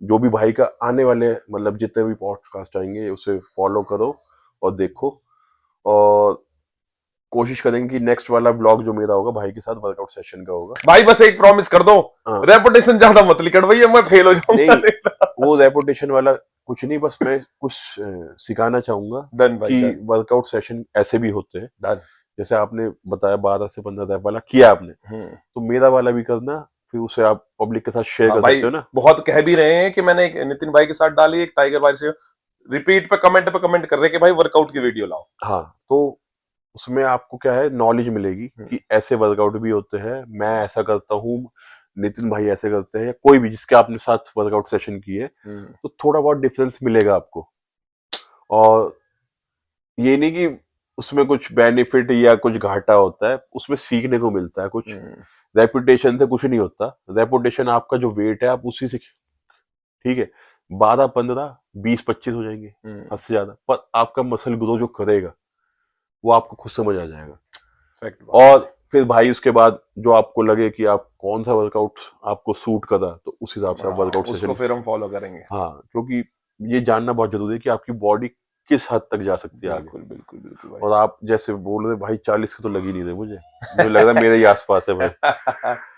जो भी भाई का आने वाले मतलब जितने भी पॉडकास्ट आएंगे उसे फॉलो करो और देखो। और कोशिश करेंगे कि नेक्स्ट वाला ब्लॉग जो मेरा होगा भाई के साथ वर्कआउट सेशन का होगा। भाई बस एक प्रॉमिस कर दो, हाँ रेपुटेशन ज्यादा मत लिखड़ भैया, मैं फेल हो जाऊंगा। नहीं, वो रेपुटेशन वाला कुछ नहीं, बस मैं कुछ सिखाना चाहूंगा डन भाई कि डन वर्कआउट सेशन ऐसे भी होते हैं। डन। जैसे आपने बताया 12 से 15 रैप वाला किया आपने, तो मेरा वाला भी करना, फिर उसे आप पब्लिक के साथ शेयर हाँ कर भाई, सकते हो ना। बहुत कह भी रहे हैं कि मैंने एक नितिन भाई के साथ डाली, एक टाइगर भाई से रिपीट पे कमेंट कर रहे कि भाई वर्कआउट की वीडियो लाओ। हाँ, तो उसमें आपको क्या है, नॉलेज मिलेगी कि ऐसे वर्कआउट भी होते हैं, मैं ऐसा करता हूँ, नितिन भाई ऐसे करते हैं, या कोई भी जिसके आपने साथ वर्कआउट सेशन की है, तो थोड़ा बहुत डिफरेंस मिलेगा आपको। और ये नहीं कि उसमें कुछ बेनिफिट या कुछ घाटा होता है, उसमें सीखने को मिलता है कुछ। रेपुटेशन से कुछ नहीं होता, रेपुटेशन आपका जो वेट है आप उसी से, ठीक है, 12 15 20 25 हो जाएंगे हद से ज्यादा, पर आपका मसल ग्रो जो करेगा वो आपको खुद समझ आ जाएगा। Fact बात। और फिर भाई उसके बाद जो आपको लगे कि आप कौन सा वर्कआउट आपको सूट करा, तो उस हिसाब से आप वर्कआउट उसको सेशन। फिर हम फॉलो करेंगे। हाँ, क्योंकि ये जानना बहुत जरूरी है कि आपकी बॉडी किस हद तक जा सकती है आगे। बिल्कुल बिल्कुल बिल्कुल भाई। और आप जैसे बोल रहे भाई 40 की तो लगी नहीं रहे, मुझे लग रहा है मेरे ही आसपास है भाई।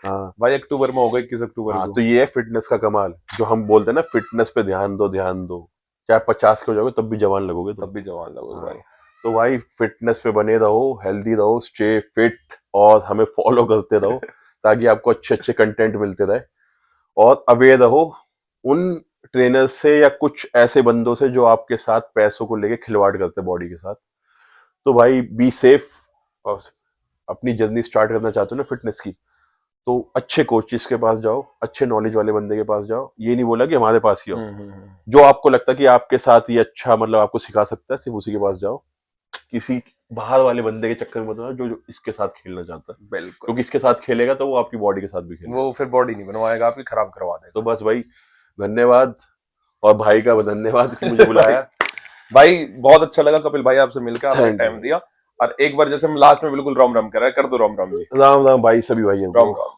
हाँ भाई अक्टूबर में होगा, 21 अक्टूबर हाँ, को। तो ये है फिटनेस का कमाल, जो हम बोलते हैं ना, फिटनेस पे ध्यान दो ध्यान दो, चाहे 50 के हो जाओगे तब भी जवान लगोगे तुम। तब भी जवान लगोगे हाँ, भाई। तो भाई फिटनेस पे बने रहो, हेल्दी रहो, स्टे फिट, और हमें फॉलो करते रहो ताकि आपको अच्छे अच्छे कंटेंट मिलते रहे। और अवेयर रहो उन ट्रेनर से या कुछ ऐसे बंदों से जो आपके साथ पैसों को लेके खिलवाड़ करते हैं बॉडी के साथ। तो भाई बी सेफ, और अपनी जर्नी स्टार्ट करना चाहते हो ना फिटनेस की, तो अच्छे कोचेस के पास जाओ, अच्छे नॉलेज वाले बंदे के पास जाओ। ये नहीं बोला कि हमारे पास ही आओ, जो आपको लगता है कि आपके साथ ये अच्छा मतलब आपको सिखा सकता है, सिर्फ उसी के पास जाओ। किसी बाहर वाले बंदे के चक्कर में मत आना जो इसके साथ खेलना चाहता है, बिल्कुल, क्योंकि इसके साथ खेलेगा तो वो आपकी बॉडी के साथ भी खेलेगा। वो फिर बॉडी नहीं बनवाएगा आपकी, खराब करवा तो देगा। बस भाई, धन्यवाद, और भाई का धन्यवाद कि मुझे बुलाया। भाई बहुत अच्छा लगा कपिल भाई आपसे मिलकर, आपने थैंक यू टाइम दिया। और एक बार जैसे हम लास्ट में बिल्कुल रोम रोम कर रहे हैं, कर दो रोम रोम जी। राम राम भाई, सभी भाइयों रोम को। रोम।